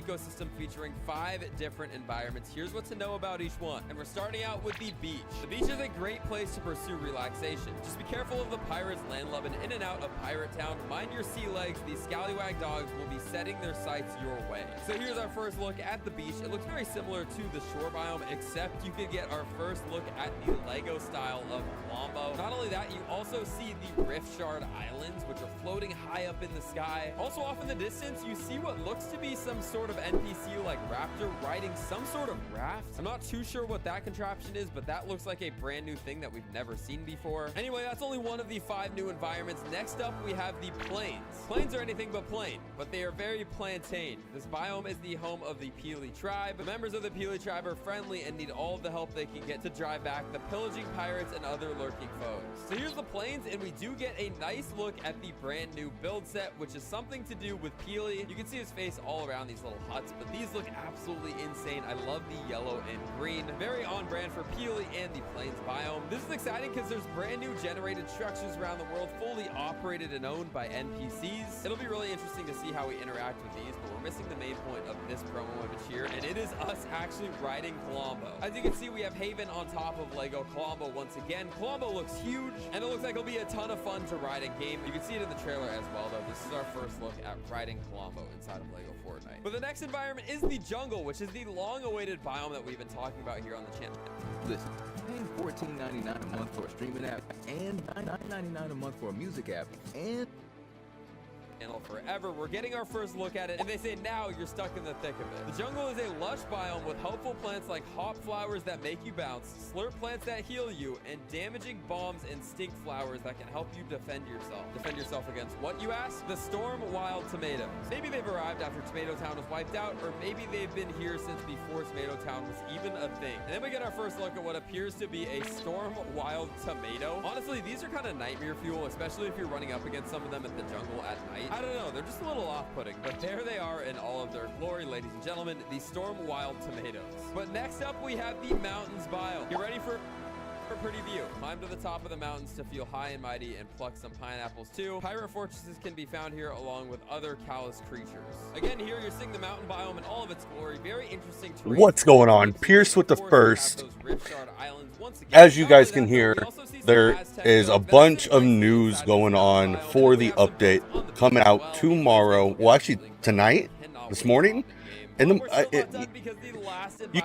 ecosystem featuring 5 different environments. Here's what to know about each one. And we're starting out with the beach. The beach is a great place to pursue relaxation. Just be careful of the pirates land-lubbing in and out of Pirate Town. Mind your sea legs. These scallywag dogs will be setting their sights your way. So here's our first look at the beach. It looks very similar to the shore biome, except you could get our first look at the Lego style of Colombo. Not only that, you also see the Rift Shard Islands, which are floating high up in the sky. Also off in the distance, you see what looks to be some sort of NPC like raptor riding some sort of raft. I'm not too sure what that contraption is, but that looks like a brand new thing that we've never seen before. Anyway, that's only one of the 5 new environments. Next up, we have the plains. Plains are anything but plain, but they are very plantain. This biome is the home of the Peely tribe. The members of the Peely tribe are friendly and need all of the help they can get to drive back the pillaging pirates and other lurking foes. So here's the plains, and we do get a nice look at the brand new build set, which is something to do with Peely. You can see his face all around these little huts, but these look absolutely insane. I love the yellow and green. Very on brand for Peely and the plains biome. This is exciting because there's brand new generated structures around the world, fully operated and owned by NPCs. It'll be really interesting to see how we interact with these, but we're missing the main point of this promo image here, and it is us actually riding Colombo. As you can see, we have Haven on top of Lego Colombo once again. Colombo looks huge, and it looks like it'll be a ton of fun to ride in game. You can see it in the trailer as well, though. This is our first look at riding Colombo inside of Lego Fortnite. But the next environment is the jungle, which is the long-awaited biome that we've been talking about here on the channel. Listen, paying $14.99 a month for a streaming app and $9.99 a month for a music app and forever. We're getting our first look at it, and they say now you're stuck in the thick of it. The jungle is a lush biome with helpful plants like hop flowers that make you bounce, slurp plants that heal you, and damaging bombs and stink flowers that can help you defend yourself. Defend yourself against what, you ask? The storm wild tomatoes. Maybe they've arrived after Tomato Town was wiped out, or maybe they've been here since before Tomato Town was even a thing. And then we get our first look at what appears to be a storm wild tomato. Honestly, these are kind of nightmare fuel, especially if you're running up against some of them at the jungle at night. I don't know, they're just a little off-putting, but there they are in all of their glory, ladies and gentlemen, the storm wild tomatoes. But next up, we have the mountains biome. You ready for a pretty view? Climb to the top of the mountains to feel high and mighty and pluck some pineapples too. Pirate fortresses can be found here along with other callous creatures. Again, here you're seeing the mountain biome in all of its glory. Very interesting terrain. What's going on? Pierce with the first. As you guys can hear, there is a bunch of news going on for the update coming out tomorrow. Well, actually tonight, this morning. And you know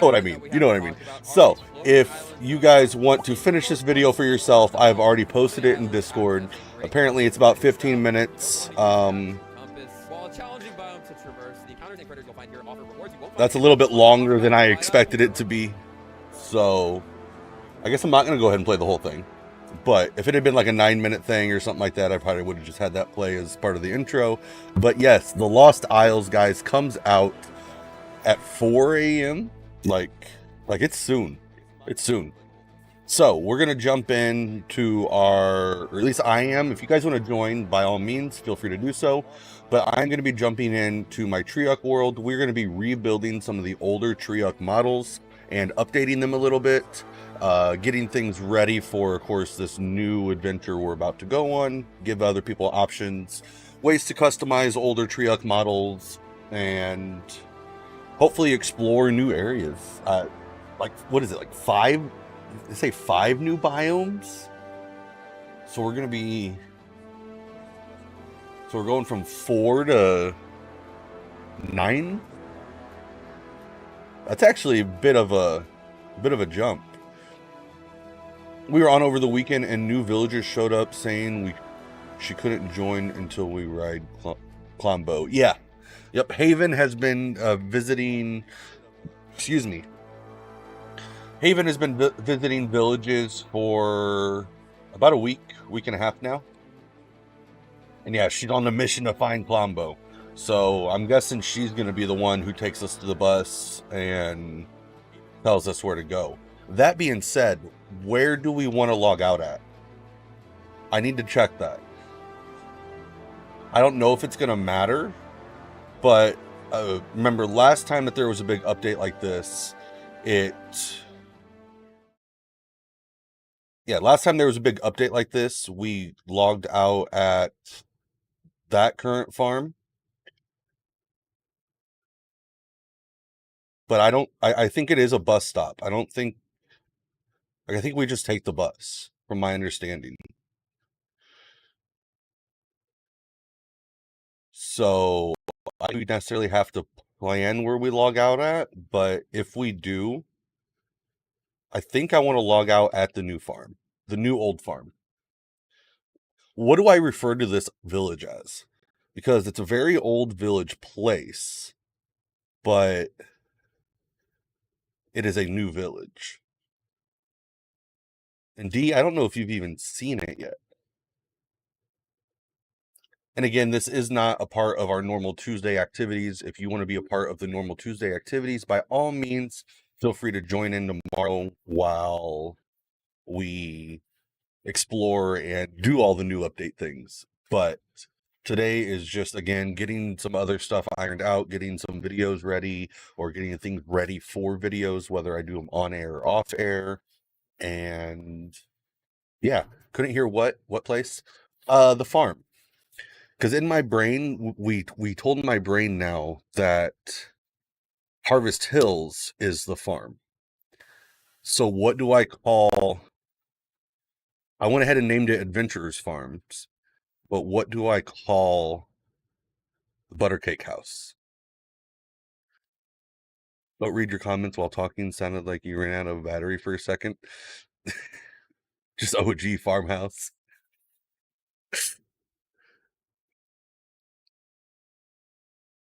what I mean. You know what I mean. So, if you guys want to finish this video for yourself, I've already posted it in Discord. Apparently, it's about 15 minutes. That's a little bit longer than I expected it to be. So, I guess I'm not going to go ahead and play the whole thing. But if it had been like a 9-minute thing or something like that, I probably would have just had that play as part of the intro. But yes, the Lost Isles, guys, comes out at 4 a.m. Like it's soon. It's soon. So we're going to jump into our, or at least I am. If you guys want to join, by all means, feel free to do so. But I'm going to be jumping into my Triuck world. We're going to be rebuilding some of the older Triuck models and updating them a little bit. Getting things ready for, of course, this new adventure we're about to go on. Give other people options, ways to customize older Triuck models, and hopefully explore new areas. Like, what is it, like 5? They say 5 new biomes? So we're going to be... So we're going from 4 to 9? That's actually a bit of a jump. We were on over the weekend and new villagers showed up saying she couldn't join until we ride Colombo. Yeah. Yep. Haven has been visiting, excuse me. Haven has been visiting villages for about a week and a half now. And yeah, she's on the mission to find Colombo. So I'm guessing she's going to be the one who takes us to the bus and tells us where to go. That being said, where do we want to log out at? I need to check that. I don't know if it's going to matter, but remember last time that there was a big update like this, last time there was a big update like this, we logged out at that current farm. but I think it is a bus stop. I don't think, like, I think we just take the bus, from my understanding. So I don't necessarily have to plan where we log out at, but if we do, I think I want to log out at the new farm, the new old farm. What do I refer to this village as? Because it's a very old village place, but it is a new village. And D, I don't know if you've even seen it yet. And again, this is not a part of our normal Tuesday activities. If you want to be a part of the normal Tuesday activities, by all means, feel free to join in tomorrow while we explore and do all the new update things. But today is just, again, getting some other stuff ironed out, getting some videos ready, or getting things ready for videos, whether I do them on air or off air. And yeah, couldn't hear what place? The farm. Because in my brain, we told my brain now that Harvest Hills is the farm. So what do I call? I went ahead and named it Adventurers Farms, but what do I call the Buttercake House? Don't read your comments while talking. Sounded like you ran out of battery for a second. Just OG farmhouse.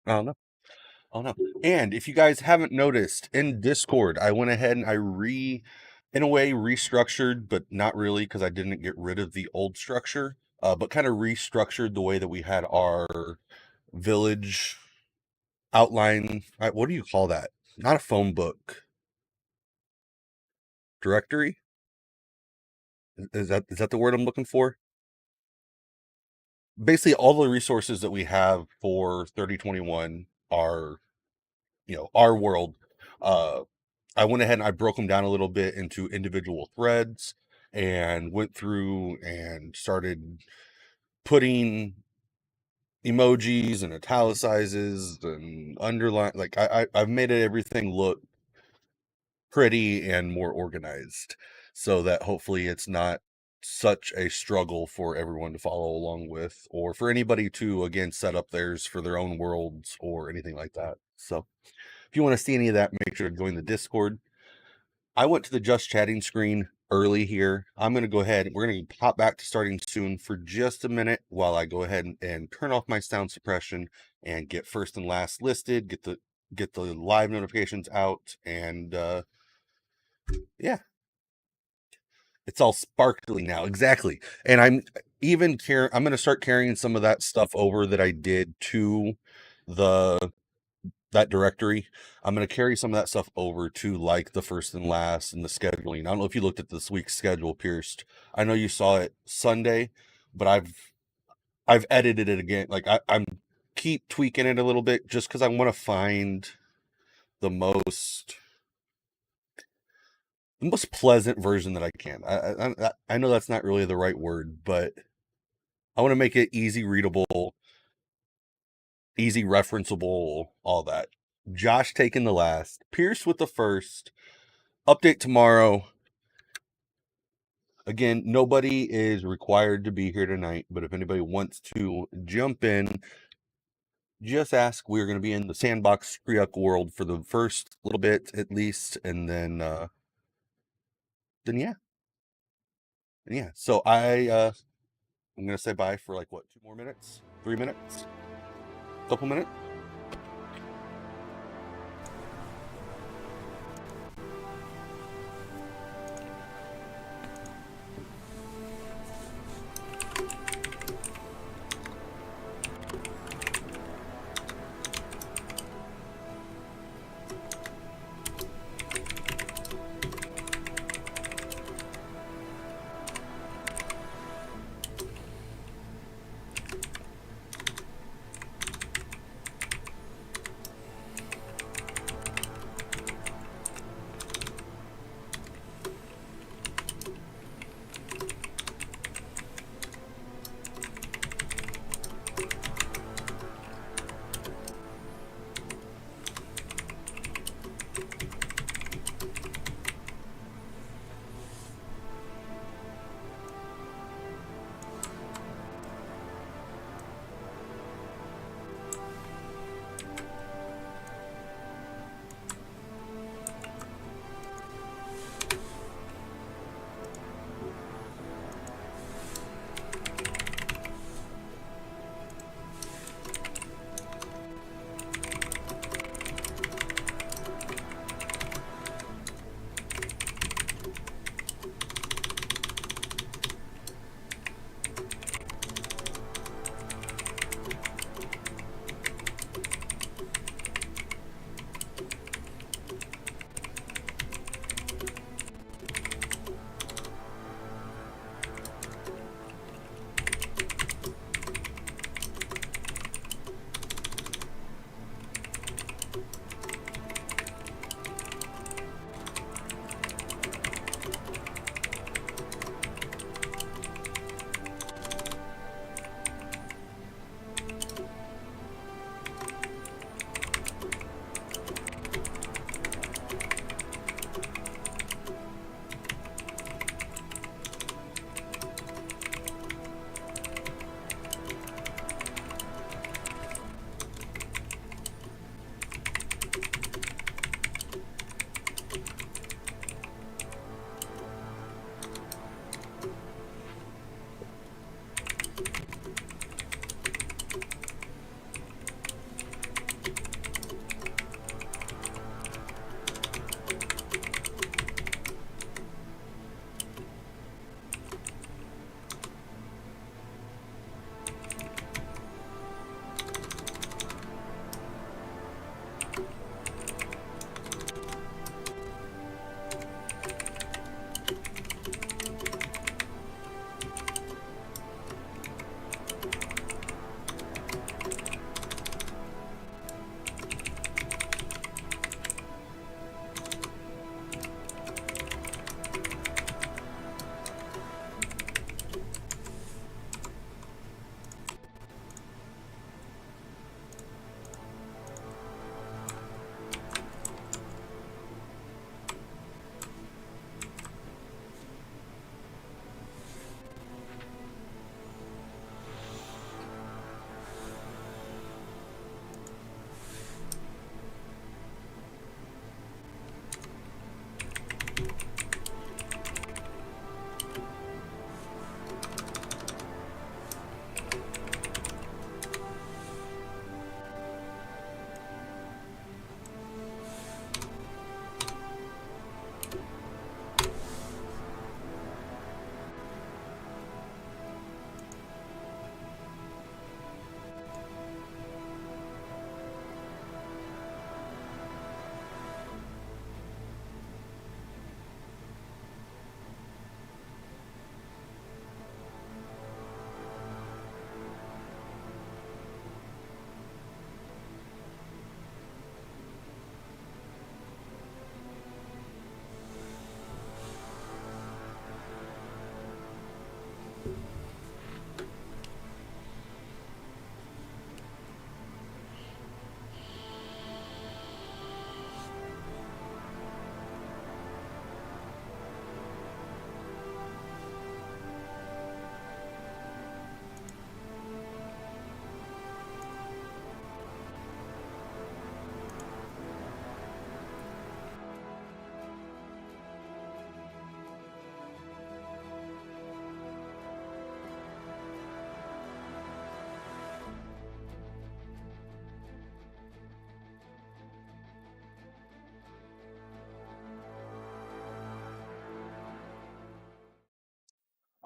I don't know. Oh no. And if you guys haven't noticed, in Discord, I went ahead and in a way, restructured, but not really, because I didn't get rid of the old structure, but kind of restructured the way that we had our village outline. What do you call that? Not a phone book. Directory? Is that the word I'm looking for? Basically, all the resources that we have for 3021 are, our world. I went ahead and I broke them down a little bit into individual threads and went through and started putting emojis and italicizes and underline. Like I've made everything look pretty and more organized so that hopefully it's not such a struggle for everyone to follow along with, or for anybody to, again, set up theirs for their own worlds or anything like that. So if you want to see any of that, make sure to join the Discord. I went to the just chatting screen early here. I'm going to go ahead. We're going to pop back to starting soon for just a minute while I go ahead and turn off my sound suppression and get first and last listed, get the live notifications out, and yeah, it's all sparkly now. Exactly. And I'm going to start carrying some of that stuff over that I did to that directory. I'm going to carry some of that stuff over to, like, the first and last and the scheduling. I don't know if you looked at this week's schedule, Pierce. I know you saw it Sunday, but I've edited it again. Like I'm keep tweaking it a little bit just because I want to find the most pleasant version that I can. I know that's not really the right word, but I want to make it easy readable, easy referenceable, all that. Josh taking the last, Pierce with the first. Update tomorrow. Again, nobody is required to be here tonight, but if anybody wants to jump in, just ask. We're going to be in the sandbox Triuck world for the first little bit at least, and then yeah. And yeah. So I'm going to say bye for, like, what, 2 more minutes? 3 minutes? Couple minutes?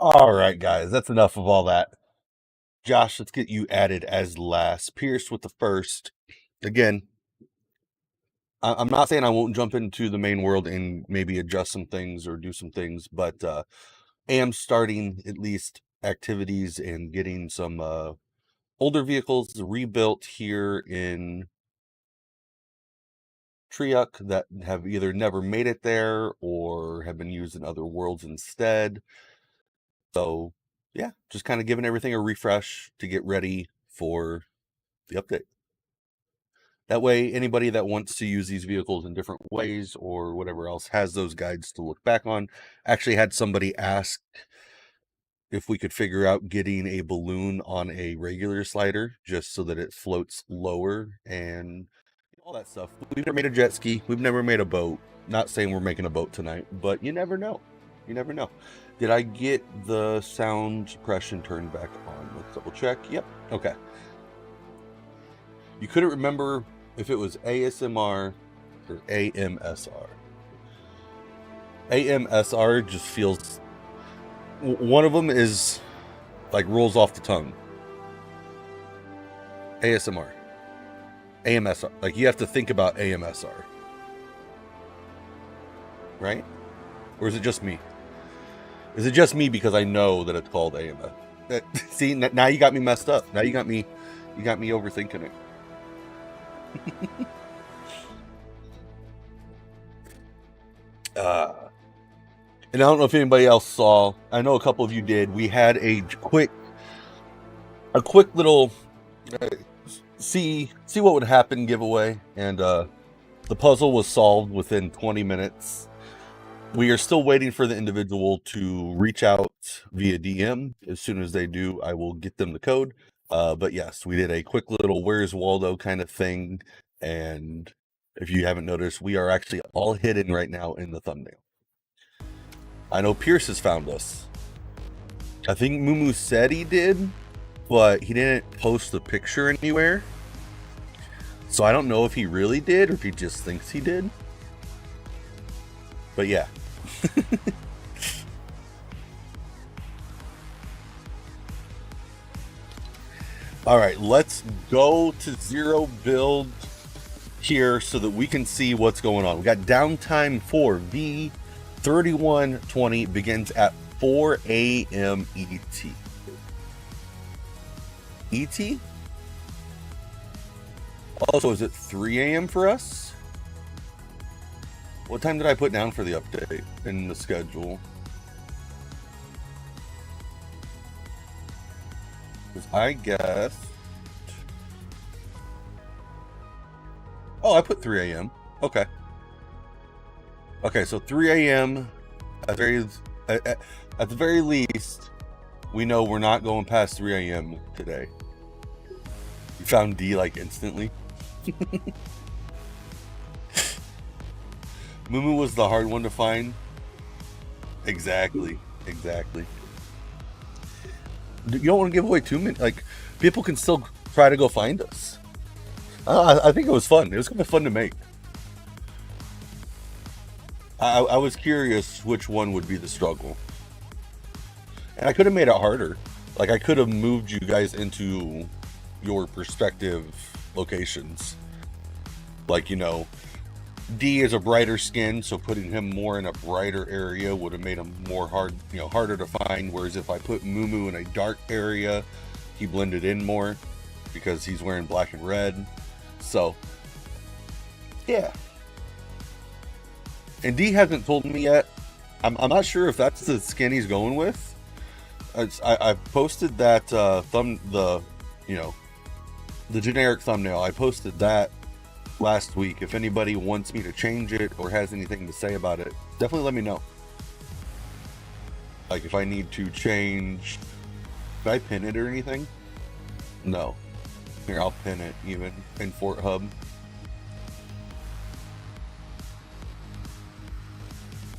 All right, guys, that's enough of all that. Josh, let's get you added as last. Pierce with the first. Again, I'm not saying I won't jump into the main world and maybe adjust some things or do some things, but am starting at least activities and getting some older vehicles rebuilt here in Triuck that have either never made it there or have been used in other worlds instead. So yeah, just kind of giving everything a refresh to get ready for the update. That way, anybody that wants to use these vehicles in different ways or whatever else has those guides to look back on. Actually had somebody ask if we could figure out getting a balloon on a regular slider just so that it floats lower and all that stuff. We've never made a jet ski. We've never made a boat. Not saying we're making a boat tonight, but you never know. You never know. Did I get the sound suppression turned back on? Let's double check. Yep. Okay. You couldn't remember if it was ASMR or AMSR. AMSR just feels... One of them is like rolls off the tongue. ASMR. AMSR. Like you have to think about AMSR. Right? Or is it just me? Is it just me because I know that it's called AMS? See, now you got me messed up. Now you got me overthinking it. And I don't know if anybody else saw. I know a couple of you did. We had a quick little see what would happen giveaway, and the puzzle was solved within 20 minutes. We are still waiting for the individual to reach out via DM. As soon as they do, I will get them the code. But yes, we did a quick little Where's Waldo kind of thing. And if you haven't noticed, we are actually all hidden right now in the thumbnail. I know Pierce has found us. I think Mumu said he did, but he didn't post the picture anywhere. So I don't know if he really did or if he just thinks he did. But yeah. All right, let's go to zero build here so that we can see what's going on. We got downtime for V3120 begins at 4 a.m. ET. ET? Also, is it 3 a.m. for us? What time did I put down for the update in the schedule? Because I guess... Oh, I put 3 a.m. Okay. Okay, so 3 a.m. At the very least, we know we're not going past 3 a.m. today. You found D like instantly. Mumu was the hard one to find. Exactly. You don't want to give away too many. Like, people can still try to go find us. I think it was fun. It was kind of fun to make. I was curious which one would be the struggle. And I could have made it harder. Like, I could have moved you guys into your respective locations. Like, you know, D is a brighter skin, so putting him more in a brighter area would have made him more harder to find. Whereas if I put Mumu in a dark area, he blended in more because he's wearing black and red. So, yeah. And D hasn't told me yet. I'm not sure if that's the skin he's going with. I posted that the generic thumbnail. I posted that last week. If anybody wants me to change it or has anything to say about it, definitely let me know. Like if I need to change, did I pin it or anything? No. Here, I'll pin it even in Fort Hub.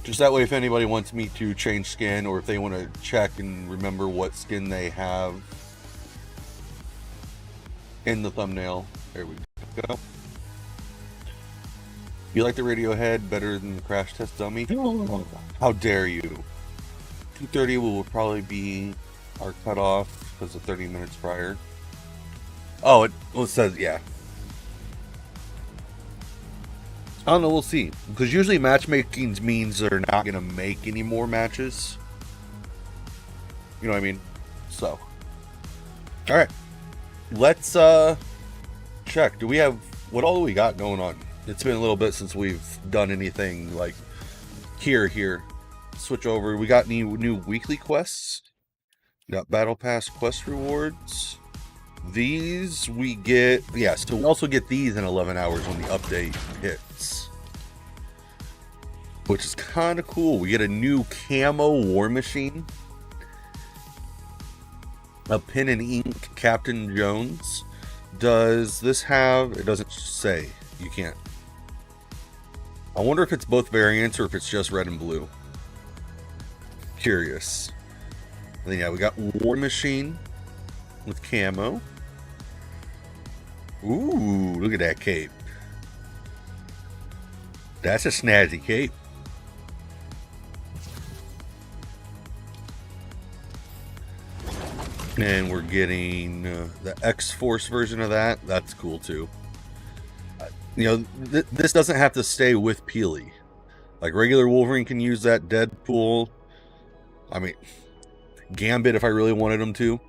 Just that way, if anybody wants me to change skin or if they want to check and remember what skin they have in the thumbnail. There we go. You like the Radiohead better than the Crash Test Dummy? How dare you? 2:30 will probably be our cutoff because of 30 minutes prior. Oh, it says, yeah. I don't know, we'll see. Because usually matchmaking means they're not going to make any more matches. You know what I mean? So. Alright. Let's check. Do we have... What all do we got going on? It's been a little bit since we've done anything like here. Switch over. We got new weekly quests. Got battle pass quest rewards. These we get, yeah, so we also get these in 11 hours when the update hits, which is kind of cool. We get a new camo war machine, a pen and ink Captain Jones. Does this have, it doesn't say, you can't. I wonder if it's both variants or if it's just red and blue. Curious. And then yeah, we got war machine with camo. Ooh, look at that cape. That's a snazzy cape. And we're getting the X-Force version of that. That's cool too. You know, this doesn't have to stay with Peely. Like regular Wolverine can use that. Deadpool. I mean, Gambit if I really wanted him to.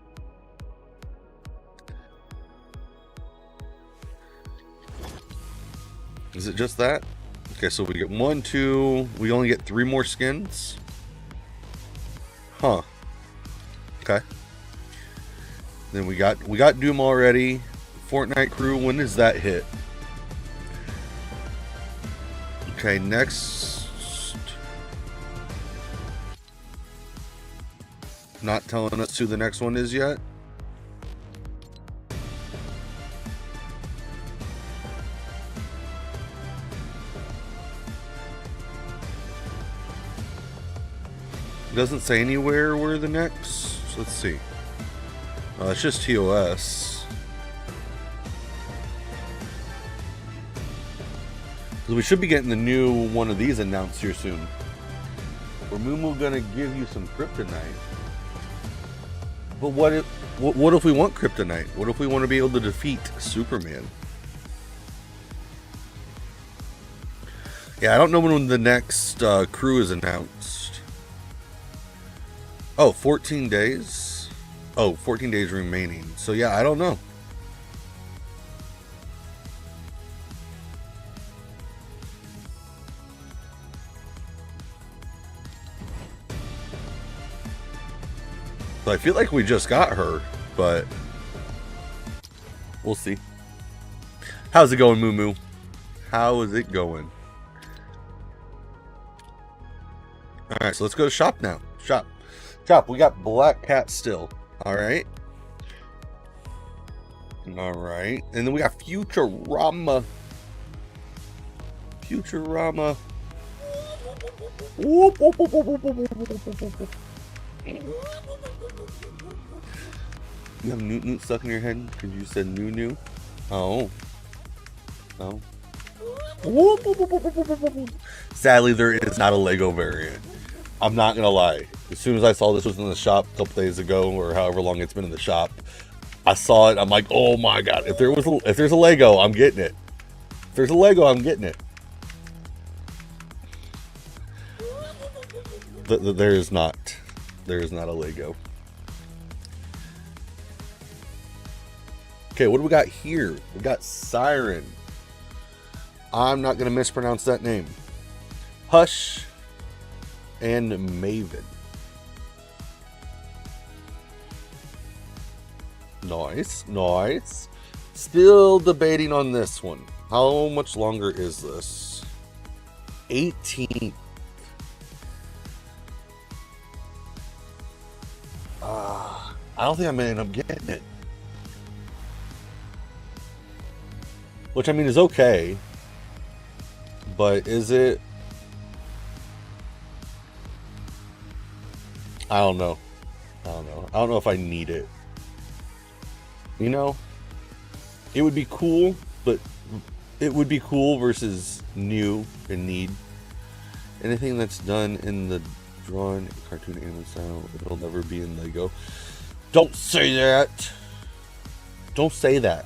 Is it just that? Okay, so we get 1, 2. We only get 3 more skins. Huh. Okay. Then we got Doom already. Fortnite crew. When does that hit? Okay, next. Not telling us who the next one is yet. It doesn't say anywhere where the next. So let's see. It's just TOS. So we should be getting the new one of these announced here soon. Or Mumu gonna give you some kryptonite. But what if we want kryptonite? What if we want to be able to defeat Superman? Yeah, I don't know when the next crew is announced. Oh, 14 days? Oh, 14 days remaining. So yeah, I don't know. So I feel like we just got her, but we'll see. How's it going, Moo? How is it going? Alright, so let's go to shop now. Shop. We got Black Cat still. Alright. Alright. And then we got Futurama. Whoop, whoop, whoop, whoop, whoop, whoop, whoop, whoop. You have Newt stuck in your head because you said new? Oh. Oh. Sadly, there is not a Lego variant. I'm not gonna lie. As soon as I saw this was in the shop a couple days ago, or however long it's been in the shop, I saw it. I'm like, oh my god! If there's a Lego, I'm getting it. If there's a Lego, I'm getting it. There is not. There is not a Lego. Okay, what do we got here? We got Siren. I'm not going to mispronounce that name. Hush and Maven. Nice. Still debating on this one. How much longer is this? 18th. I don't think I'm going to end up getting it. Which, I mean, is okay. But is it? I don't know. I don't know if I need it. You know? It would be cool, but it would be cool versus new and need. Anything that's done in the drawn cartoon anime style. It'll never be in Lego. Don't say that. Don't say that.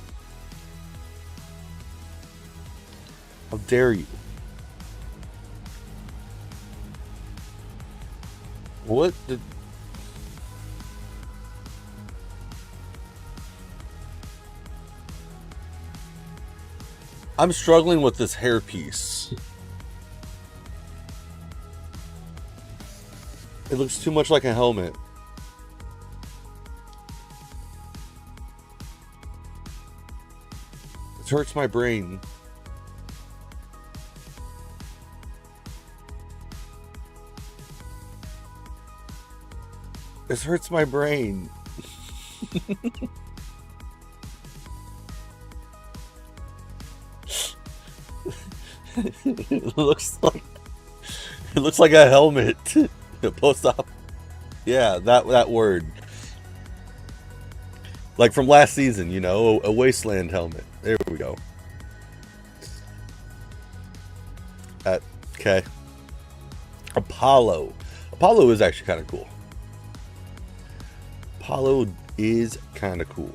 How dare you? What did... I'm struggling with this hairpiece. It looks too much like a helmet. It hurts my brain. This hurts my brain. It looks like a helmet. Post op. Yeah, that word. Like from last season, you know, a wasteland helmet. There we go. Okay. Apollo. Apollo is actually kind of cool. Apollo is kind of cool.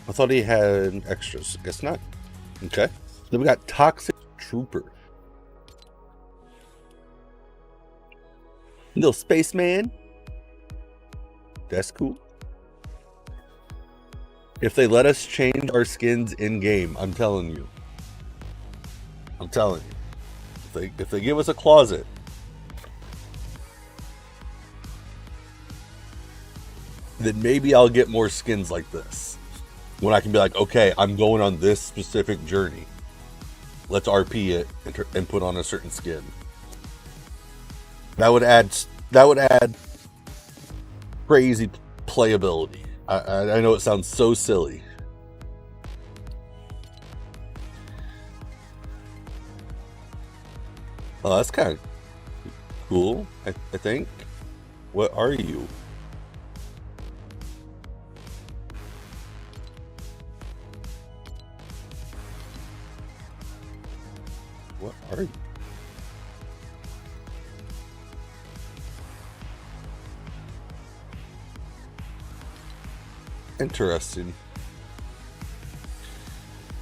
I thought he had extras. Guess not. Okay. Then we got Toxic Trooper. Little spaceman. That's cool. If they let us change our skins in game, I'm telling you. I'm telling you. If they give us a closet, then maybe I'll get more skins like this. When I can be like, okay, I'm going on this specific journey. Let's RP it and put on a certain skin. That would add crazy playability. I know it sounds so silly. Oh, that's kind of cool, I think. What are you? What are you? Interesting.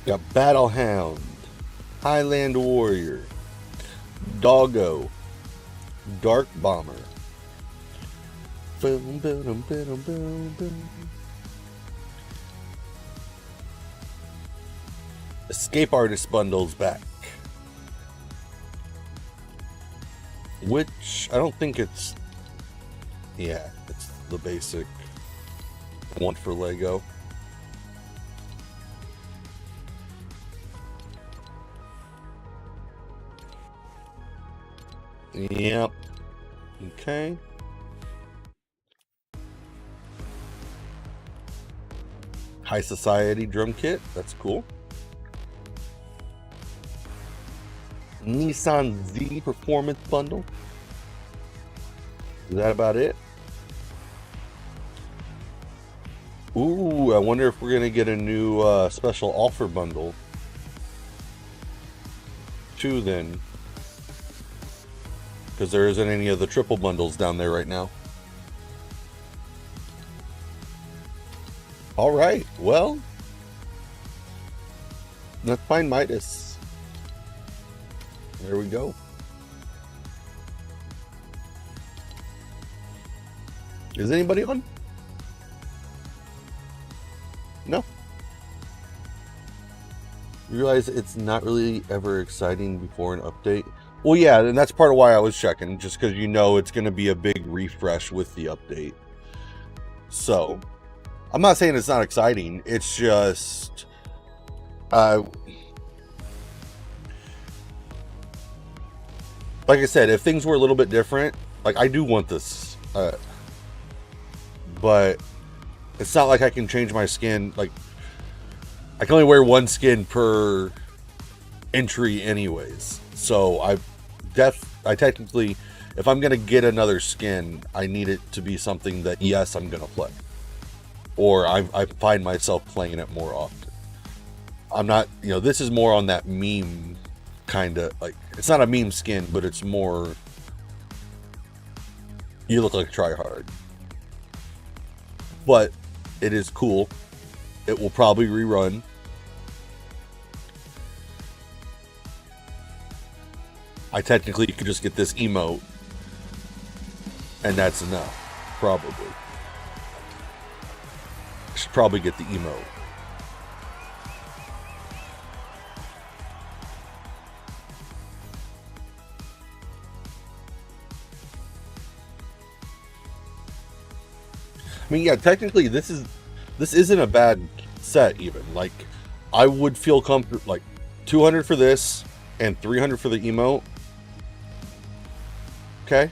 Got Battle Hound, Highland Warrior, Doggo, Dark Bomber. Boom, boom, boom, boom, boom, boom. Escape Artist bundles back. Which I don't think it's, yeah, it's the basic one for Lego. Yep. Okay. High Society drum kit. That's cool. Nissan Z Performance Bundle. Is that about it? Ooh, I wonder if we're going to get a new special offer bundle. Two then. Because there isn't any of the triple bundles down there right now. Alright, well. Let's find Midas. There we go. Is anybody on? No. You realize it's not really ever exciting before an update? Well, yeah, and that's part of why I was checking, just because you know it's going to be a big refresh with the update. So, I'm not saying it's not exciting. It's just... like I said, if things were a little bit different, like, I do want this. But it's not like I can change my skin. Like, I can only wear one skin per entry anyways. So I technically, if I'm gonna get another skin, I need it to be something that, yes, I'm gonna play, or I find myself playing it more often. I'm not, this is more on that meme kind of, like, it's not a meme skin, but it's more You look like a tryhard. But it is cool. It will probably rerun. I technically could just get this emote, and that's enough. Probably. I should probably get the emote. I mean, yeah, technically this isn't a bad set even. Like, I would feel comfortable, like 200 for this and 300 for the emote. Okay.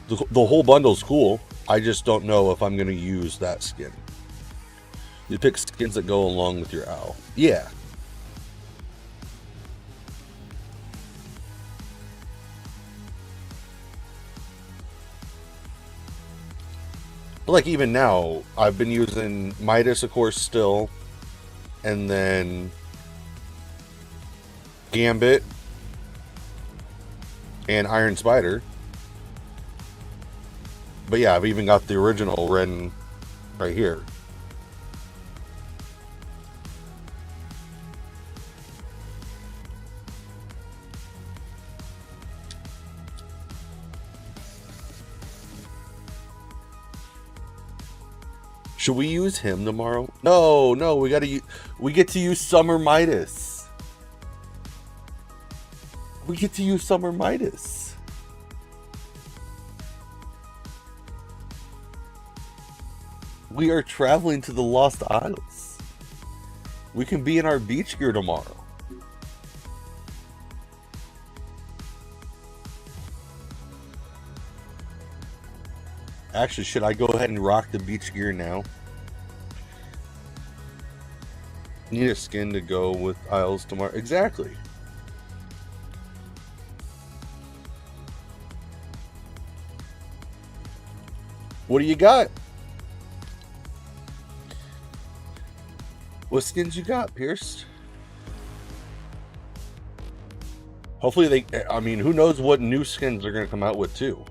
The whole bundle's cool. I just don't know if I'm going to use that skin. You pick skins that go along with your owl. Yeah. But like even now, I've been using Midas, of course, still. And then Gambit and Iron Spider. But yeah, I've even got the original Ren right here. Should we use him tomorrow? No, we get to use Summer Midas. We get to use Summer Midas. We are traveling to the Lost Isles. We can be in our beach gear tomorrow. Actually, should I go ahead and rock the beach gear now? Need a skin to go with Isles tomorrow. Exactly. What do you got? What skins you got, Pierce? Hopefully I mean, who knows what new skins they're going to come out with too.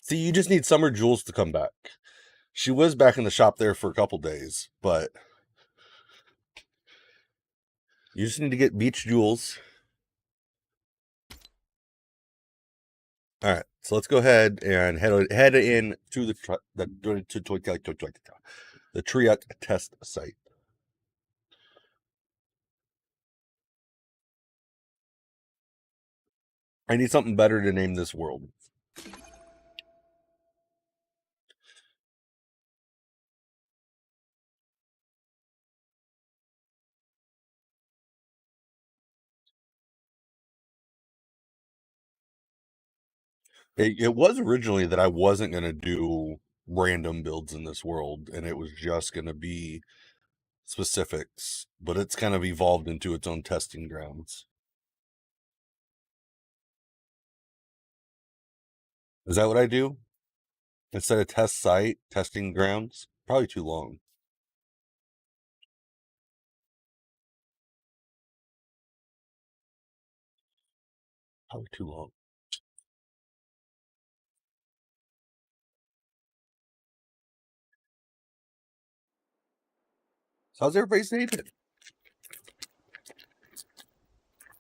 See, you just need Summer Jules to come back. She was back in the shop there for a couple days, but you just need to get Beach Jewels. All right, so let's go ahead and head in to the Triuck test site. I need something better to name this world. It was originally that I wasn't going to do random builds in this world, and it was just going to be specifics, but it's kind of evolved into its own testing grounds. Is that what I do? Instead of test site, testing grounds? Probably too long. Probably too long. How's everybody's day been?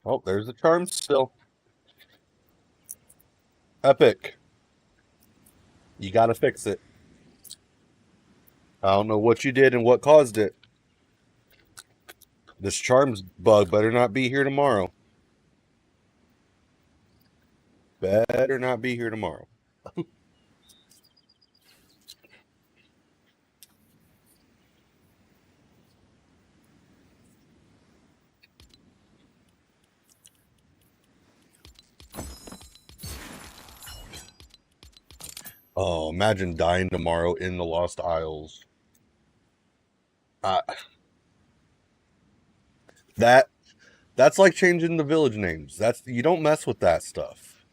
Oh, there's the charm still. Epic. You gotta fix it. I don't know what you did and what caused it. This charms bug better not be here tomorrow. Better not be here tomorrow. Oh, imagine dying tomorrow in the Lost Isles. That's like changing the village names. You don't mess with that stuff.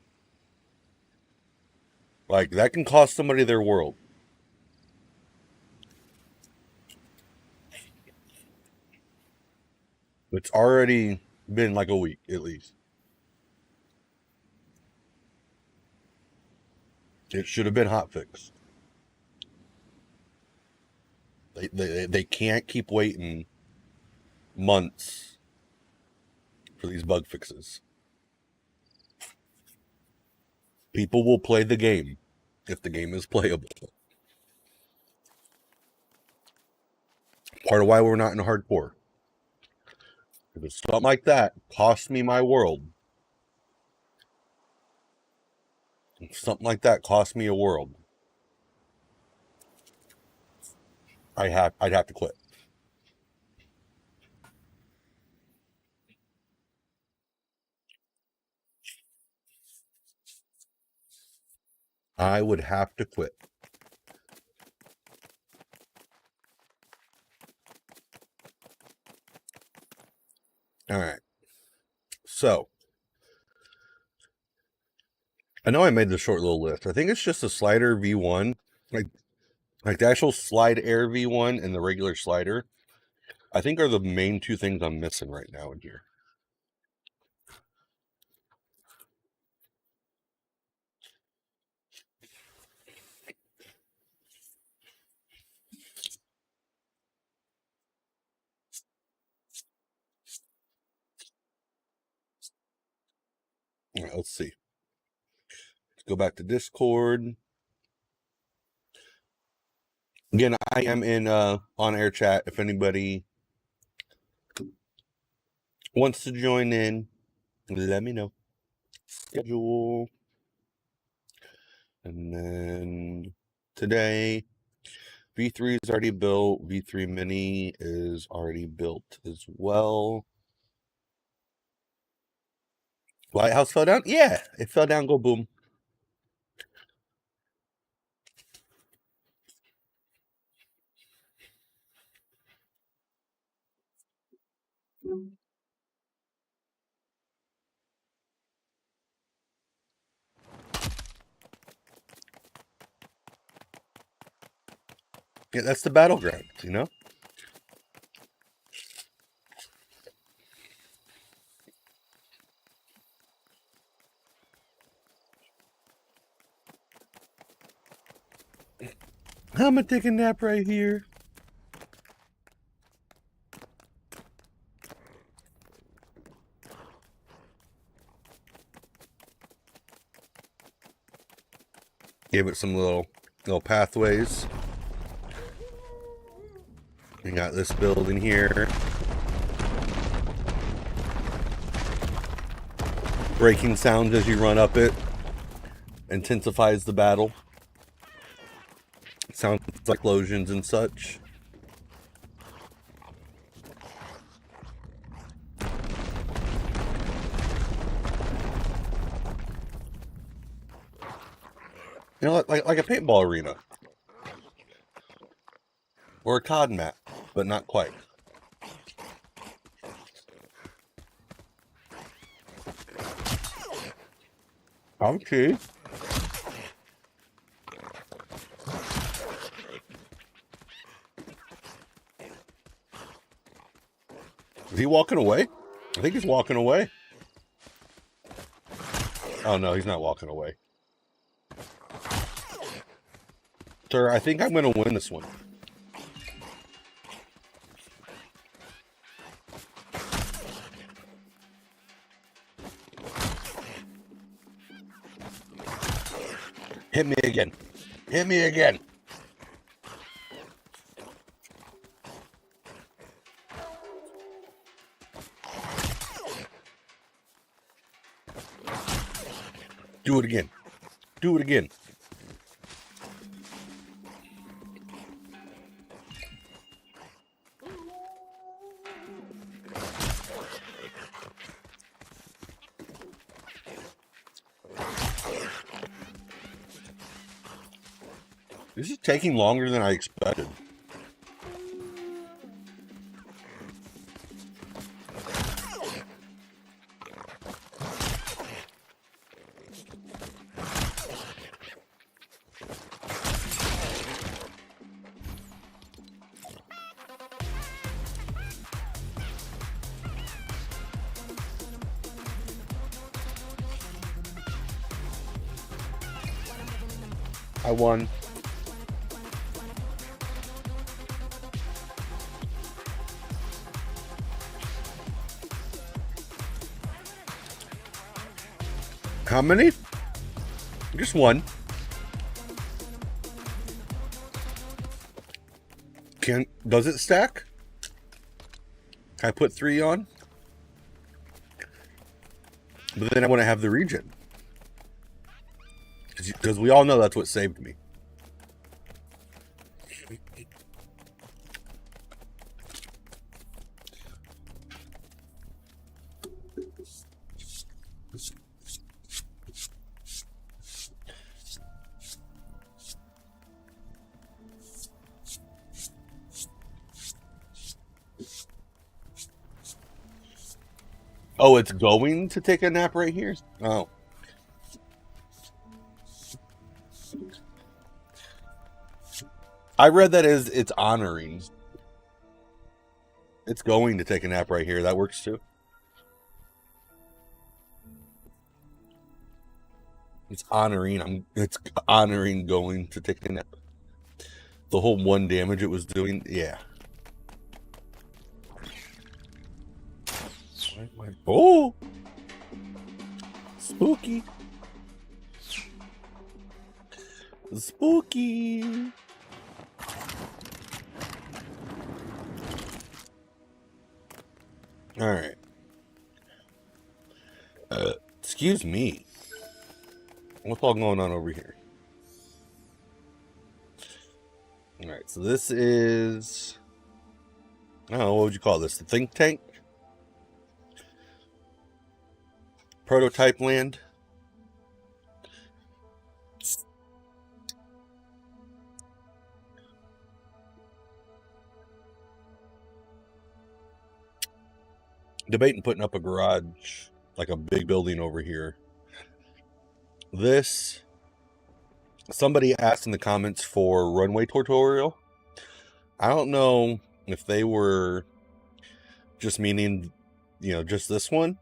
Like, that can cost somebody their world. It's already been like a week, at least. It should have been hotfixed. They can't keep waiting months for these bug fixes. People will play the game if the game is playable. Part of why we're not in hardcore. If it's something like that, cost me my world. If something like that cost me a world, I'd have to quit. I would have to quit. All right. So, I know I made this short little list. I think it's just a slider V1. Like the actual slide air V1 and the regular slider, I think are the main two things I'm missing right now in here. All right, let's see. Let's go back to Discord. Again, I am in on-air chat. If anybody wants to join in, let me know. Schedule. And then today, V3 is already built. V3 Mini is already built as well. Lighthouse fell down? Yeah, it fell down, go boom. Yeah, that's the battleground, you know? I'm gonna take a nap right here. Give it some little pathways. We got this building here. Breaking sound as you run up it intensifies the battle. Sounds like explosions and such. You know, like a paintball arena. Or a COD map, but not quite. Okay. Is he walking away? I think he's walking away. Oh no, he's not walking away. Sir, I think I'm going to win this one. Hit me again. Hit me again. Do it again. Do it again. This is taking longer than I expected. I won. How many? Just one. Does it stack? Can I put 3 on? But then I want to have the regen. Because we all know that's what saved me. Oh, it's going to take a nap right here? Oh. I read that as it's honoring. It's going to take a nap right here. That works too. It's honoring. It's honoring going to take a nap. The whole 1 damage it was doing. Yeah. Oh! Spooky. Spooky. All right. Excuse me. What's all going on over here? All right, so this is, I don't know, what would you call this? The think tank? Prototype land? Debating putting up a garage, like a big building over here. Somebody asked in the comments for runway tutorial. I don't know if they were just meaning, just this one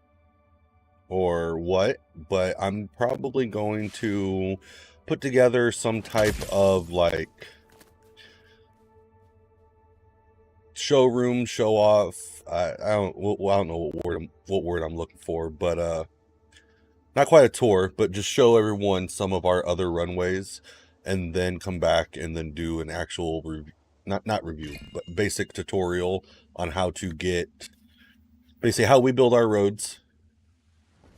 or what, but I'm probably going to put together some type of like showroom, show off. I don't know what word I'm looking for, but not quite a tour, but just show everyone some of our other runways, and then come back and then do an actual review, not review, but basic tutorial on how to get, basically how we build our roads,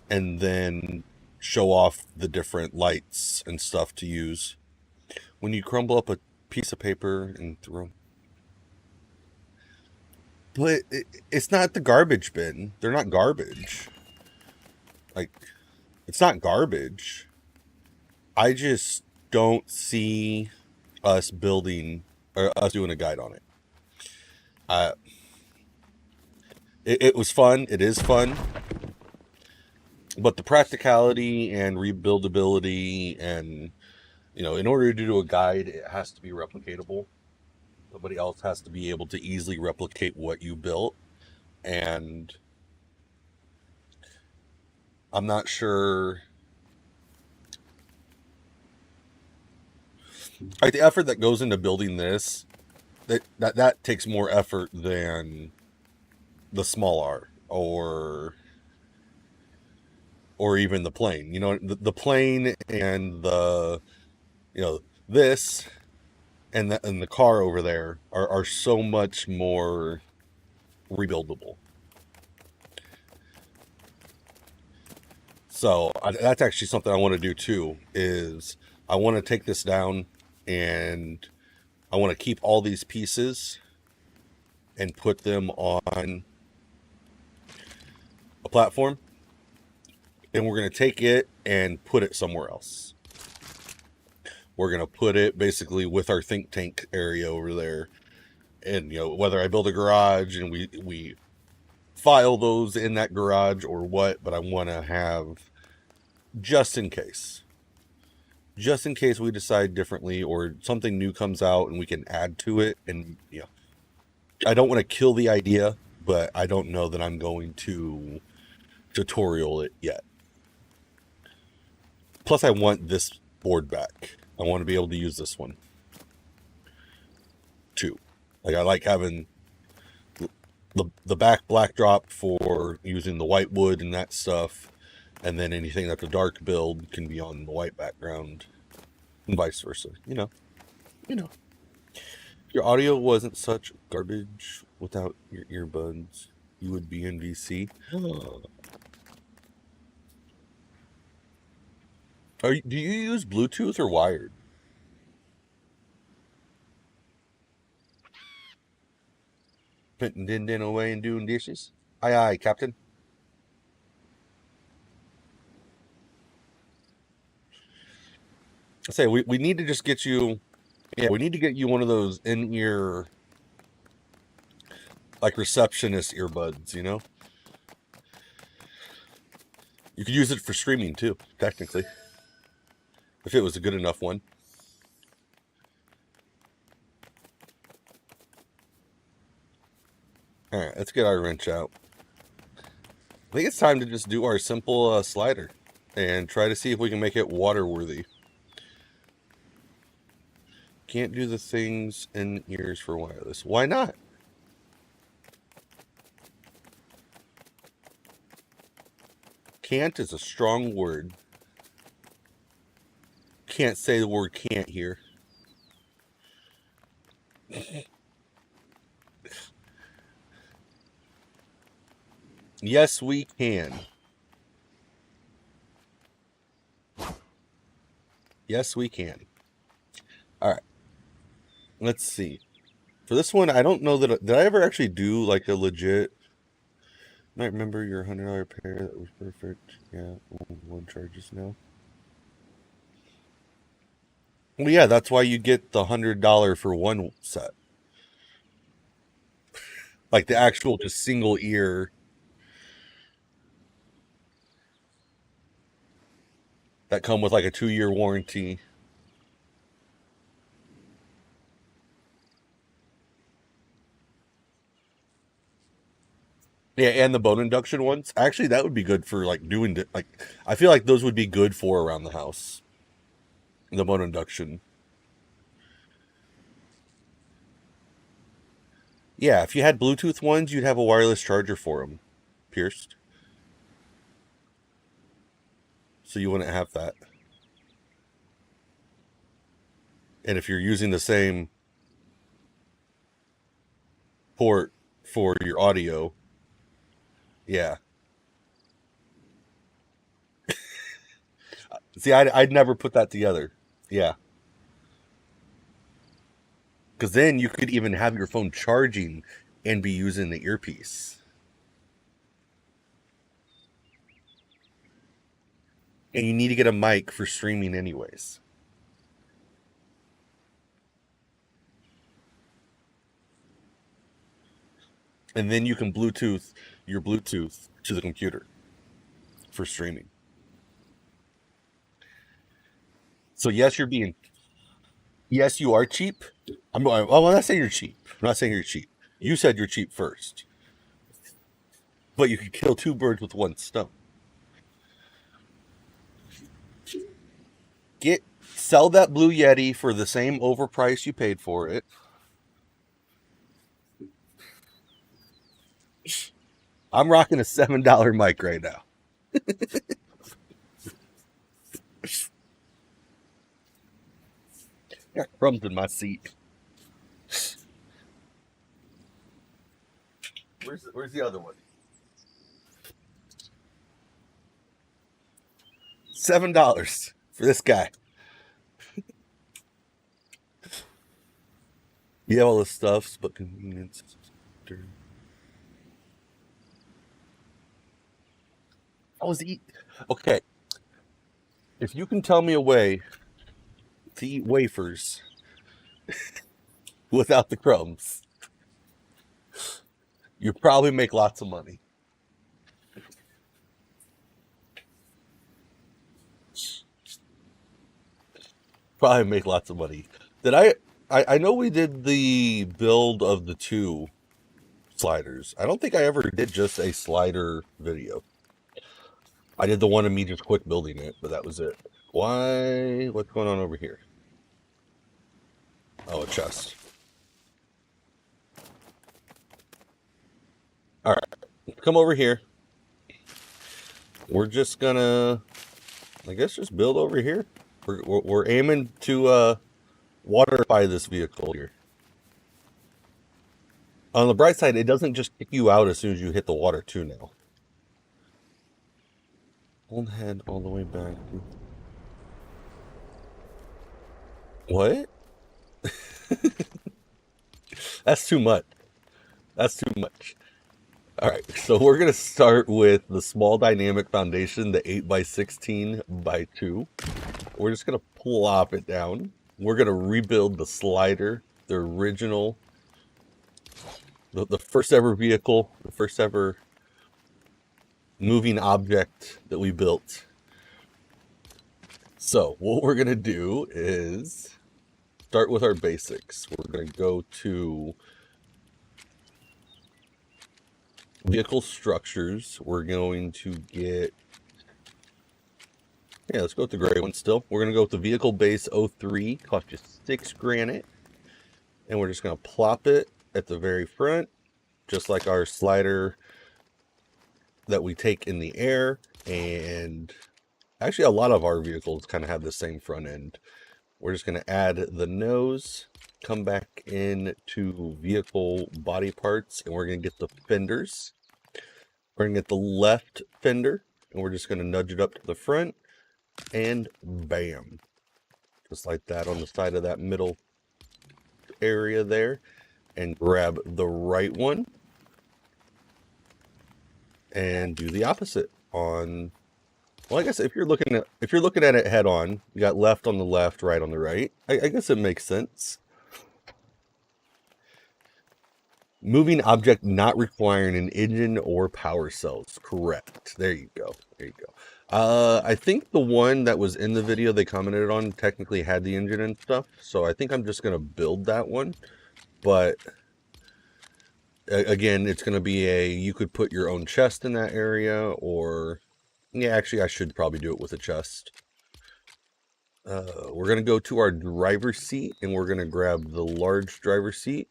and then show off the different lights and stuff to use. When you crumble up a piece of paper and throw, but it's not the garbage bin. They're not garbage. Like, it's not garbage. I just don't see us building or us doing a guide on it. It was fun. It is fun. But the practicality and rebuildability and, in order to do a guide, it has to be replicatable. Somebody else has to be able to easily replicate what you built. And I'm not sure. Like, the effort that goes into building this, that takes more effort than the small R or even the plane. The plane and the this and the car over there are so much more rebuildable. So that's actually something I want to do too, is I want to take this down and I want to keep all these pieces and put them on a platform, and we're going to take it and put it somewhere else. We're going to put it basically with our think tank area over there. And, whether I build a garage and we file those in that garage or what, but I want to have, just in case we decide differently or something new comes out and we can add to it. And, I don't want to kill the idea, but I don't know that I'm going to tutorial it yet. Plus, I want this board back. I want to be able to use this one too. Like I like having the back black drop for using the white wood and that stuff, and then anything that's a dark build can be on the white background, and vice versa. You know. If your audio wasn't such garbage without your earbuds, you would be in VC. Do you use Bluetooth or wired? Putting din away and doing dishes. Aye, aye, Captain. I say we need to just get you. Yeah, we need to get you one of those in-ear, like receptionist earbuds. You know, you could use it for streaming too, technically, if it was a good enough one. All right, let's get our wrench out. I think it's time to just do our simple slider and try to see if we can make it water-worthy. Can't do the things in ears for wireless. Why not? Can't is a strong word. Can't say the word can't here. Yes, we can. Yes, we can. All right. Let's see. For this one, I don't know that... Did I ever actually do like a legit... Might remember your $100 pair. That was perfect. Yeah, one charges now. Well, yeah, that's why you get the $100 for one set. Like the actual just single ear... that come with like a 2-year warranty. Yeah, and the bone induction ones. Actually, that would be good for like doing like. I feel like those would be good for around the house. The bone induction. Yeah, if you had Bluetooth ones, you'd have a wireless charger for them, pierced. So you wouldn't have that. And if you're using the same port for your audio, yeah. See, I'd never put that together. Yeah. Because then you could even have your phone charging and be using the earpiece. And you need to get a mic for streaming anyways. And then you can Bluetooth your Bluetooth to the computer for streaming. So yes, yes, you are cheap. I'm not saying you're cheap. I'm not saying you're cheap. You said you're cheap first. But you could kill two birds with one stone. Sell that Blue Yeti for the same overprice you paid for it. I'm rocking a $7 mic right now. Got crumbs in my seat. Where's the other one? $7 for this guy. You have all the stuffs, but convenience. Okay. If you can tell me a way to eat wafers without the crumbs, you probably make lots of money. Probably make lots of money. I know we did the build of the 2 sliders. I don't think I ever did just a slider video. I did the one of me just quick building it, but that was it. Why? What's going on over here? Oh, a chest. All right, come over here. We're just gonna, I guess, just build over here. We're aiming to waterify this vehicle here. On the bright side, it doesn't just kick you out as soon as you hit the water too now. Hold head all the way back. What? That's too much. That's too much. All right, so we're gonna start with the small dynamic foundation, the 8x16x2. We're just gonna plop it down. We're gonna rebuild the slider, the original, the first ever vehicle, the first ever moving object that we built. So what we're gonna do is start with our basics. We're gonna go to vehicle structures. We're going to get, yeah, let's go with the gray one still. We're gonna go with the vehicle base 03, cost you 6 granite. And we're just gonna plop it at the very front, just like our slider that we take in the air. And actually a lot of our vehicles kind of have the same front end. We're just gonna add the nose, come back in to vehicle body parts, and we're gonna get the fenders. We're gonna get the left fender, and we're just gonna nudge it up to the front, and bam. Just like that on the side of that middle area there. And grab the right one and do the opposite on, well, I guess if you're looking at it head on, you got left on the left, right on the right. I guess it makes sense. Moving object not requiring an engine or power cells. Correct. There you go. There you go. I think the one that was in the video they commented on technically had the engine and stuff. So I think I'm just going to build that one. But again, it's going to be you could put your own chest in that area, or, yeah, actually I should probably do it with a chest. We're going to go to our driver's seat, and we're going to grab the large driver's seat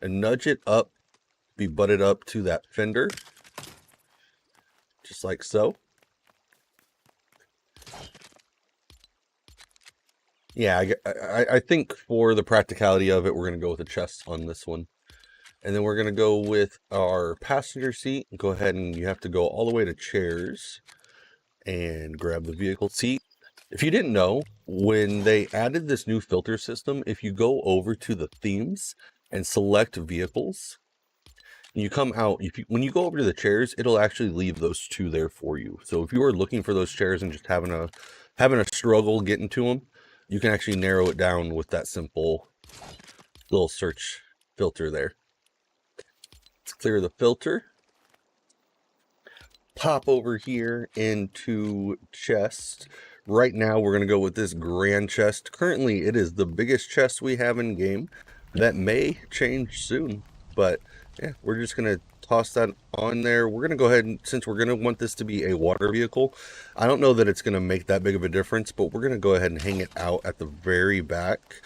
and nudge it up, be butted up to that fender, just like so. Yeah, I think for the practicality of it, we're going to go with a chest on this one. And then we're going to go with our passenger seat. Go ahead, and you have to go all the way to chairs and grab the vehicle seat. If you didn't know, when they added this new filter system, if you go over to the themes and select vehicles, you come out, when you go over to the chairs, it'll actually leave those two there for you. So if you are looking for those chairs and just having a struggle getting to them, you can actually narrow it down with that simple little search filter there. Let's clear the filter. Pop over here into chest. Right now we're going to go with this grand chest. Currently it is the biggest chest we have in game. That may change soon, but yeah, we're just going to toss that on there. We're going to go ahead, and since we're going to want this to be a water vehicle, I don't know that it's going to make that big of a difference, but we're going to go ahead and hang it out at the very back.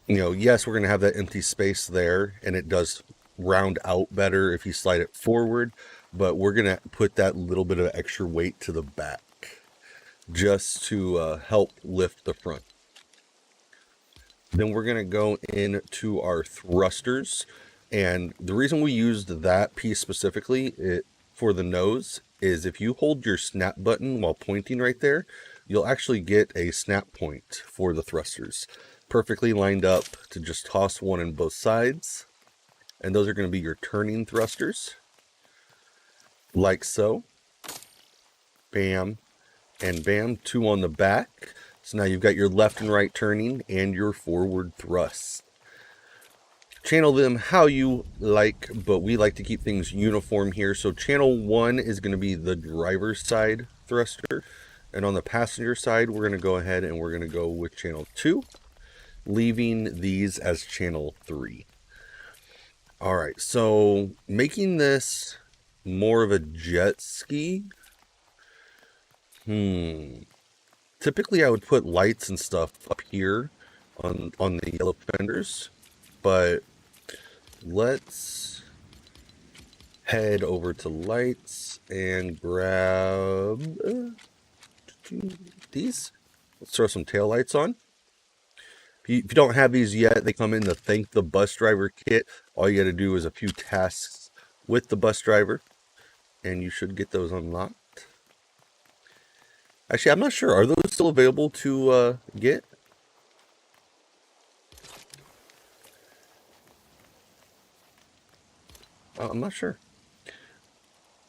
You know, yes, we're going to have that empty space there, and it does round out better if you slide it forward, but we're gonna put that little bit of extra weight to the back just to help lift the front. Then we're gonna go into our thrusters, and the reason we used that piece specifically for the nose is if you hold your snap button while pointing right there, you'll actually get a snap point for the thrusters, perfectly lined up to just toss one on both sides. And those are going to be your turning thrusters, like so. Bam, and bam, 2 on the back. So now you've got your left and right turning and your forward thrust. Channel them how you like, but we like to keep things uniform here. So channel 1 is going to be the driver's side thruster. And on the passenger side, we're going to go ahead and we're going to go with channel 2, leaving these as channel 3. All right, so making this more of a jet ski. Typically I would put lights and stuff up here on the yellow fenders. But let's head over to lights and grab these. Let's throw some tail lights on. If you don't have these yet, they come in the Thank the Bus Driver kit. All you got to do is a few tasks with the bus driver, and you should get those unlocked. Actually, I'm not sure. Are those still available to get? I'm not sure.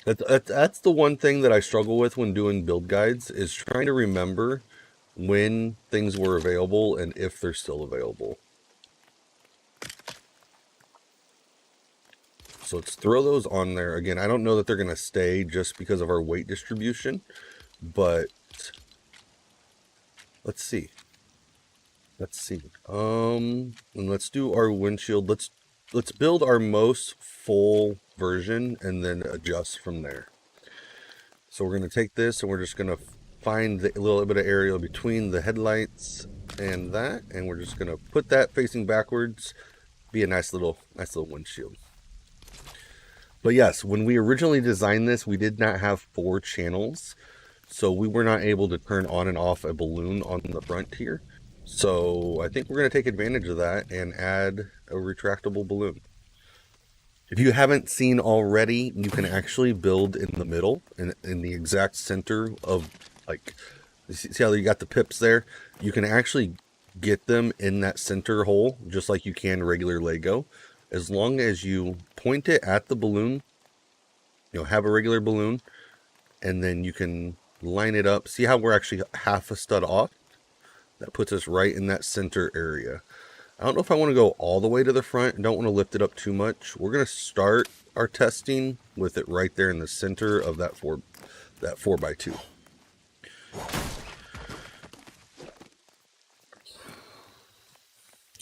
That's the one thing that I struggle with when doing build guides, is trying to remember when things were available and if they're still available. So let's throw those on there. Again, I don't know that they're going to stay just because of our weight distribution, but let's see. And let's do our windshield. Let's build our most full version and then adjust from there. So we're going to take this and we're just going to find the little bit of area between the headlights and that, and we're just going to put that facing backwards. Be a nice little windshield. But yes, when we originally designed this, we did not have 4 channels, so we were not able to turn on and off a balloon on the front here. So I think we're going to take advantage of that and add a retractable balloon. If you haven't seen already, you can actually build in the middle, in the exact center of, like, see how you got the pips there? You can actually get them in that center hole, just like you can regular Lego. As long as you point it at the balloon, have a regular balloon, and then you can line it up. See how we're actually half a stud off? That puts us right in that center area. I don't know if I want to go all the way to the front. I don't want to lift it up too much. We're going to start our testing with it right there in the center of that 4x2.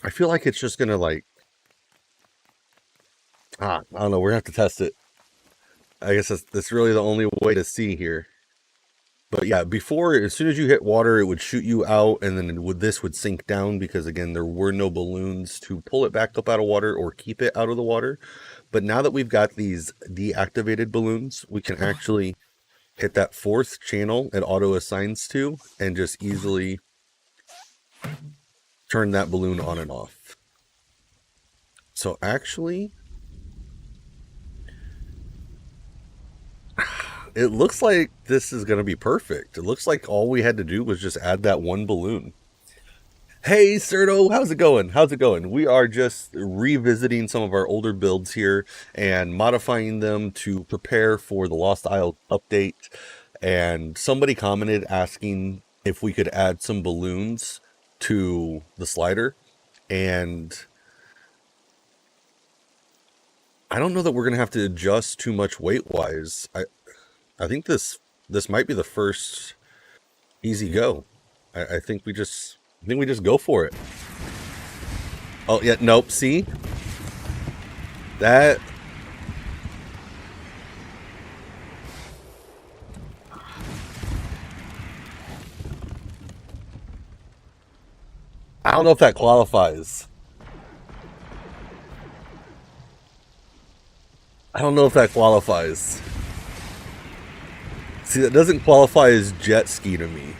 I feel like it's just going to I don't know. We're going to have to test it. I guess that's really the only way to see here. But yeah, before, as soon as you hit water, it would shoot you out, and then this would sink down because, again, there were no balloons to pull it back up out of water or keep it out of the water. But now that we've got these deactivated balloons, we can actually hit that 4th channel it auto assigns to and just easily turn that balloon on and off. So actually, it looks like this is going to be perfect. It looks like all we had to do was just add that one balloon. Hey, Serto, how's it going? How's it going? We are just revisiting some of our older builds here and modifying them to prepare for the Lost Isle update. And somebody commented asking if we could add some balloons to the slider. And I don't know that we're going to have to adjust too much weight-wise. I think this might be the first easy go. I think we just go for it. Oh yeah, nope. See that? I don't know if that qualifies. See, that doesn't qualify as jet ski to me.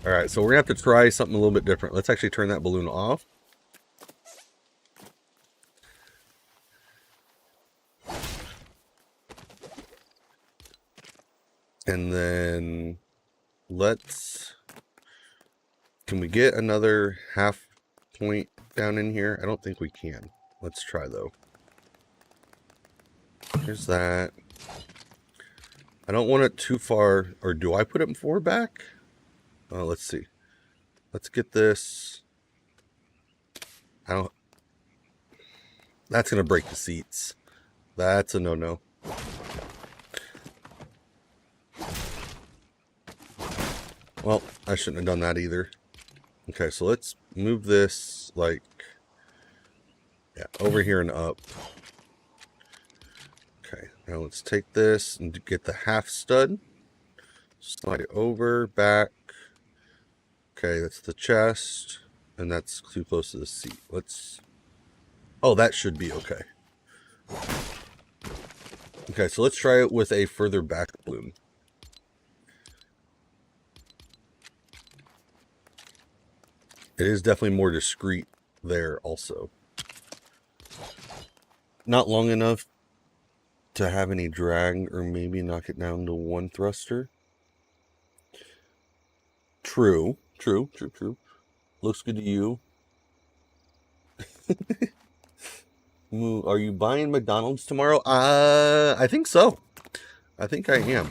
All right, so we're going to have to try something a little bit different. Let's actually turn that balloon off. And then can we get another half point down in here? I don't think we can. Let's try though. Here's that. I don't want it too far, or do I put it forward back? Let's see. Let's get this. That's gonna break the seats. That's a no-no. Well, I shouldn't have done that either. Okay, so let's move this over here and up. Okay, Now let's take this and get the half stud. Slide it over, back. Okay, that's the chest. And that's too close to the seat. Let's... Oh, that should be okay. Okay, so let's try it with a further back balloon. It is definitely more discreet there also. Not long enough to have any drag, or maybe knock it down to one thruster. True. Looks good to you. Are you buying McDonald's tomorrow? I think so. I think I am.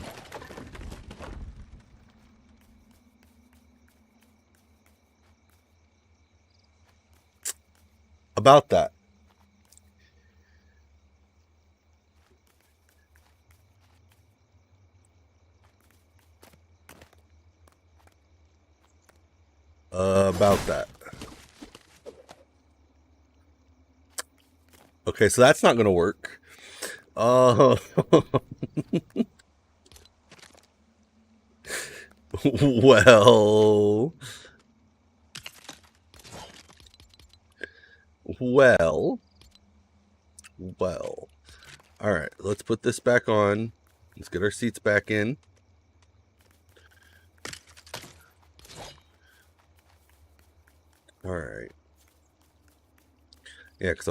About that. About that. Okay, so that's not going to work. Well. All right, let's put this back on. Let's get our seats back in. All right. Yeah, because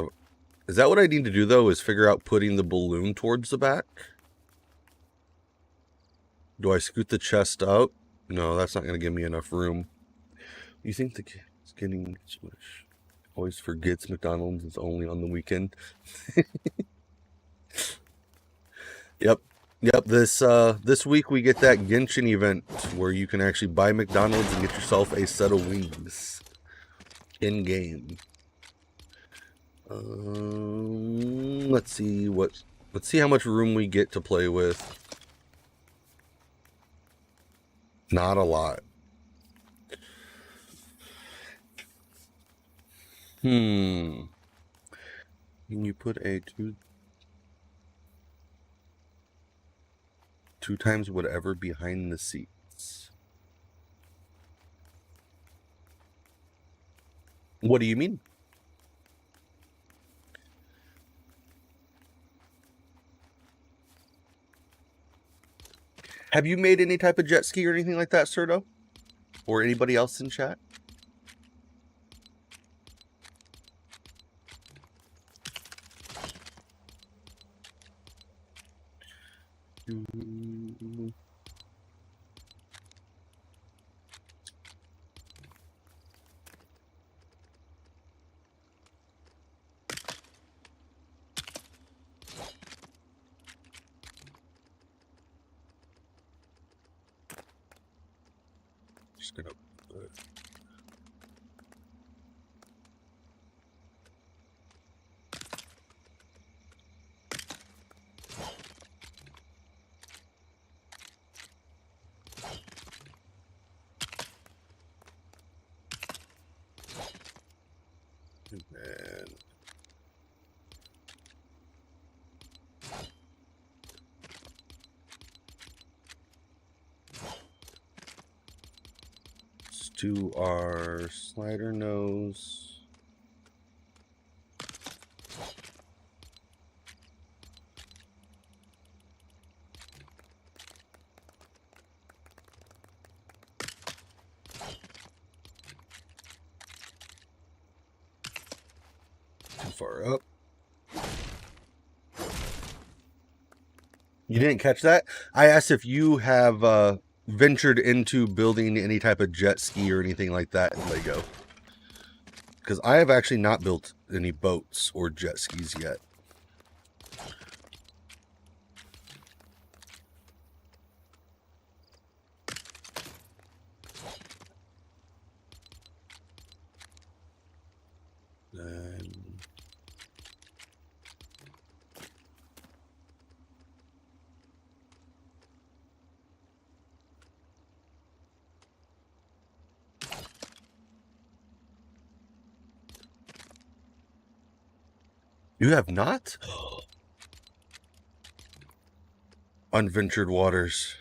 is that what I need to do, though, is figure out putting the balloon towards the back? Do I scoot the chest up? No, that's not going to give me enough room. You think the kid's getting smush? Always forgets McDonald's is only on the weekend. Yep. This week we get that Genshin event where you can actually buy McDonald's and get yourself a set of wings in game. Let's see how much room we get to play with. Not a lot. Can you put a two times whatever behind the seats? What do you mean? Have you made any type of jet ski or anything like that, Serto? Or anybody else in chat? Just gonna man. Let's do our slider nose. Too far up. You didn't catch that? I asked if you have ventured into building any type of jet ski or anything like that in Lego. Because I have actually not built any boats or jet skis yet. You have not? unventured waters.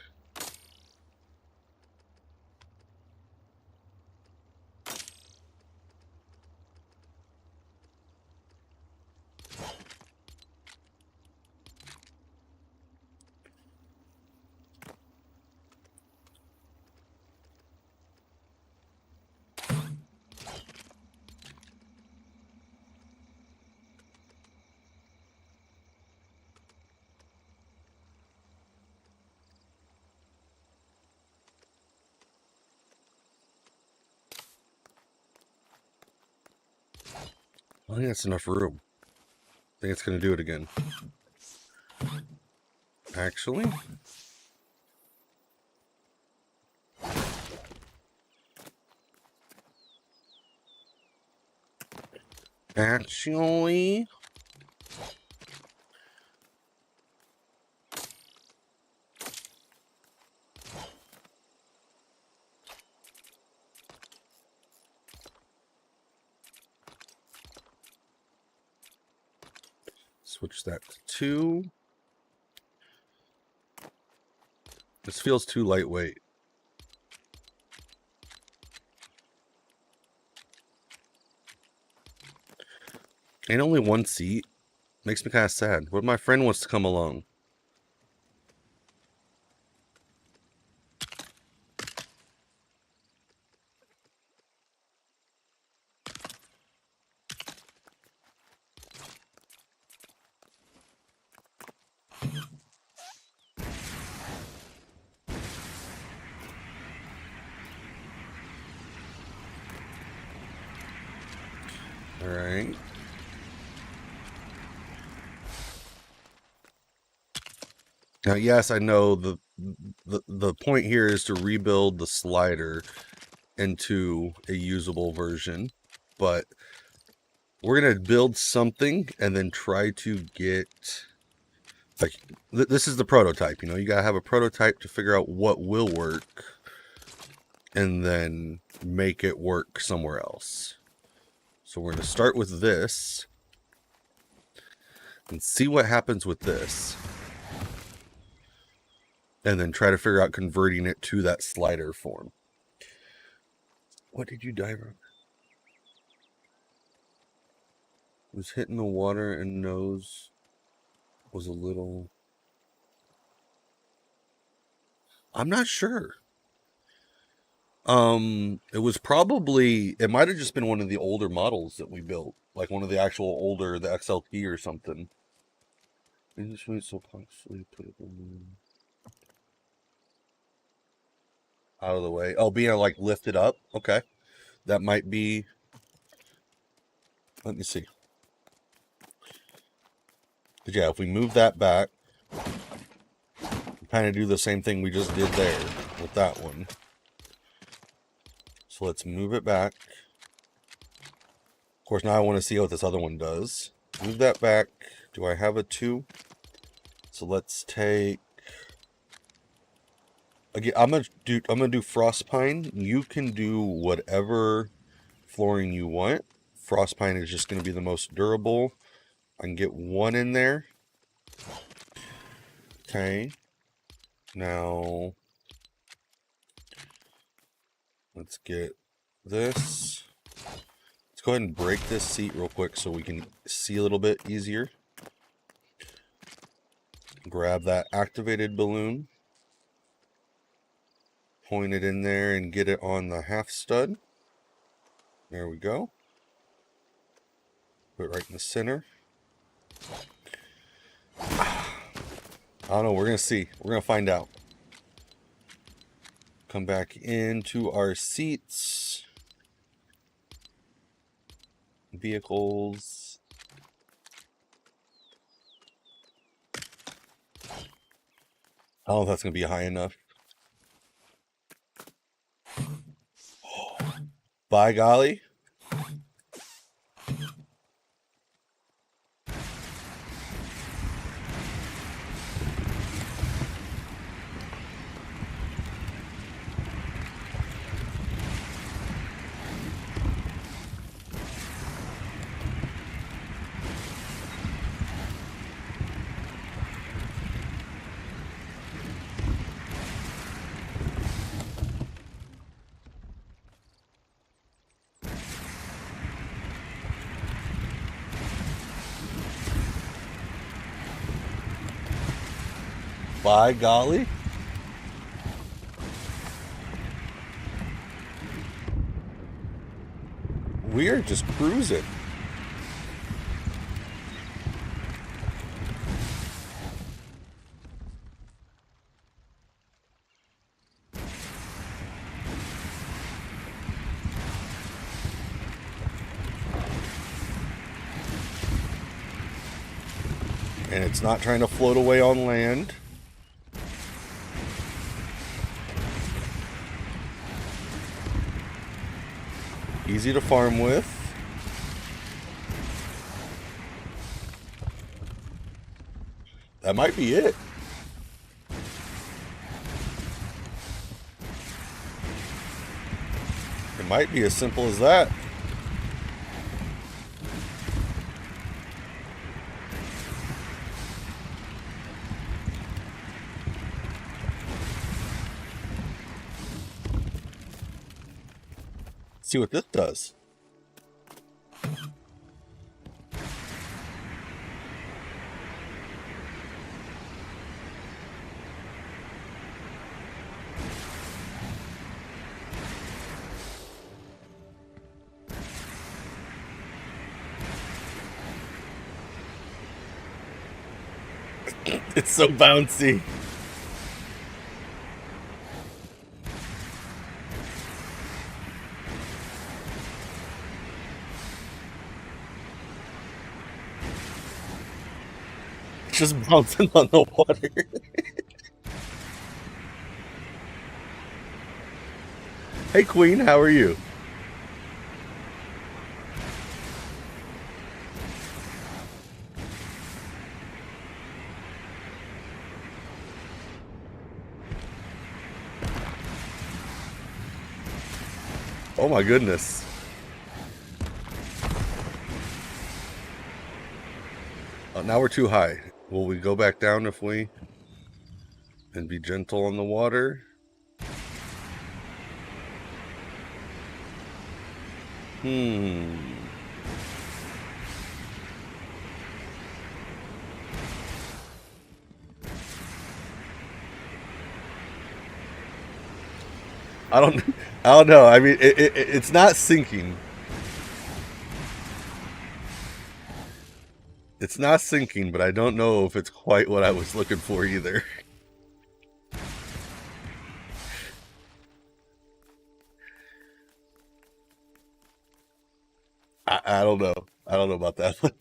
I think that's enough room. I think it's going to do it again. Actually, switch that to 2. This feels too lightweight. Ain't only 1 seat. Makes me kind of sad. What if my friend wants to come along? All right. Now, yes, I know the point here is to rebuild the slider into a usable version, but we're gonna build something and then try to get like this is the prototype. You know, you gotta have a prototype to figure out what will work, and then make it work somewhere else. So we're gonna start with this and see what happens with this. And then try to figure out converting it to that slider form. What did you dive on? Was hitting the water and nose was a little... I'm not sure. It was probably... It might have just been one of the older models that we built. Like one of the actual older, the XLT or something. So possibly put it in... out of the way. Oh, being like lifted up. Okay. That might be... Let me see. But yeah, if we move that back, kind of do the same thing we just did there with that one. So let's move it back. Of course, now I want to see what this other one does. Move that back. Do I have a 2? So let's take... Again, I'm gonna do frost pine. You can do whatever flooring you want. Frost pine is just gonna be the most durable. I can get 1 in there. Okay. Now let's get this. Let's go ahead and break this seat real quick so we can see a little bit easier. Grab that activated balloon. Point it in there and get it on the half stud. There we go. Put it right in the center. I don't know. We're going to see. We're going to find out. Come back into our seats. Vehicles. I don't know if that's going to be high enough. By golly. By golly. We are just cruising. And it's not trying to float away on land. Easy to farm with. That might be it. It might be as simple as that. See what this does. It's so bouncy. Just bouncing on the water. Hey Queen, how are you? Oh my goodness. Oh, now we're too high. Will we go back down if we... and be gentle on the water? I don't know. I mean, it's not sinking. It's not sinking, but I don't know if it's quite what I was looking for either. I don't know. I don't know about that one.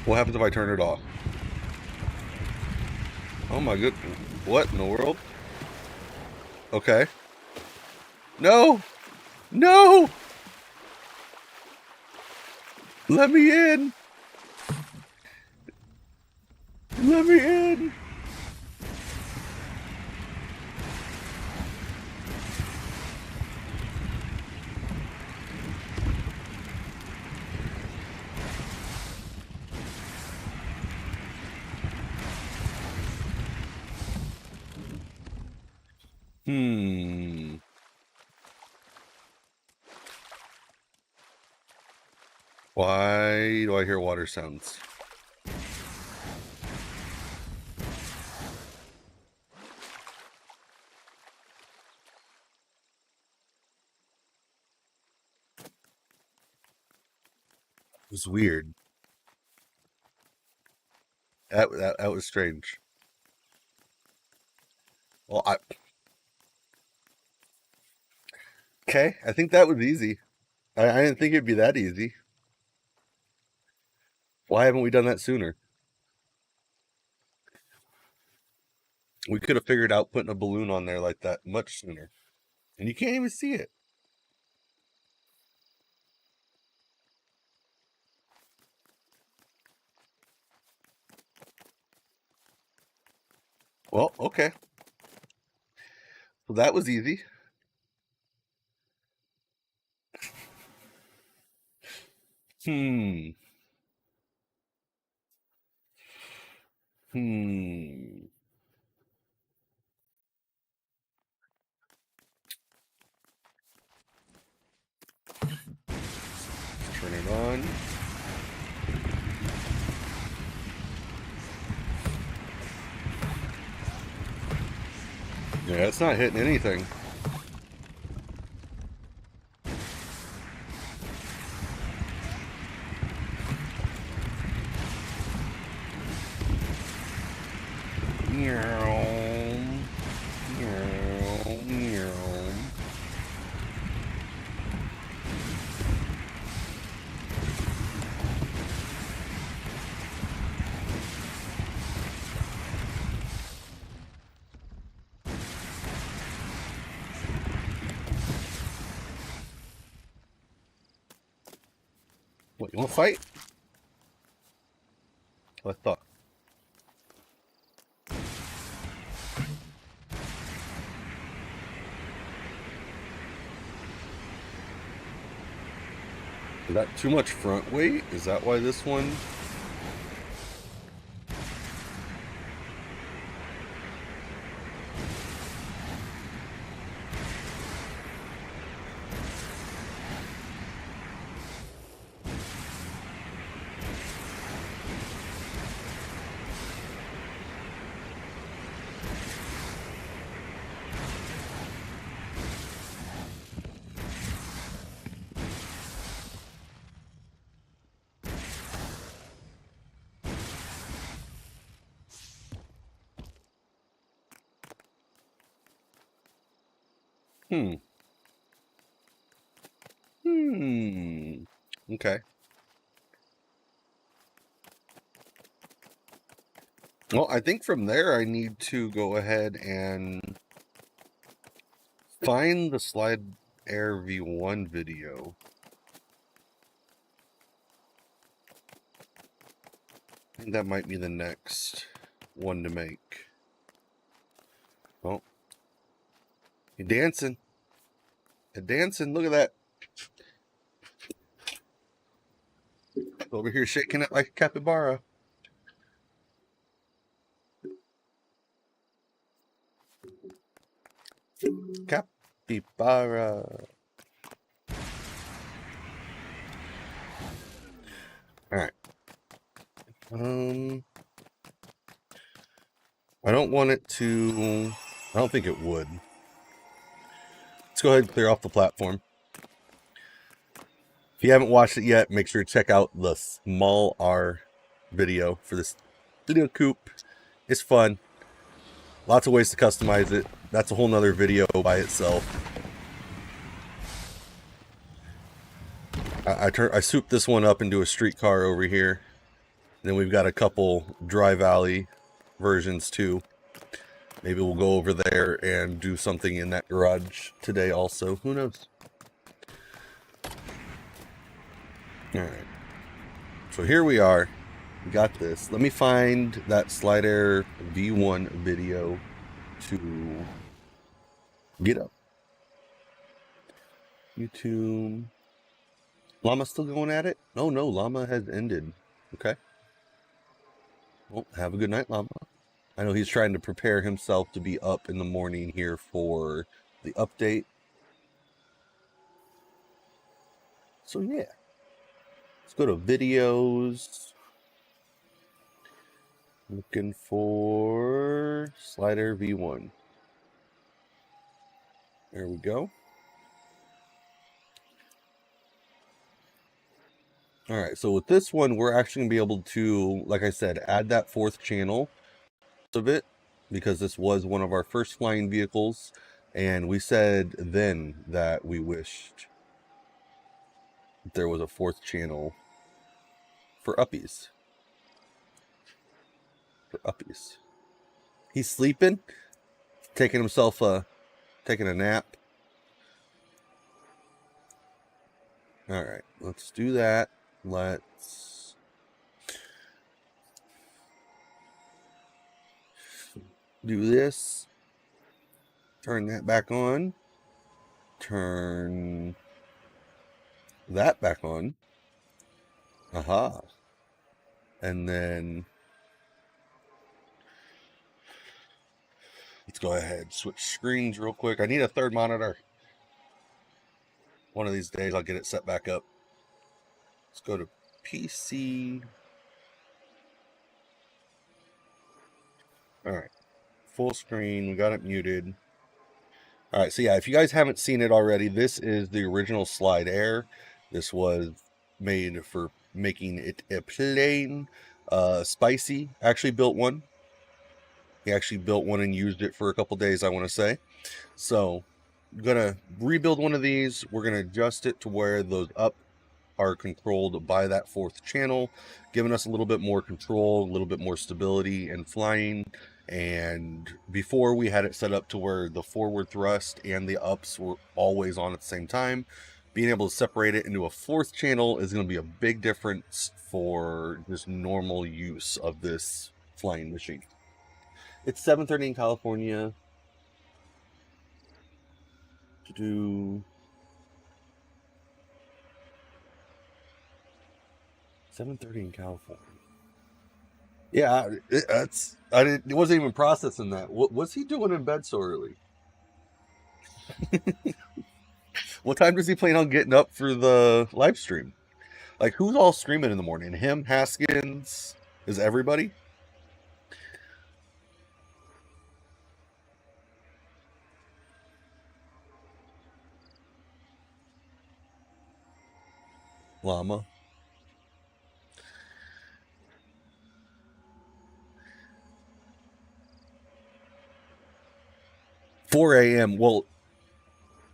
What happens if I turn it off? Oh my good. What in the world? Okay. No! No! Let me in! Let me in! Why do I hear water sounds? It was weird. That was strange. Well, okay, I think that was easy. I didn't think it'd be that easy. Why haven't we done that sooner? We could have figured out putting a balloon on there like that much sooner. And you can't even see it. Well, okay. Well, that was easy. Hmm. Turn it on. Yeah, it's not hitting anything. What, you want to fight? I thought. Is that too much front weight? Is that why this one? Okay. Well, I think from there I need to go ahead and find the Slide Air V1 video. I think that might be the next one to make. Oh. You're dancing. You're dancing. Look at that. Over here shaking it like a capybara. Capybara. Alright. I don't want it to... I don't think it would. Let's go ahead and clear off the platform. If you haven't watched it yet, make sure to check out the small R video for this video coupe. It's fun. Lots of ways to customize it. That's a whole nother video by itself. I souped this one up into a streetcar over here. Then we've got a couple Dry Valley versions too. Maybe we'll go over there and do something in that garage today also. Who knows? Alright. So here we are. We got this. Let me find that Slide Air V1 video to get up. YouTube. Llama still going at it? Oh no, Llama has ended. Okay. Well, have a good night, Llama. I know he's trying to prepare himself to be up in the morning here for the update. So yeah. Let's go to videos. Looking for Slide Air V1. There we go. Alright, so with this one, we're actually going to be able to, like I said, add that fourth channel of it, because this was one of our first flying vehicles, and we said then that we wished there was a fourth channel for uppies. He's sleeping, taking himself taking a nap. All right, let's do that. Let's do this. Turn that back on. Turn that back on. Aha. And then let's go ahead, switch screens real quick. I need a third monitor. One of these days I'll get it set back up. Let's go to PC. All right, full screen. We got it muted. All right, so yeah, if you guys haven't seen it already, this is the original Slide Air. This was made for making it a plain. Spicy actually built one. He actually built one and used it for a couple days, I want to say. So I'm gonna rebuild one of these. We're gonna adjust it to where those up are controlled by that fourth channel, giving us a little bit more control, a little bit more stability and flying. And before, we had it set up to where the forward thrust and the ups were always on at the same time. Being able to separate it into a fourth channel is going to be a big difference for just normal use of this flying machine. It's 7:30 in California. To do 7:30 in California. Yeah, it wasn't even processing that. What's he doing in bed so early? What time does he plan on getting up for the live stream? Like, who's all streaming in the morning? Him, Haskins, is everybody? Llama. 4 a.m. Well,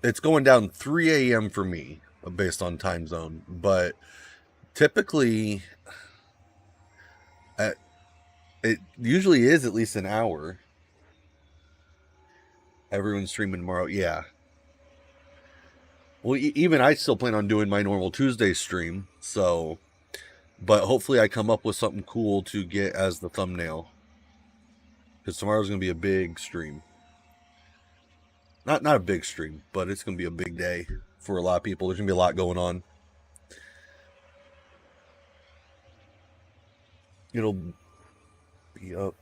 it's going down 3 a.m. for me based on time zone, but typically it usually is at least an hour. Everyone's streaming tomorrow. Yeah. Well, even I still plan on doing my normal Tuesday stream, so, but hopefully I come up with something cool to get as the thumbnail, because tomorrow's going to be a big stream. Not a big stream, but it's going to be a big day for a lot of people. There's going to be a lot going on. It'll be up.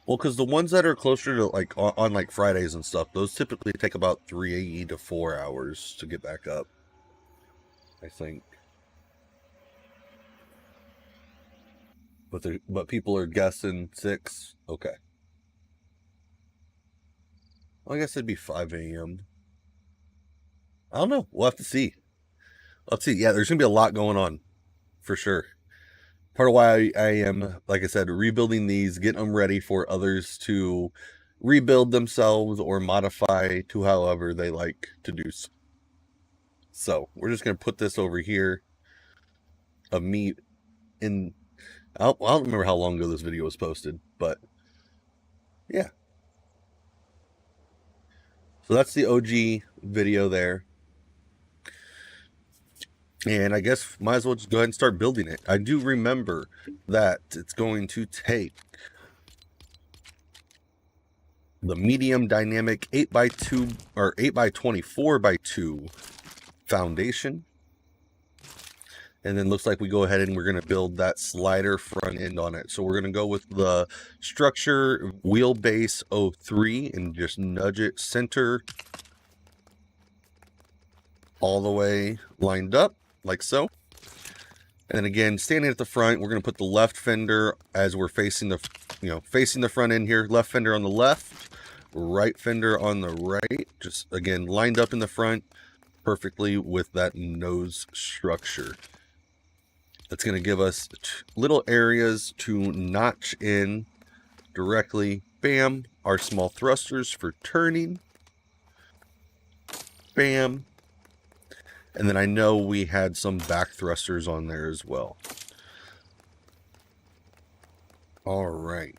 Well, because the ones that are closer to like on like Fridays and stuff, those typically take about 3 to 4 hours to get back up, I think. But people are guessing 6. Okay. Well, I guess it'd be 5 a.m. I don't know. We'll have to see. Let's see. Yeah, there's gonna be a lot going on, for sure. Part of why I am, like I said, rebuilding these, getting them ready for others to rebuild themselves or modify to however they like to do. So we're just gonna put this over here of me in. I don't remember how long ago this video was posted, but yeah. So that's the OG video there. And I guess might as well just go ahead and start building it. I do remember that it's going to take the medium dynamic 8x2 or 8x24x2 foundation. And then looks like we go ahead and we're going to build that slider front end on it. So we're going to go with the structure wheelbase 03 and just nudge it center all the way lined up like so. And then again, standing at the front, we're going to put the left fender as we're facing the, facing the front end here. Left fender on the left, right fender on the right. Just again, lined up in the front perfectly with that nose structure. That's going to give us little areas to notch in directly. Bam. Our small thrusters for turning. Bam. And then I know we had some back thrusters on there as well. All right.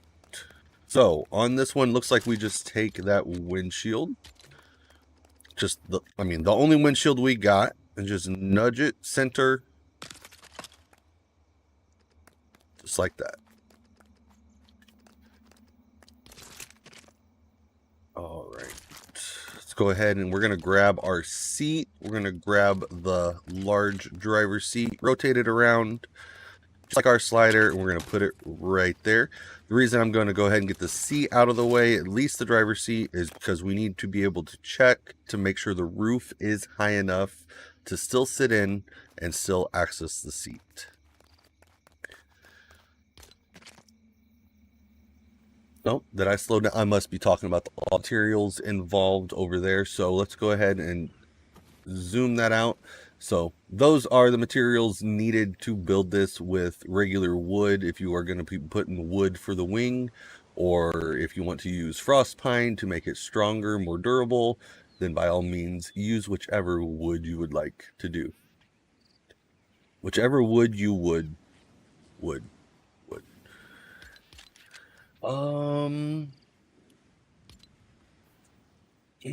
So on this one, looks like we just take that windshield. Just the only windshield we got, and just nudge it center. Just like that. All right. Let's go ahead and we're going to grab our seat. We're going to grab the large driver's seat, rotate it around, just like our slider, and we're going to put it right there. The reason I'm going to go ahead and get the seat out of the way, at least the driver's seat, is because we need to be able to check to make sure the roof is high enough to still sit in and still access the seat. Oh, did I slow down? I must be talking about the materials involved over there. So let's go ahead and zoom that out. So those are the materials needed to build this with regular wood. If you are going to be putting wood for the wing, or if you want to use frost pine to make it stronger, more durable, then by all means use whichever wood you would like to do. Whichever wood you would. Let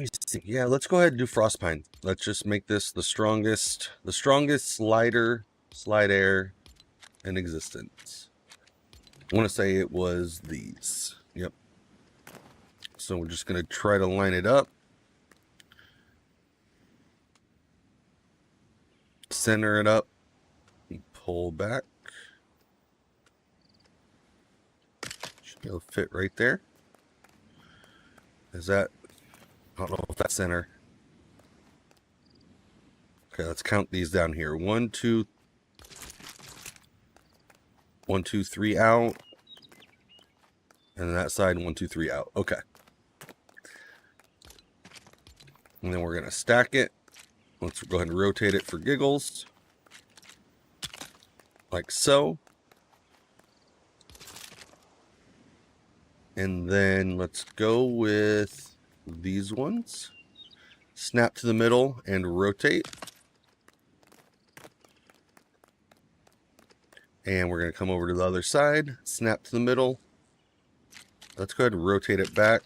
me see. Yeah, let's go ahead and do frost pine. Let's just make this the strongest slide air in existence. I want to say it was these. Yep. So we're just going to try to line it up. Center it up. And pull back. Should be able to fit right there. Is that... I don't know if that's center. Okay, let's count these down here. 1, 2, 3 out. And then that side, 1, 2, 3 out. Okay. And then we're going to stack it. Let's go ahead and rotate it for giggles. Like so. And then let's go with these ones. Snap to the middle and rotate. And we're going to come over to the other side, snap to the middle. Let's go ahead and rotate it back.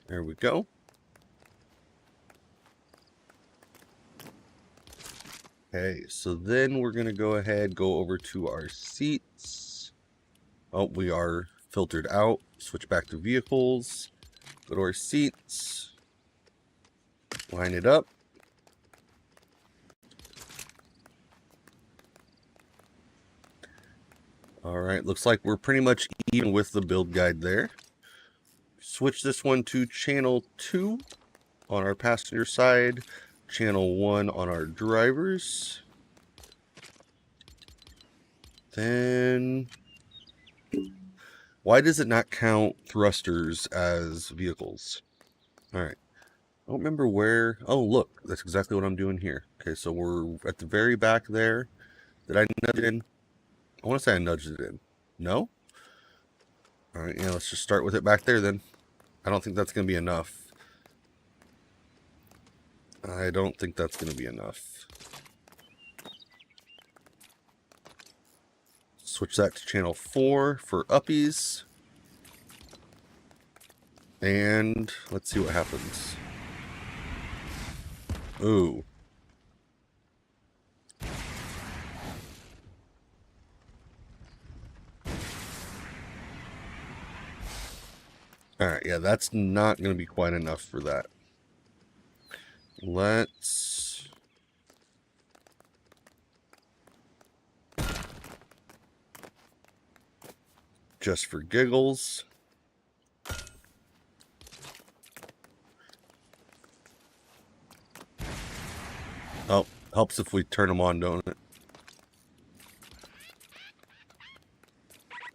There we go. Okay, so then we're going to go ahead, go over to our seats. Oh, we are filtered out. Switch back to vehicles. Go to our seats, line it up. All right, looks like we're pretty much even with the build guide there. Switch this one to channel 2 on our passenger side, channel 1 on our drivers. Then... why does it not count thrusters as vehicles? All right. I don't remember where. Oh, look. That's exactly what I'm doing here. Okay, so we're at the very back there. Did I nudge it in? I want to say I nudged it in. No? All right, yeah, let's just start with it back there then. I don't think that's going to be enough. I don't think that's going to be enough. Switch that to channel 4 for uppies. And let's see what happens. Ooh. Alright, yeah, that's not going to be quite enough for that. Let's... just for giggles. Oh, helps if we turn them on, don't it?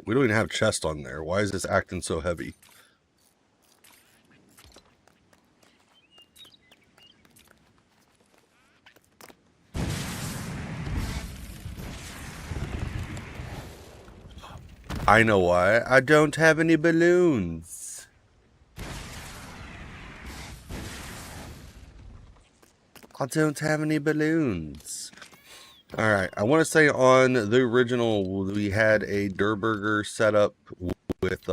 We don't even have chest on there. Why is this acting so heavy? I know why. I don't have any balloons. I don't have any balloons. Alright, I want to say on the original, we had a Durburger setup with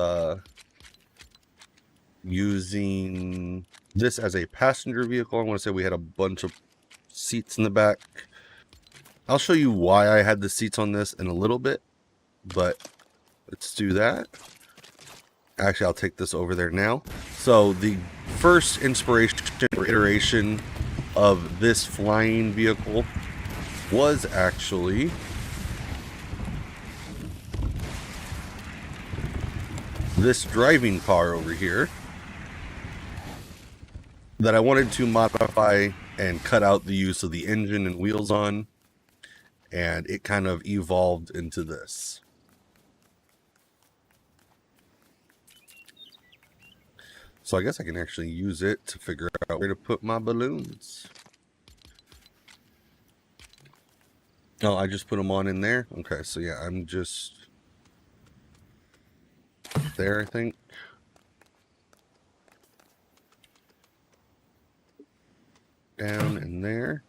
using this as a passenger vehicle. I want to say we had a bunch of seats in the back. I'll show you why I had the seats on this in a little bit, but let's do that. Actually, I'll take this over there now. So the first inspiration or iteration of this flying vehicle was actually this driving car over here that I wanted to modify and cut out the use of the engine and wheels on, and it kind of evolved into this. So I guess I can actually use it to figure out where to put my balloons. Oh, I just put them on in there? Okay, so yeah, I'm just there, I think. Down in there.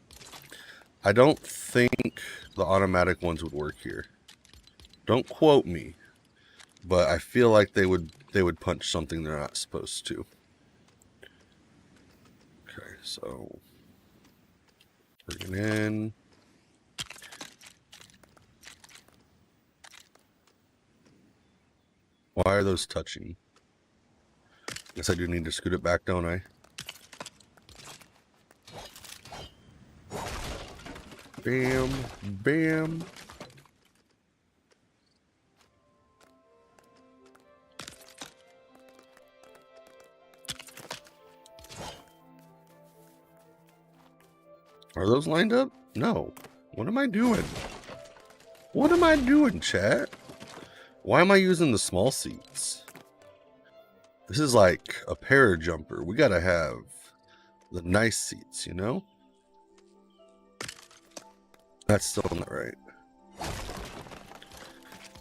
I don't think the automatic ones would work here. Don't quote me, but I feel like they would punch something they're not supposed to. Okay, so bring it in. Why are those touching? Guess I do need to scoot it back, don't I? Bam, bam. Are those lined up? No. What am I doing? What am I doing, chat? Why am I using the small seats? This is like a parajumper. We gotta have the nice seats, you know? That's still not right.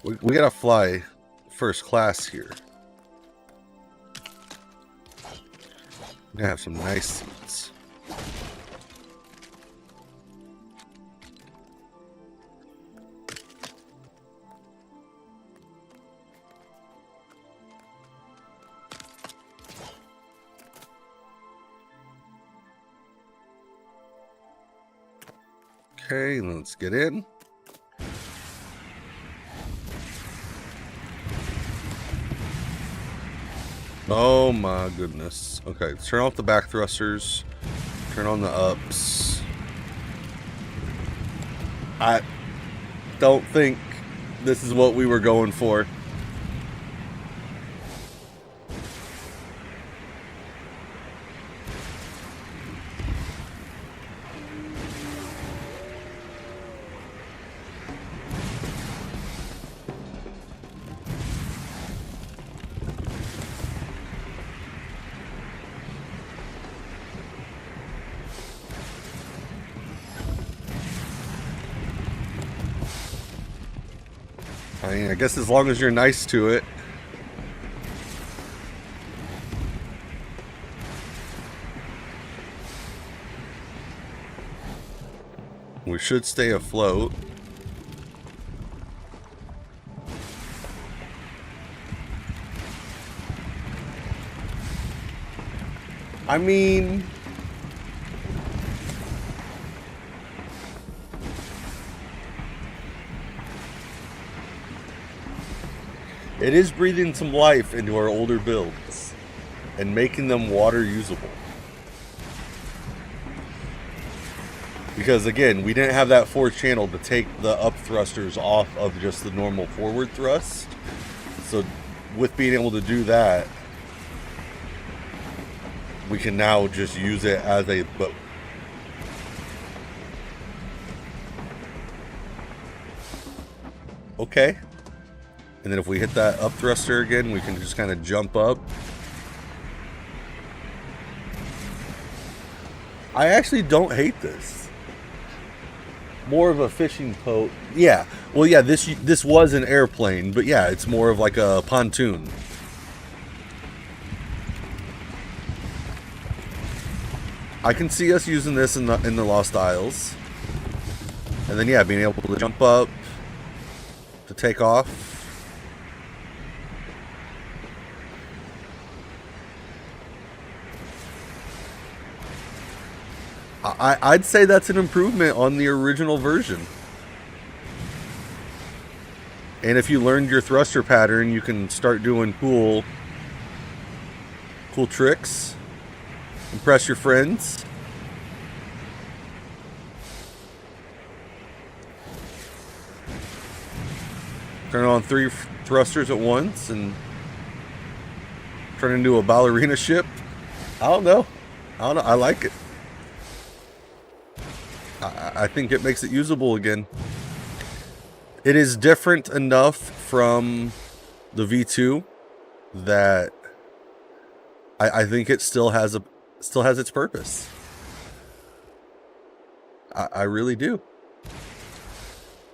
We gotta fly first class here. We gotta have some nice seats. Okay, let's get in. Oh my goodness. Okay, let's turn off the back thrusters. Turn on the ups. I don't think this is what we were going for. I mean, I guess as long as you're nice to it. We should stay afloat. I mean, it is breathing some life into our older builds and making them water usable. Because again, we didn't have that fourth channel to take the up thrusters off of just the normal forward thrust. So with being able to do that, we can now just use it as a boat. Okay. And then if we hit that up thruster again, we can just kind of jump up. I actually don't hate this. More of a fishing boat. Yeah. Well, yeah, this was an airplane, but yeah, it's more of like a pontoon. I can see us using this in the Lost Isles. And then yeah, being able to jump up to take off. I'd say that's an improvement on the original version. And if you learned your thruster pattern, you can start doing cool tricks. Impress your friends. Turn on 3 thrusters at once and Turn into a ballerina ship. I don't know. I like it. I think it makes it usable again. It is different enough from the V2 that I think it still has its purpose. I really do.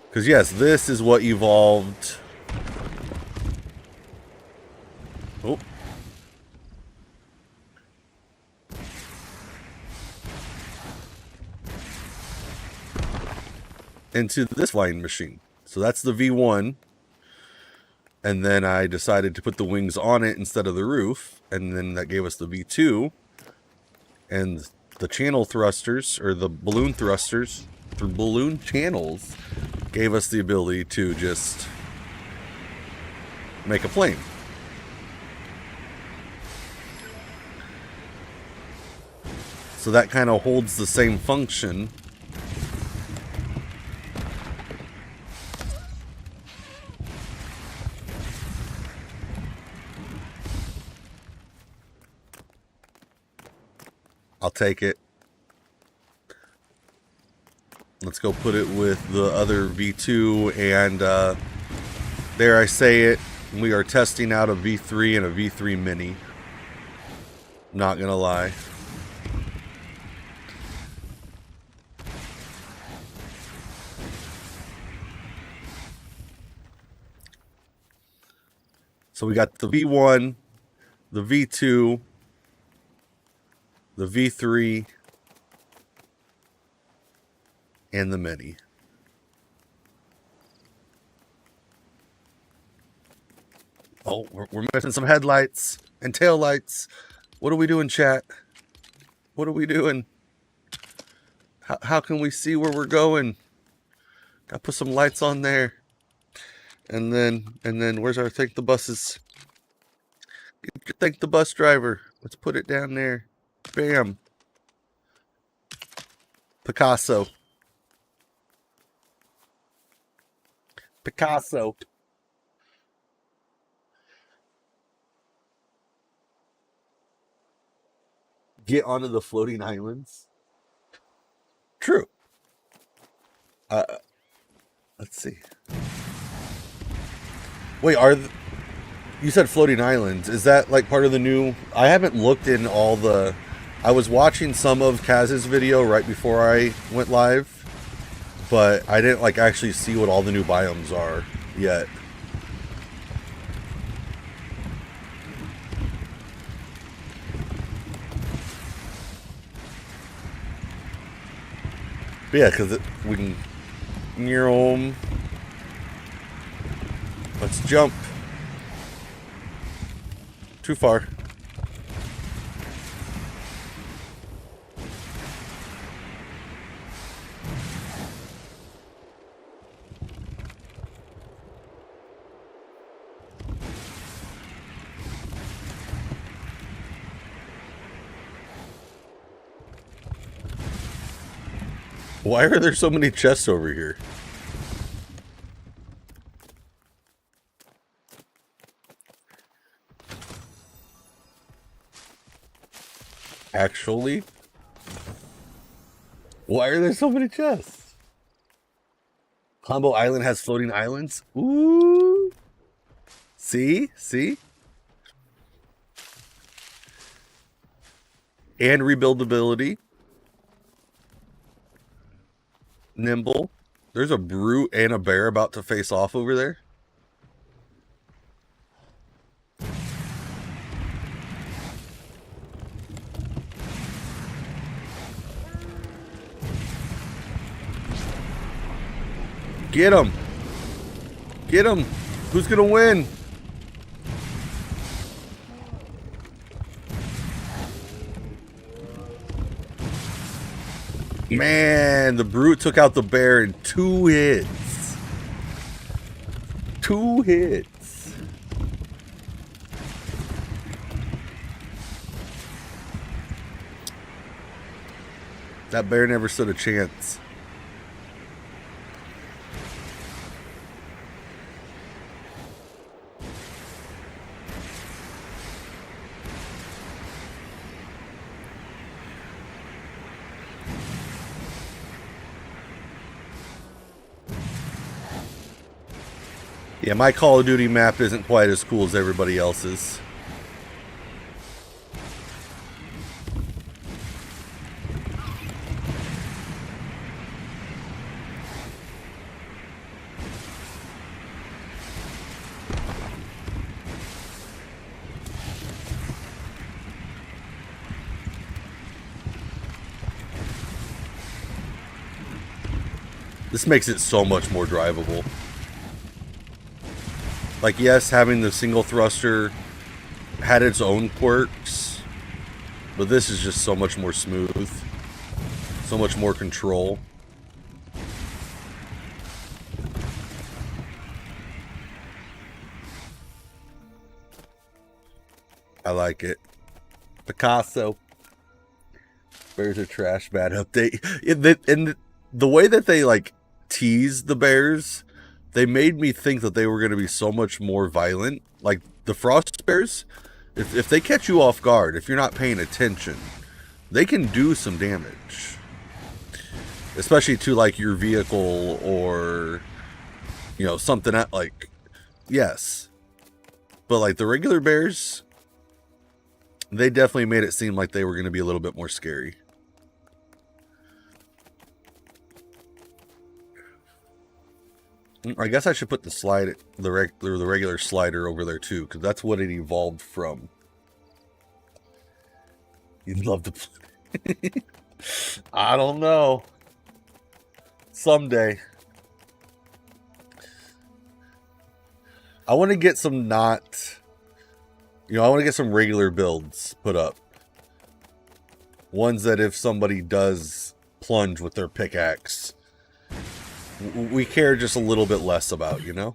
Because yes, this is what evolved. Oh. Into this flying machine. So that's the V1. And then I decided to put the wings on it instead of the roof. And then that gave us the V2. And the channel thrusters, or the balloon thrusters, through balloon channels, gave us the ability to just make a plane. So that kind of holds the same function. I'll take it. Let's go put it with the other V2, and dare I say it, we are testing out a V3 and a V3 Mini. Not gonna lie. So we got the V1, the V2, the V3, and the Mini. Oh, we're missing some headlights and taillights. What are we doing, chat? What are we doing? How can we see where we're going? Gotta put some lights on there. And then where's our thank the buses? Thank the bus driver. Let's put it down there. Bam. Picasso. Picasso. Get onto the floating islands. True. Let's see. Wait, you said floating islands? Is that like part of the new? I haven't looked in all the. I was watching some of Kaz's video right before I went live, but I didn't like actually see what all the new biomes are yet. But yeah, because we can near home. Let's jump. Too far. Why are there so many chests over here? Actually? Why are there so many chests? Combo Island has floating islands? Ooh. See? See? And rebuildability. Nimble. There's a brute and a bear about to face off over there. Get him. Get him. Who's going to win? Man, the brute took out the bear in 2 hits. 2 hits. That bear never stood a chance. Yeah, my Call of Duty map isn't quite as cool as everybody else's. This makes it so much more drivable. Like, yes, having the single thruster had its own quirks, but this is just so much more smooth, so much more control. I like it. Picasso. Bears are trash, bad update. And the way that they, like, tease the bears, they made me think that they were going to be so much more violent. Like, the frost bears, if they catch you off guard, if you're not paying attention, they can do some damage. Especially to, like, your vehicle or, you know, something that, like, yes. But, like, the regular bears, they definitely made it seem like they were going to be a little bit more scary. I guess I should put the regular slider over there too, because that's what it evolved from. You'd love to play. I don't know. Someday. I want to get some I want to get some regular builds put up. Ones that if somebody does plunge with their pickaxe, we care just a little bit less about, you know?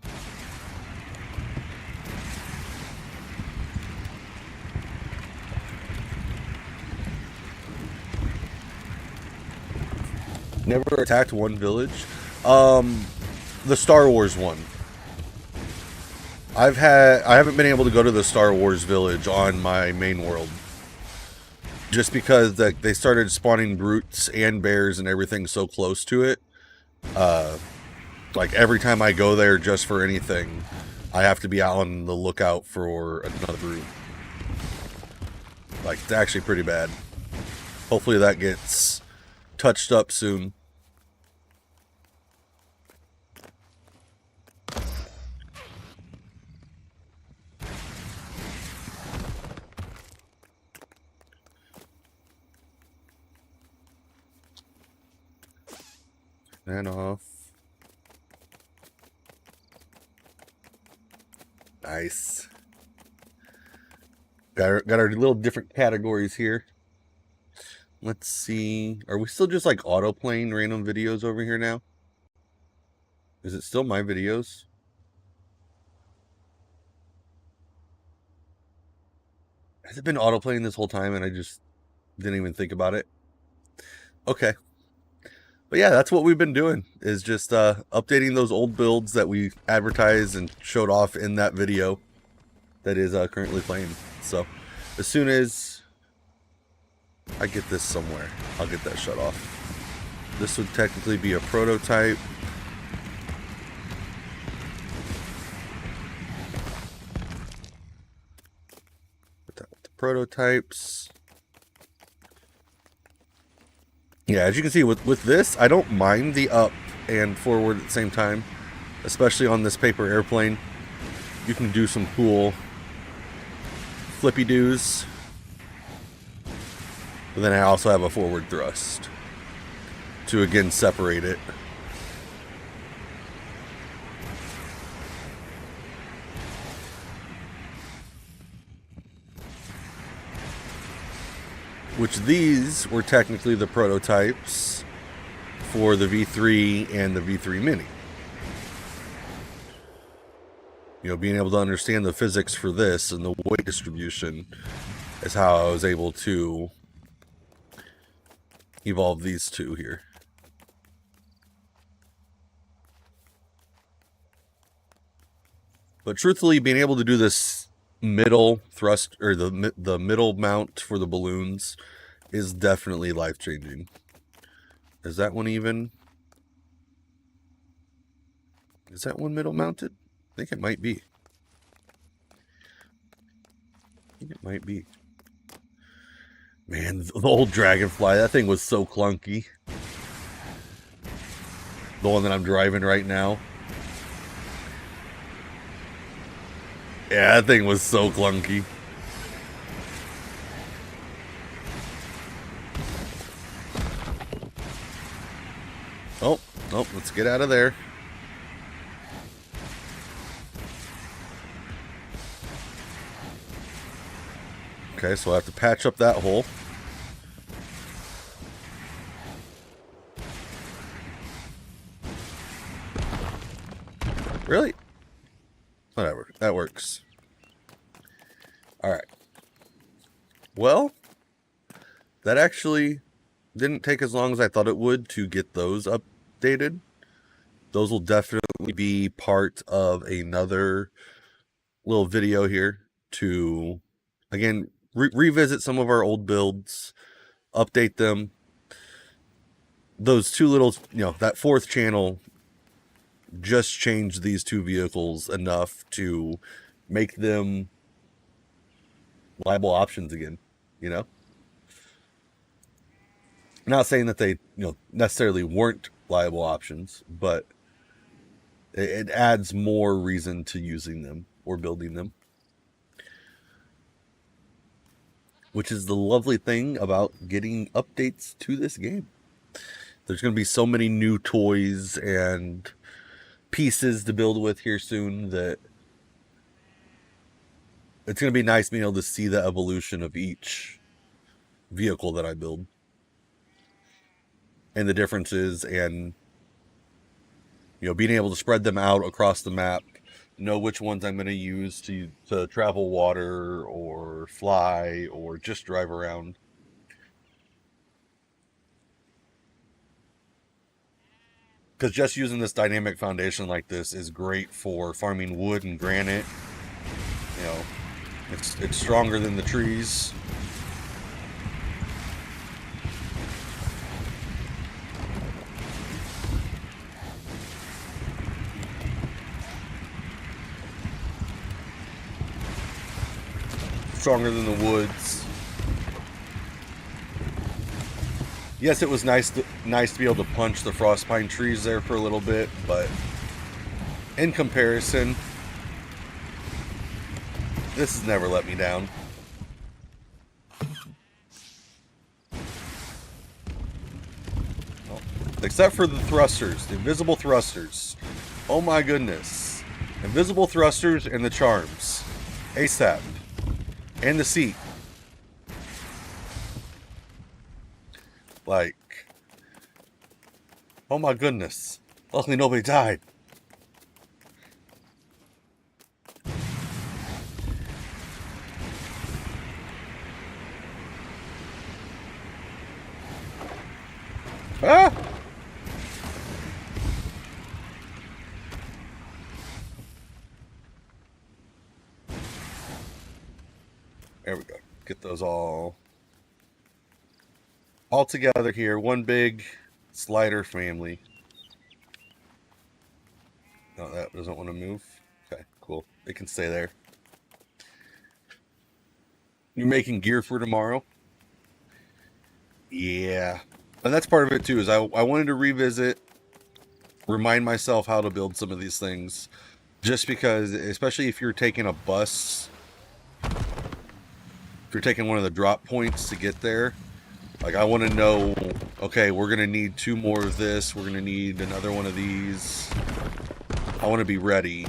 Never attacked one village. The Star Wars one. I haven't been able to go to the Star Wars village on my main world. Just because they started spawning brutes and bears and everything so close to it. Like every time I go there just for anything, I have to be out on the lookout for another brute. Like, it's actually pretty bad. Hopefully that gets touched up soon. And off. Nice. Got our little different categories here. Let's see. Are we still just like auto playing random videos over here now? Is it still my videos? Has it been auto playing this whole time and I just didn't even think about it? Okay. But yeah, that's what we've been doing, is just updating those old builds that we advertised and showed off in that video that is currently playing. So as soon as I get this somewhere, I'll get that shut off. This would technically be a prototype. Put that with the prototypes. Yeah, as you can see with this, I don't mind the up and forward at the same time, especially on this paper airplane. You can do some cool flippy doos. But then I also have a forward thrust to again separate it. Which these were technically the prototypes for the V3 and the V3 Mini. You know, being able to understand the physics for this and the weight distribution is how I was able to evolve these two here. But truthfully, being able to do this middle thrust, or the middle mount for the balloons, is definitely life-changing. Is that one even? Is that one middle mounted? think it might be. I think it might be. Man, the old Dragonfly, that thing was so clunky. The one that I'm driving right now. Yeah, that thing was so clunky. Oh, let's get out of there. Okay, so I have to patch up that hole. Really? Whatever, that works. Alright. Well, that actually didn't take as long as I thought it would to get those updated. Those will definitely be part of another little video here to, again, revisit some of our old builds, update them. Those two little, that fourth channel just changed these two vehicles enough to make them viable options again, Not saying that they, necessarily weren't viable options, but it adds more reason to using them or building them. Which is the lovely thing about getting updates to this game. There's going to be so many new toys and pieces to build with here soon that it's going to be nice being able to see the evolution of each vehicle that I build. And the differences, and being able to spread them out across the map, know which ones I'm going to use to travel water or fly or just drive around. Because just using this dynamic foundation like this is great for farming wood and granite. It's stronger than the trees. Stronger than the woods. Yes, it was nice to be able to punch the frost pine trees there for a little bit, but in comparison, this has never let me down. Except for the thrusters, the invisible thrusters. Oh my goodness. Invisible thrusters and the charms. ASAP. And the seat. Like, oh my goodness. Luckily nobody died. Ah! There we go. Get those all together here. One big slider family. No, that doesn't want to move. Okay, cool. It can stay there. You're making gear for tomorrow? Yeah. And that's part of it too, is I wanted to revisit, remind myself how to build some of these things. Just because, especially if you're taking a bus, if you're taking one of the drop points to get there, like I want to know, okay, we're going to need 2 more of this. We're going to need another one of these. I want to be ready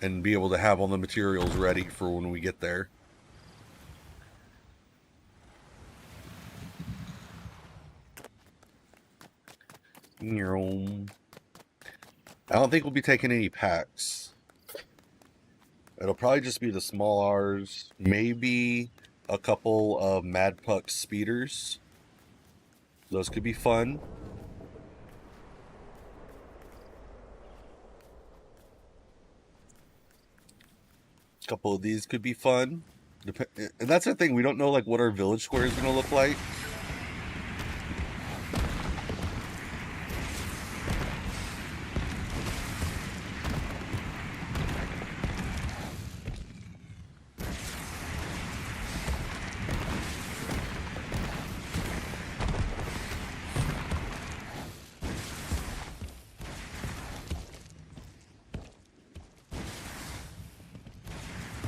and be able to have all the materials ready for when we get there. I don't think we'll be taking any packs. It'll probably just be the small R's, maybe a couple of Mad Puck speeders. Those could be fun. A couple of these could be fun. And that's the thing, we don't know like what our village square is going to look like.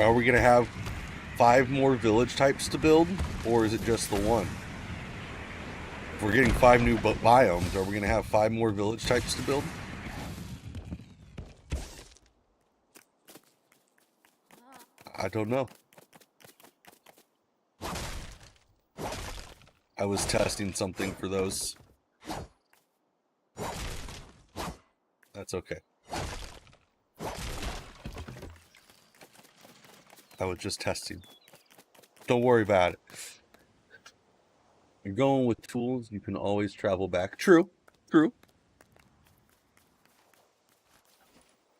are we going to have 5 more village types to build, or is it just the one? If we're getting 5 new biomes, are we going to have 5 more village types to build? I don't know. I was testing something for those. That's okay. I was just testing. Don't worry about it. You're going with tools, you can always travel back. True. True.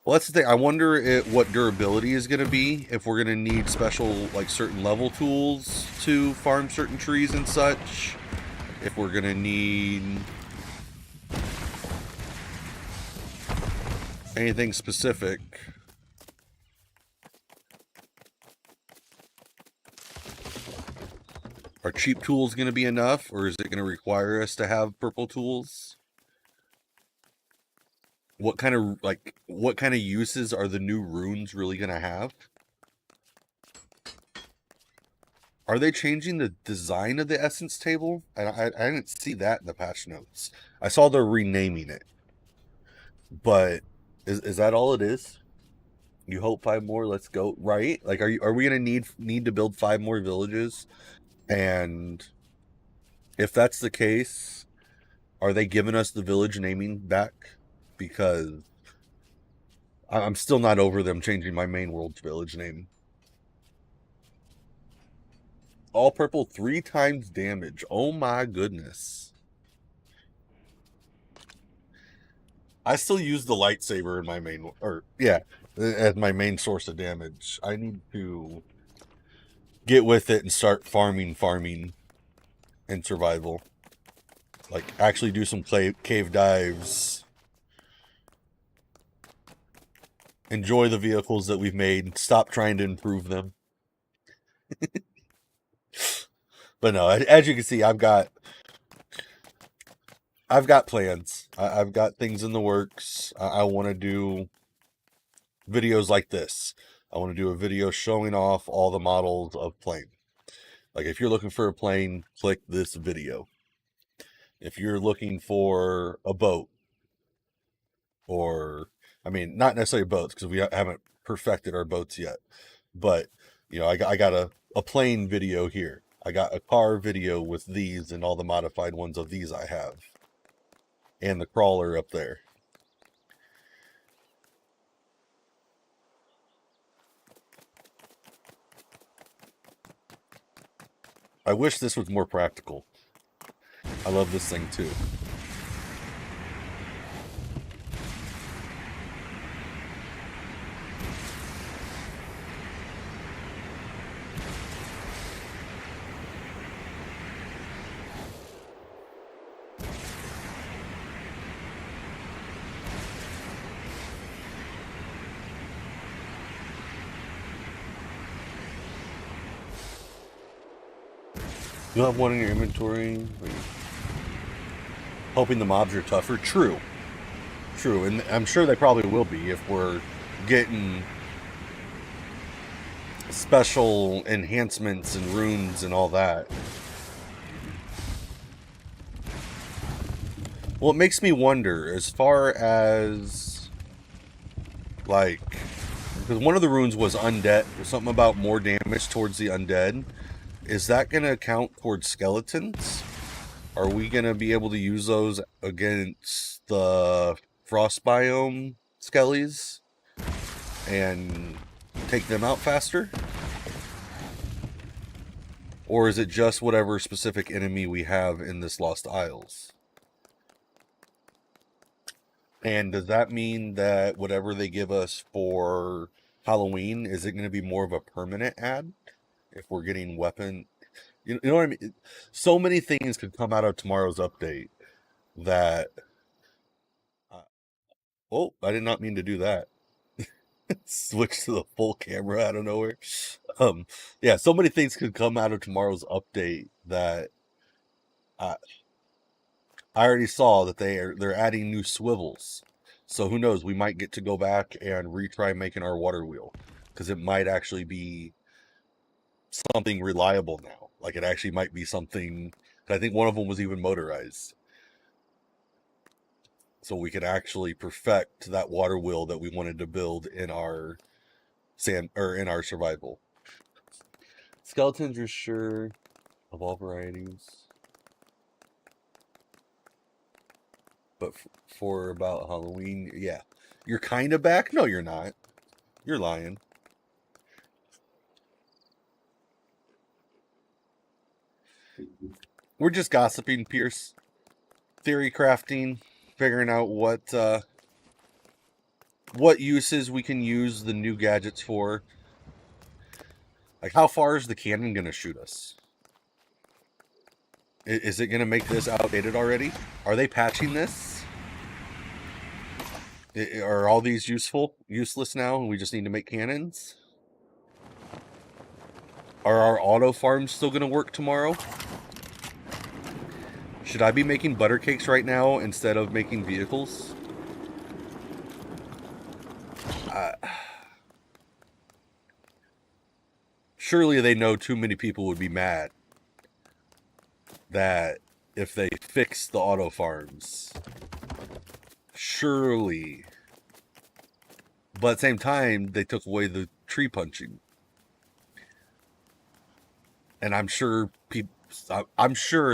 Well, that's the thing. I wonder what durability is going to be, if we're going to need special, like, certain level tools to farm certain trees and such. If we're going to need anything specific. Are cheap tools going to be enough, or is it going to require us to have purple tools? What kind of uses are the new runes really going to have? Are they changing the design of the essence table? I didn't see that in the patch notes. I saw they're renaming it. But is that all it is? You hope 5 more, let's go, right? Like, are we going to need to build 5 more villages? And if that's the case, are they giving us the village naming back? Because I'm still not over them changing my main world's village name. All purple 3 times damage. Oh my goodness. I still use the lightsaber in my main, as my main source of damage. I need to get with it and start farming in survival. Like, actually do some cave dives. Enjoy the vehicles that we've made. Stop trying to improve them. But no, as you can see, I've got plans. I've got things in the works. I want to do videos like this. I want to do a video showing off all the models of plane. Like, if you're looking for a plane, click this video. If you're looking for a boat, or, I mean, not necessarily boats, because we haven't perfected our boats yet. But, you know, I got a plane video here. I got a car video with these and all the modified ones of these I have. And the crawler up there. I wish this was more practical. I love this thing too. You'll have one in your inventory. Hoping the mobs are tougher. True. True. And I'm sure they probably will be if we're getting special enhancements and runes and all that. Well, it makes me wonder, as far as, like, because one of the runes was undead, something about more damage towards the undead. Is that going to count towards skeletons? Are we going to be able to use those against the frost biome skellies and take them out faster? Or is it just whatever specific enemy we have in this Lost Isles? And does that mean that whatever they give us for Halloween, is it going to be more of a permanent ad? If we're getting weapon, you know what I mean? So many things could come out of tomorrow's update that, oh, I did not mean to do that. Switch to the full camera out of nowhere. Yeah, so many things could come out of tomorrow's update that I already saw that they're adding new swivels. So who knows, we might get to go back and retry making our water wheel. because it might actually be something reliable now. Like, it actually might be something. I think one of them was even motorized, so we could actually perfect that water wheel that we wanted to build in our in our survival. Skeletons are sure of all varieties, but for about Halloween, yeah. You're kind of back? No, you're not. You're lying. We're just gossiping, Pierce. Theory crafting, figuring out what uses we can use the new gadgets for. Like, how far is the cannon going to shoot us? Is it going to make this outdated already? Are they patching this? Are all these useless now, and we just need to make cannons? Are our auto farms still going to work tomorrow? Should I be making butter cakes right now instead of making vehicles? Surely they know too many people would be mad that if they fix the auto farms. Surely. But at the same time, they took away the tree punching. And I'm sure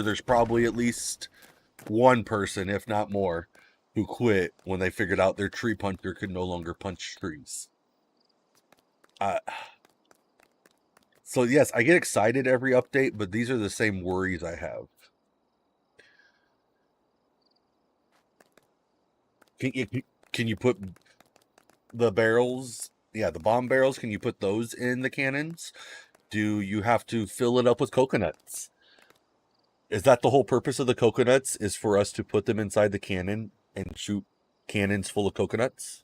there's probably at least one person, if not more, who quit when they figured out their tree puncher could no longer punch trees. So yes, I get excited every update, but these are the same worries I have. Can you put the barrels? Yeah, the bomb barrels. Can you put those in the cannons? Do you have to fill it up with coconuts? Is that the whole purpose of the coconuts? Is for us to put them inside the cannon and shoot cannons full of coconuts?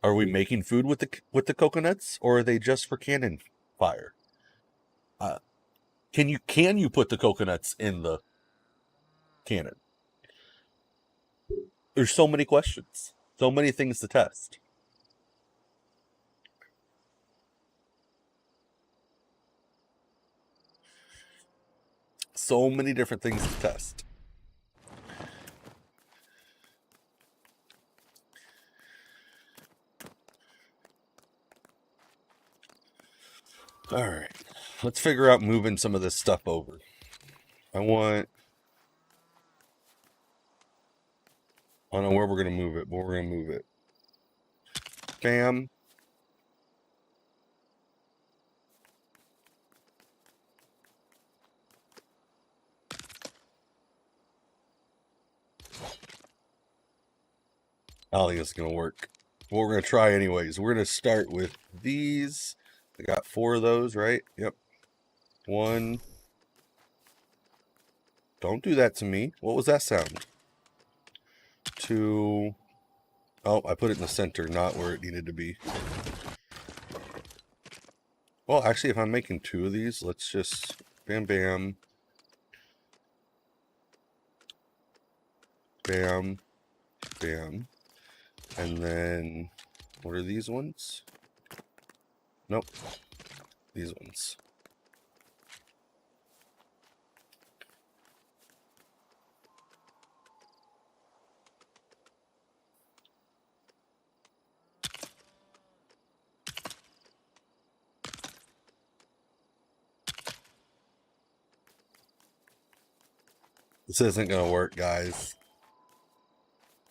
Are we making food with the coconuts, or are they just for cannon fire? Can you put the coconuts in the cannon? There's so many questions, so many things to test. So many different things to test. All right, let's figure out moving some of this stuff over. I don't know where we're going to move it, but we're going to move it. Bam. I don't think it's going to work. But we're going to try anyways. We're going to start with these. I got 4 of those, right? Yep. 1. Don't do that to me. What was that sound? 2. Oh, I put it in the center, not where it needed to be. Well, actually, if I'm making 2 of these, let's just bam, bam. Bam. Bam. And then, what are these ones? Nope. These ones. This isn't going to work, guys.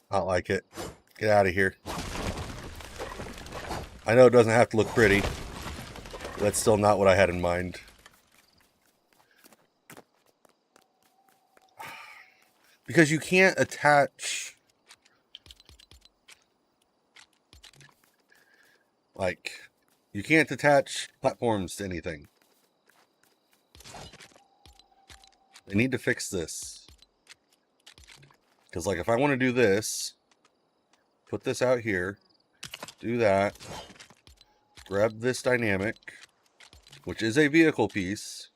I don't like it. Get out of here. I know it doesn't have to look pretty. That's still not what I had in mind. Because you can't attach... Like, you can't attach platforms to anything. They need to fix this. Because, like, if I want to do this, put this out here, do that, grab this dynamic, which is a vehicle piece,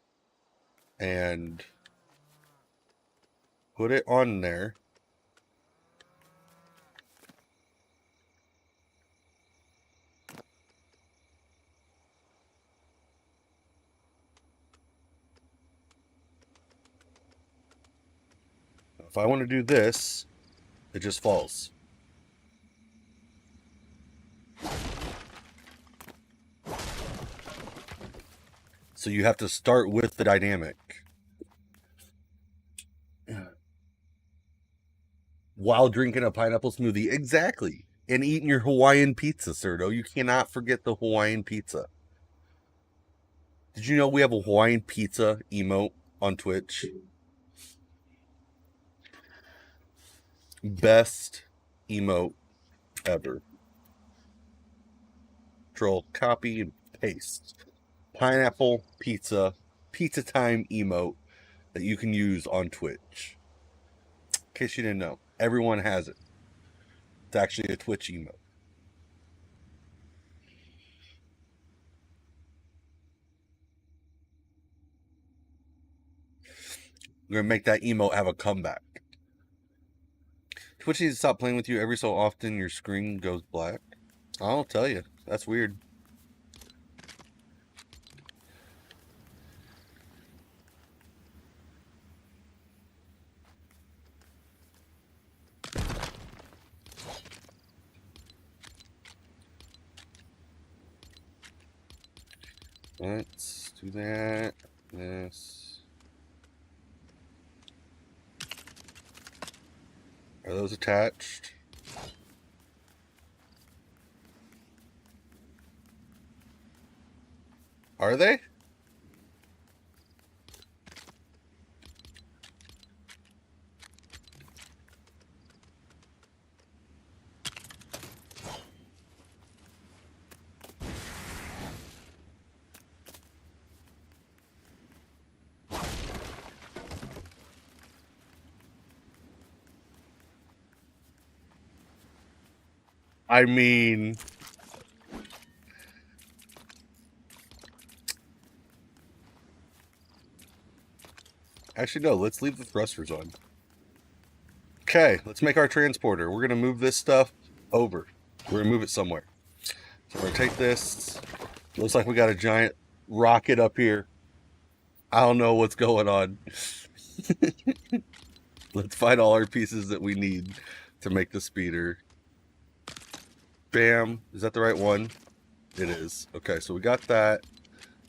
and put it on there. If I want to do this, it just falls. So you have to start with the dynamic. While drinking a pineapple smoothie. Exactly. And eating your Hawaiian pizza, Serto. You cannot forget the Hawaiian pizza. Did you know we have a Hawaiian pizza emote on Twitch? Best emote ever. Control, copy, and paste. Pineapple pizza time emote that you can use on Twitch. In case you didn't know, everyone has it. It's actually a Twitch emote. We're gonna make that emote have a comeback. Twitch needs to stop playing with you. Every so often your screen goes black. I'll tell you, that's weird. Let's do that. This. Are those attached? Are they? I mean, actually, no, let's leave the thrusters on. Okay, let's make our transporter. We're going to move this stuff over. We're going to move it somewhere. So we're going to take this. Looks like we got a giant rocket up here. I don't know what's going on. Let's find all our pieces that we need to make the speeder. Bam. Is that the right one? It is. Okay, so we got that.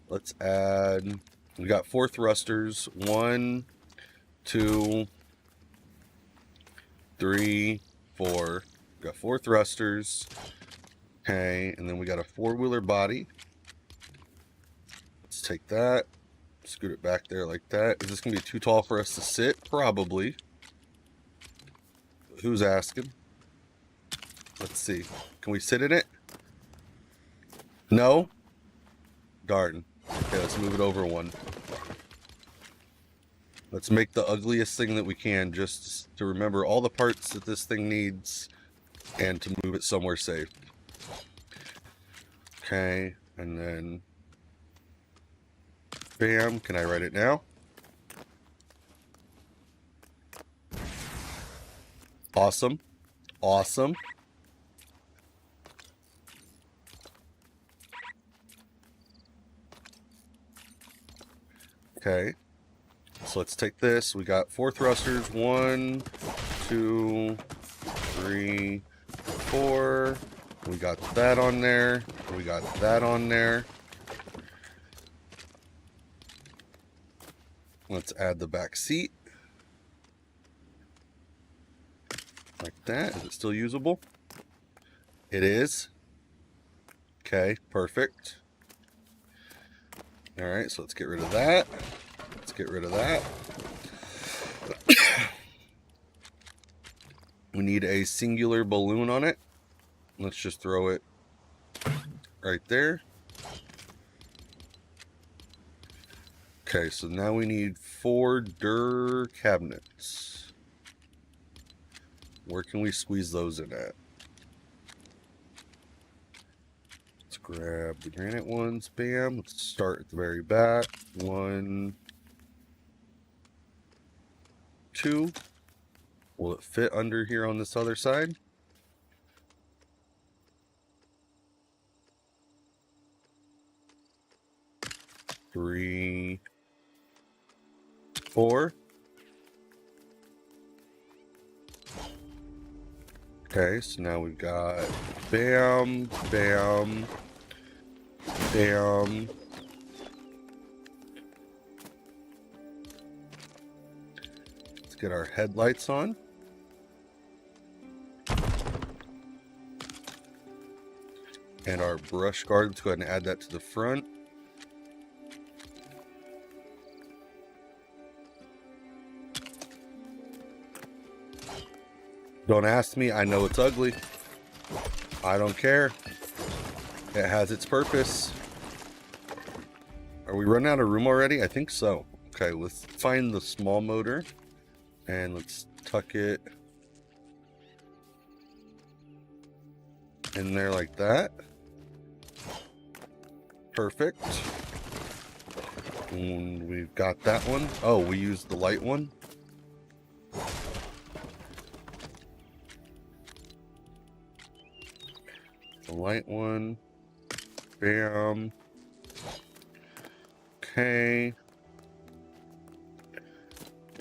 Let's add... We got 4 thrusters. 1, 2, 3, 4. We got 4 thrusters. Okay, and then we got a 4-wheeler body. Let's take that. Scoot it back there like that. Is this going to be too tall for us to sit? Probably. Who's asking? Let's see. Can we sit in it? No? Darn. Okay, let's move it over 1. Let's make the ugliest thing that we can just to remember all the parts that this thing needs and to move it somewhere safe. Okay, and then bam. Can I write it now? Awesome. Awesome. Okay. So let's take this. We got 4 thrusters. 1, 2, 3, 4. We got that on there. We got that on there. Let's add the back seat. Like that. Is it still usable? It is. Okay, perfect. Alright, so let's get rid of that. Let's get rid of that. We need a singular balloon on it. Let's just throw it right there. Okay, so now we need 4 dir cabinets. Where can we squeeze those in at? Let's grab the granite ones. Bam. Let's start at the very back. 1, 2. Will it fit under here on this other side? Three, 4. Okay, so now we've got bam, bam, bam. Let's get our headlights on. And our brush guard, let's go ahead and add that to the front. Don't ask me, I know it's ugly. I don't care. It has its purpose. Are we running out of room already? I think so. Okay, let's find the small motor and let's tuck it in there like that. Perfect. And we've got that one. Oh, we used the light one. The light one. Bam. Okay.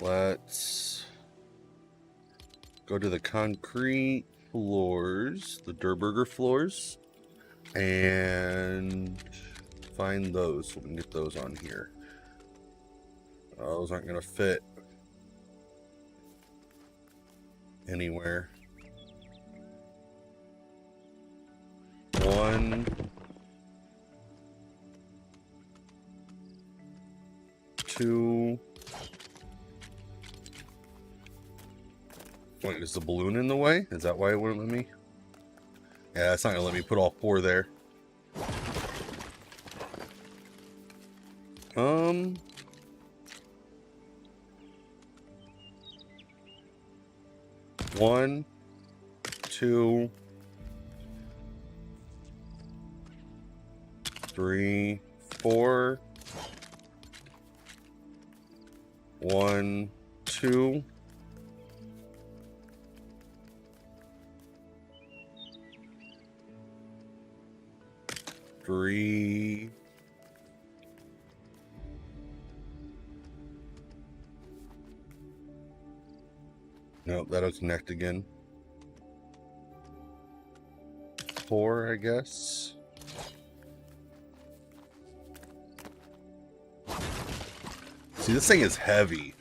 Let's go to the concrete floors, the Durburger floors, and find those so we can get those on here. Those aren't going to fit anywhere. 1, 2. Wait, is the balloon in the way? Is that why it wouldn't let me? Yeah, it's not going to let me put all 4 there. 1, 2, 3, 4. 1, 2. 3. Nope, that'll connect again. 4, I guess. See, this thing is heavy.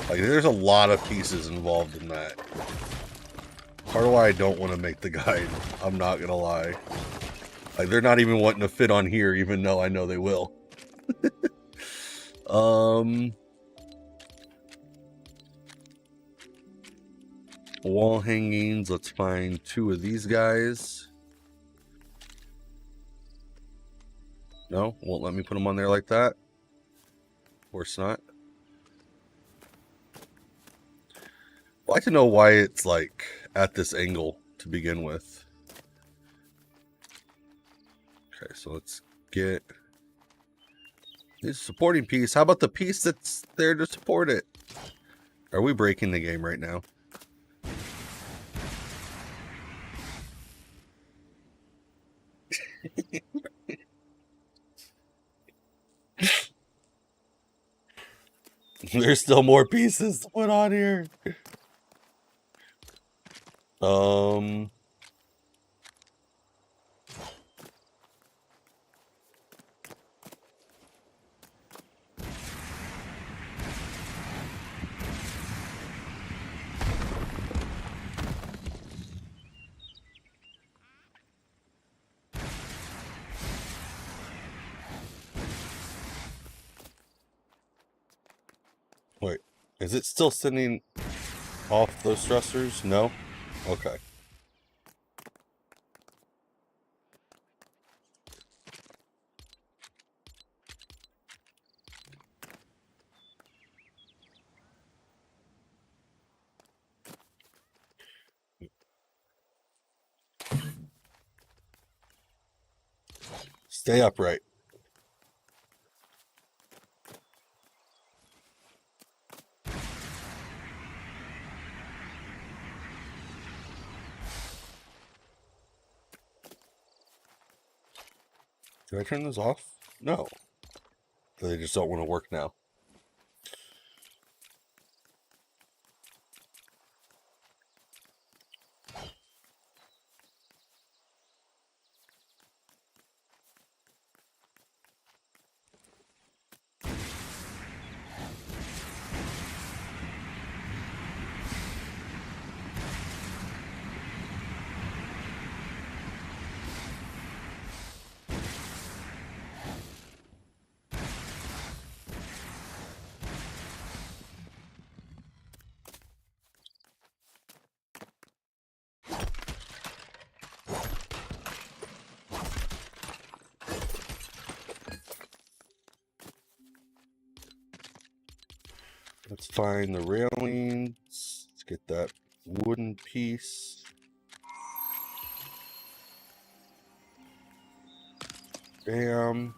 Like, there's a lot of pieces involved in that. Part of why I don't want to make the guide. I'm not gonna lie. Like, they're not even wanting to fit on here, even though I know they will. Wall hangings. Let's find 2 of these guys. No, won't let me put them on there like that. Of course not. I'd like to know why it's like at this angle to begin with. Okay, so let's get this supporting piece. How about the piece that's there to support it? Are we breaking the game right now? There's still more pieces to put on here. Wait, is it still sending off those thrusters? No? Okay. Stay upright. Did I turn those off? No. They just don't want to work now. Let's find the railings. Let's get that wooden piece. Bam.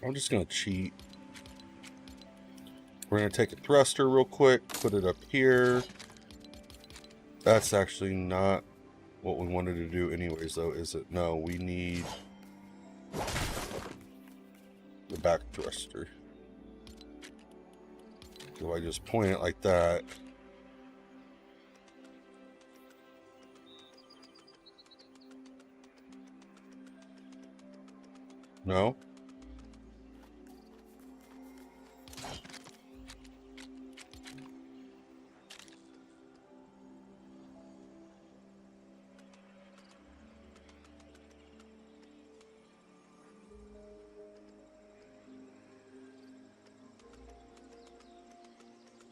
I'm just going to cheat. We're going to take a thruster real quick, put it up here. That's actually not what we wanted to do anyways, though, is it? No, we need the back thruster. So I just point it like that. No?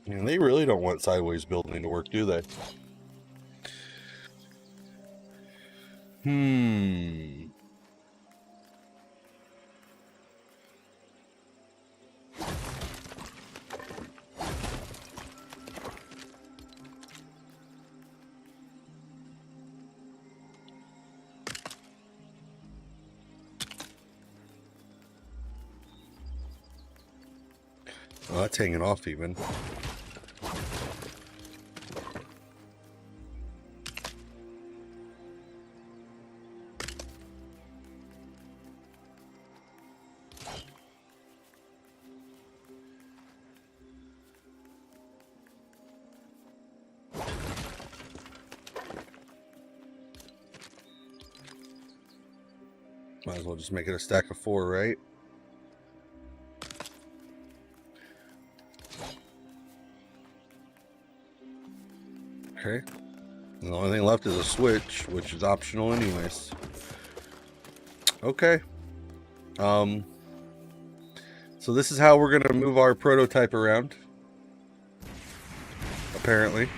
And they really don't want sideways building to work, do they? Oh, that's hanging off even. Might as well just make it a stack of 4, right? Okay. And the only thing left is a switch, which is optional anyways. Okay. So this is how we're going to move our prototype around. Apparently.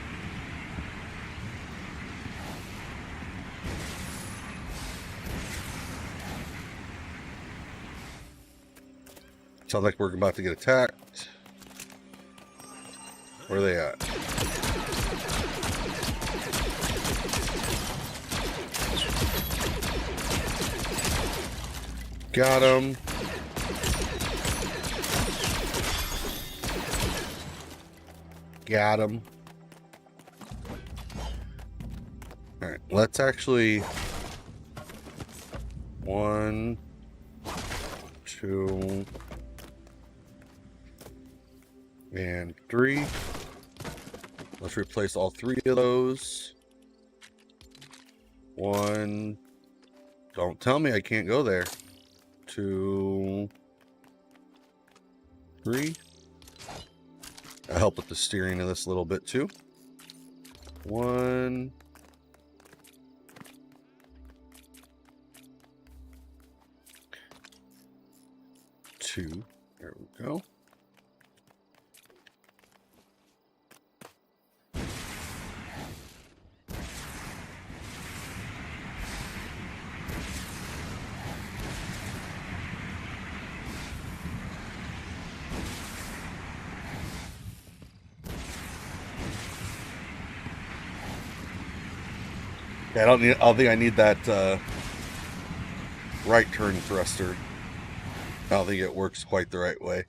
Sounds like we're about to get attacked. Where are they at? Got him. Got him. Alright, let's actually... 1, 2, and 3. Let's replace all 3 of those. 1. Don't tell me I can't go there. 2, 3. I'll help with the steering of this a little bit too. 1. 2. There we go. Yeah, I don't think I need that right turn thruster. I don't think it works quite the right way.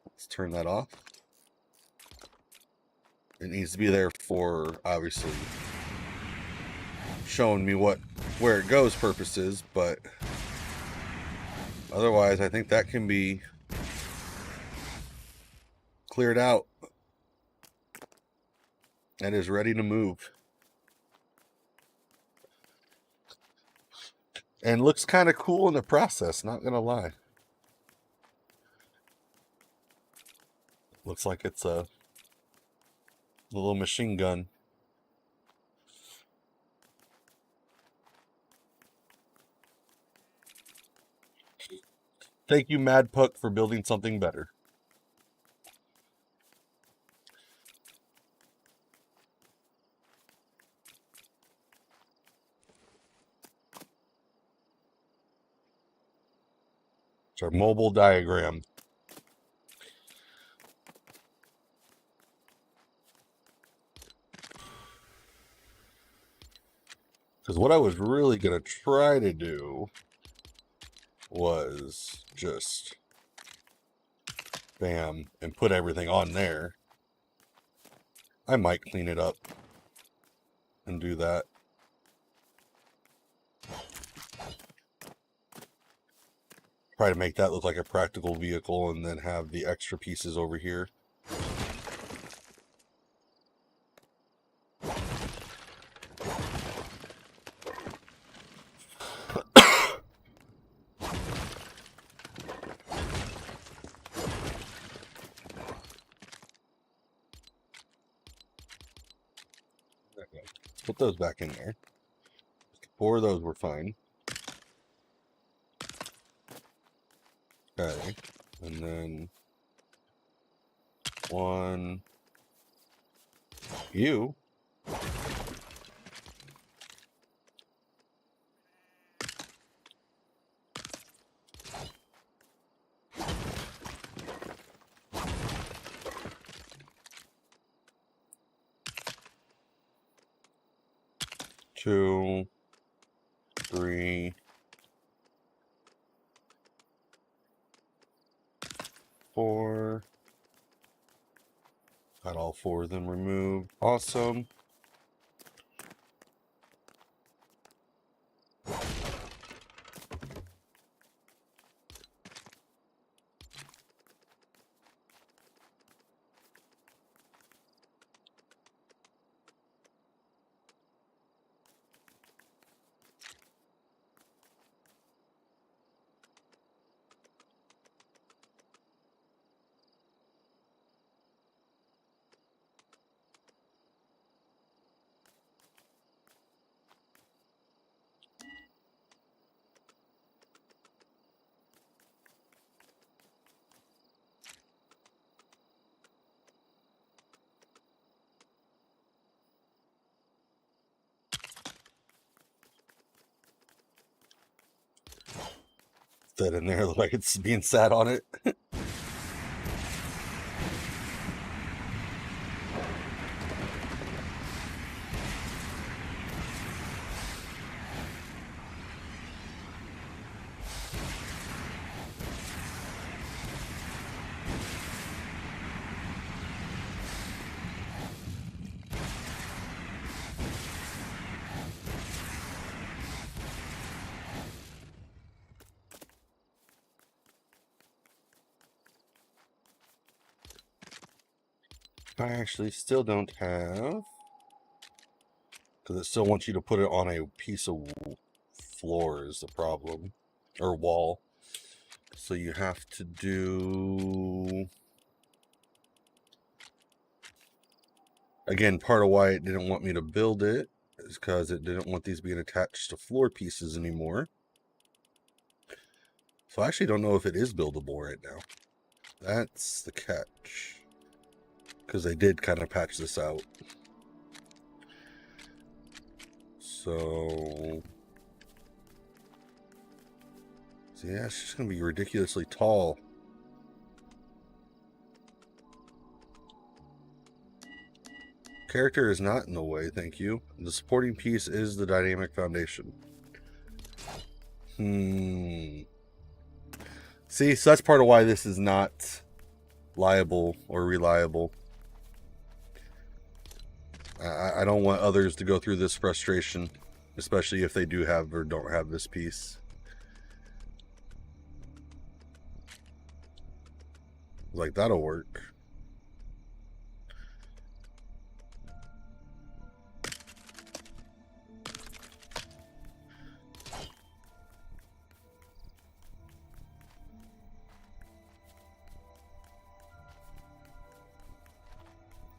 Let's turn that off. It needs to be there for, obviously, showing me where it goes purposes, but otherwise I think that can be cleared out. And is ready to move. And looks kind of cool in the process, not gonna lie. Looks like it's a little machine gun. Thank you, Mad Puck, for building something better. It's our mobile diagram. Because what I was really going to try to do was just bam and put everything on there. I might clean it up and do that. Try to make that look like a practical vehicle and then have the extra pieces over here. Put those back in there. 4 of those were fine. Okay, and then 1, you. Two, 3, 4. Got all 4 of them removed. Awesome. That in there look like it's being sat on it. I actually still don't have, because it still wants you to put it on a piece of floor is the problem, or wall. So you have to do, again, part of why it didn't want me to build it is because it didn't want these being attached to floor pieces anymore. So I actually don't know if it is buildable right now. That's the catch. Because they did kind of patch this out. So yeah, it's just going to be ridiculously tall. Character is not in the way, thank you. The supporting piece is the dynamic foundation. See, so that's part of why this is not liable or reliable. I don't want others to go through this frustration, especially if they do have or don't have this piece. Like, that'll work.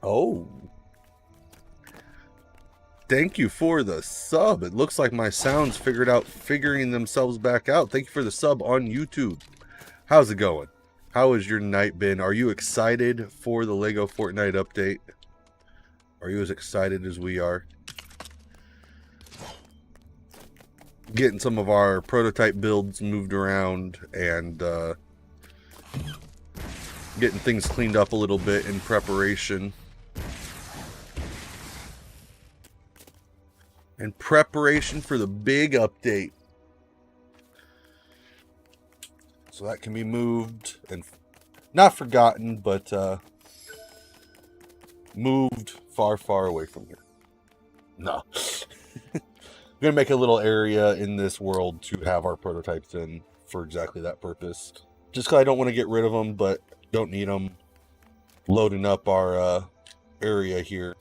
Oh. Thank you for the sub. It looks like my sounds figuring themselves back out. Thank you for the sub on YouTube. How's it going? How has your night been? Are you excited for the Lego Fortnite update? Are you as excited as we are? getting some of our prototype builds moved around and getting things cleaned up a little bit in preparation. In preparation for the big update. So that can be moved and not forgotten, but moved far, far away from here. No. I'm going to make a little area in this world to have our prototypes in for exactly that purpose. Just because I don't want to get rid of them, but don't need them loading up our area here.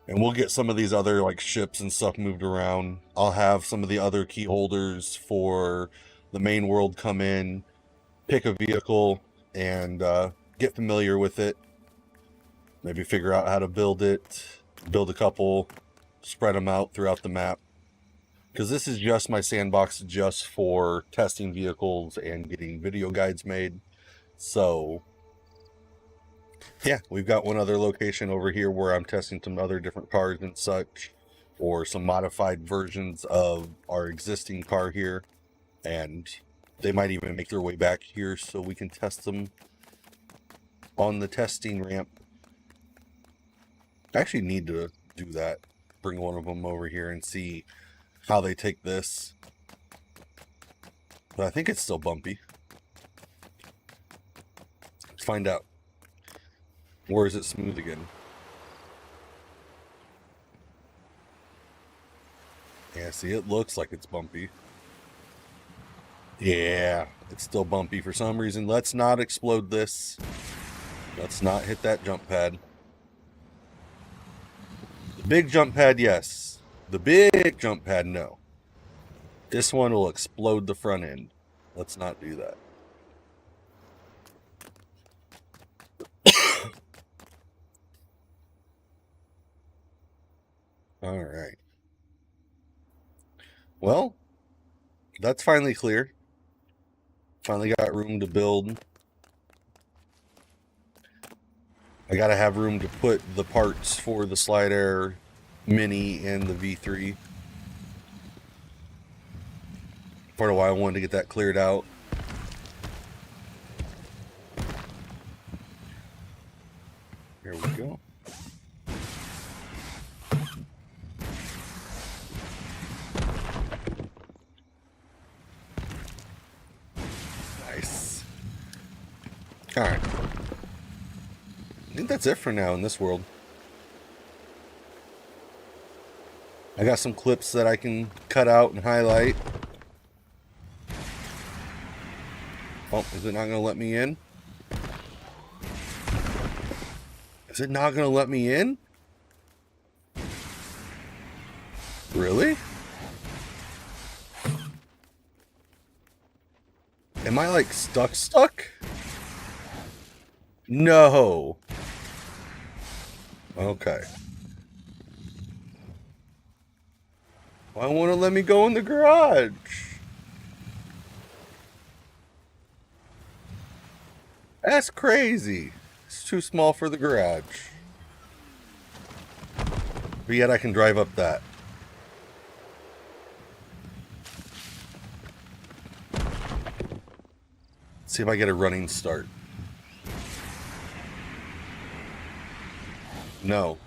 And we'll get some of these other like ships and stuff moved around. I'll have some of the other key holders for the main world come in, pick a vehicle, and get familiar with it. Maybe figure out how to build it, build a couple, spread them out throughout the map. Because this is just my sandbox just for testing vehicles and getting video guides made. So yeah, we've got one other location over here where I'm testing some other different cars and such, or some modified versions of our existing car here, and they might even make their way back here so we can test them on the testing ramp. I actually need to do that, bring one of them over here and see how they take this, but I think it's still bumpy. Let's find out. Or is it smooth again? Yeah, see, it looks like it's bumpy. Yeah, it's still bumpy for some reason. Let's not explode this. Let's not hit that jump pad. The big jump pad, yes. The big jump pad, no. This one will explode the front end. Let's not do that. All right. Well, that's finally clear. Finally got room to build. I gotta have room to put the parts for the Slide Air Mini and the V3. Part of why I wanted to get that cleared out. Here we go. Nice. All right. I think that's it for now in this world. I got some clips that I can cut out and highlight. Oh, is it not going to let me in? Is it not going to let me in? Really? Am I like stuck? No. Okay. Why won't it let me go in the garage? That's crazy. It's too small for the garage. But yet I can drive up that. Let's see if I get a running start. No.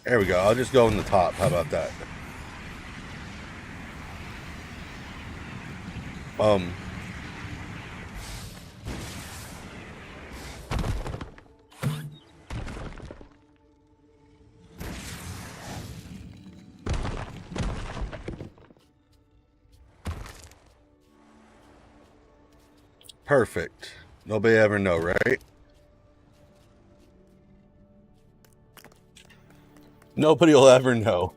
There we go. I'll just go in the top. How about that? Perfect. Nobody ever know, right? Nobody will ever know.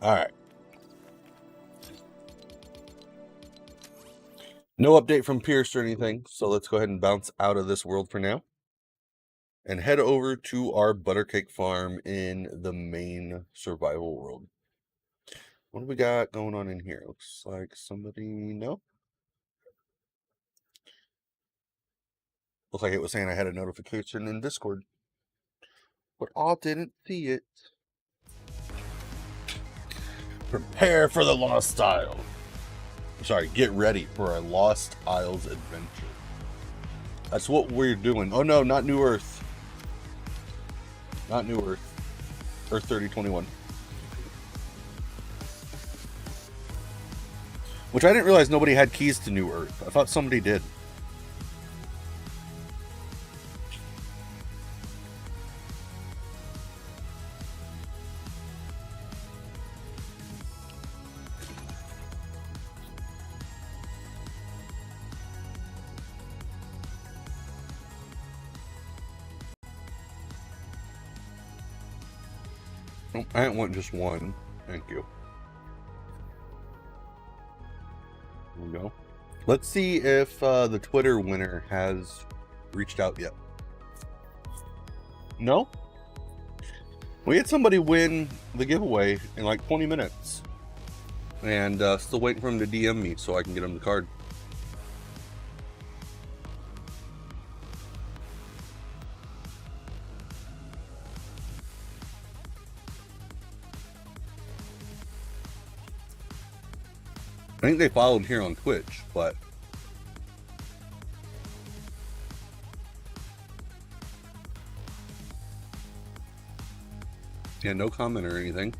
All right. No update from Pierce or anything, so let's go ahead and bounce out of this world for now. and head over to our buttercake farm in the main survival world. What do we got going on in here? Looks like somebody, no? Looks like it was saying I had a notification in Discord, but I didn't see it. Prepare for the Lost Isle. Sorry, get ready for a Lost Isles adventure. That's what we're doing. Oh no, not New Earth. Not New Earth. Earth 3021. Which I didn't realize nobody had keys to New Earth. I thought somebody did. Oh, I didn't want just one. Thank you. There we go. Let's see if the Twitter winner has reached out yet. No? We had somebody win the giveaway in like 20 minutes. And still waiting for him to DM me so I can get him the card. I think they followed here on Twitch, but yeah, no comment or anything.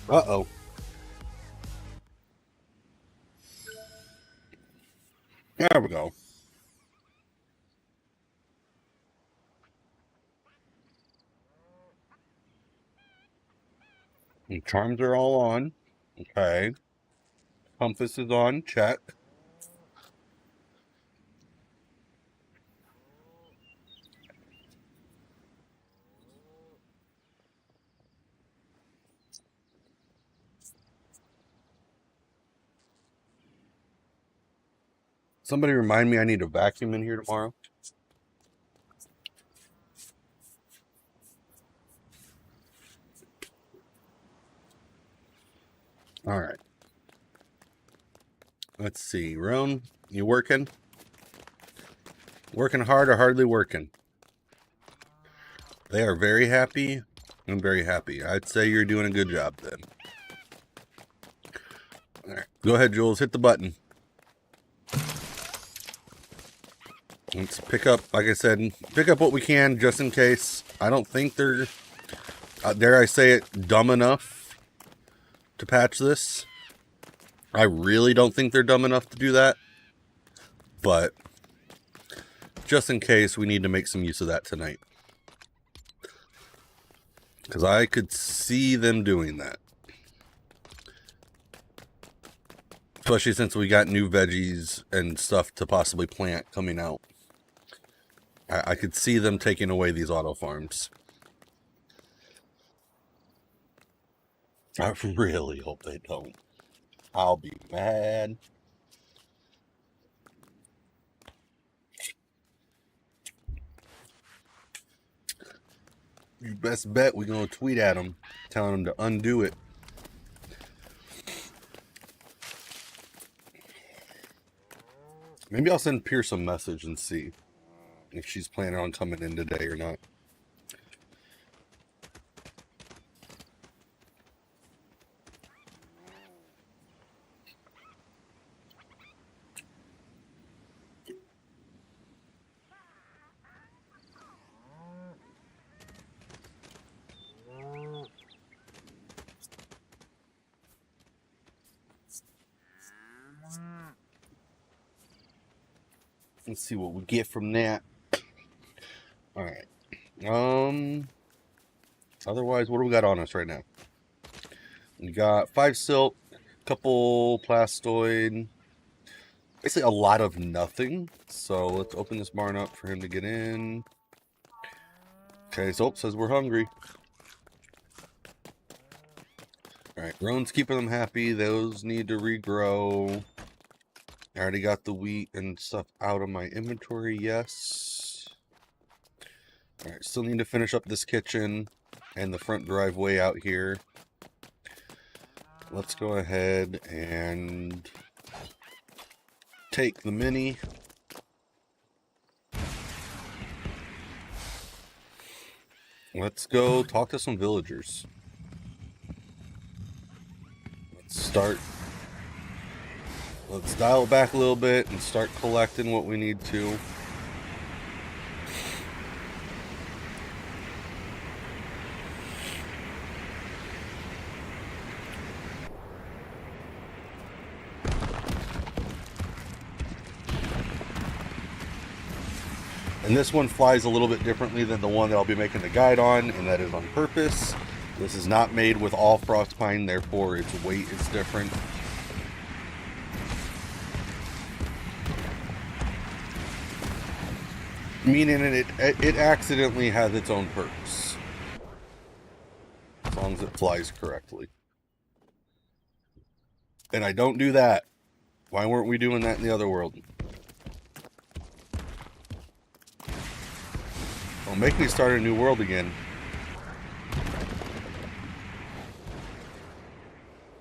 Uh-oh. There we go. And charms are all on. Okay. Compass is on. Check. Somebody remind me I need a vacuum in here tomorrow. All right. Let's see. Roan, you working? Working hard or hardly working? They are very happy. I'm very happy. I'd say you're doing a good job then. All right. Go ahead, Jules. Hit the button. Let's pick up, like I said, pick up what we can just in case. I don't think they're, dare I say it, dumb enough to patch this. I really don't think they're dumb enough to do that. But just in case, we need to make some use of that tonight. Because I could see them doing that. Especially since we got new veggies and stuff to possibly plant coming out. I could see them taking away these auto farms. I really hope they don't. I'll be mad. You best bet we're going to tweet at them, telling them to undo it. Maybe I'll send Pierce a message and see if she's planning on coming in today or not. Let's see what we get from that. All right. Otherwise, what do we got on us right now? We got 5 silt, couple plastoid, basically a lot of nothing. So let's open this barn up for him to get in. Okay, Soap says we're hungry. Alright, Roan's keeping them happy. Those need to regrow. I already got the wheat and stuff out of my inventory, yes. Alright, still need to finish up this kitchen and the front driveway out here. Let's go ahead and take the mini. Let's go talk to some villagers. Let's dial it back a little bit and start collecting what we need to. And this one flies a little bit differently than the one that I'll be making the guide on, and that is on purpose. This is not made with all frost pine, therefore its weight is different. Meaning it accidentally has its own purpose. As long as it flies correctly. And I don't do that. Why weren't we doing that in the other world? Don't make me start a new world again.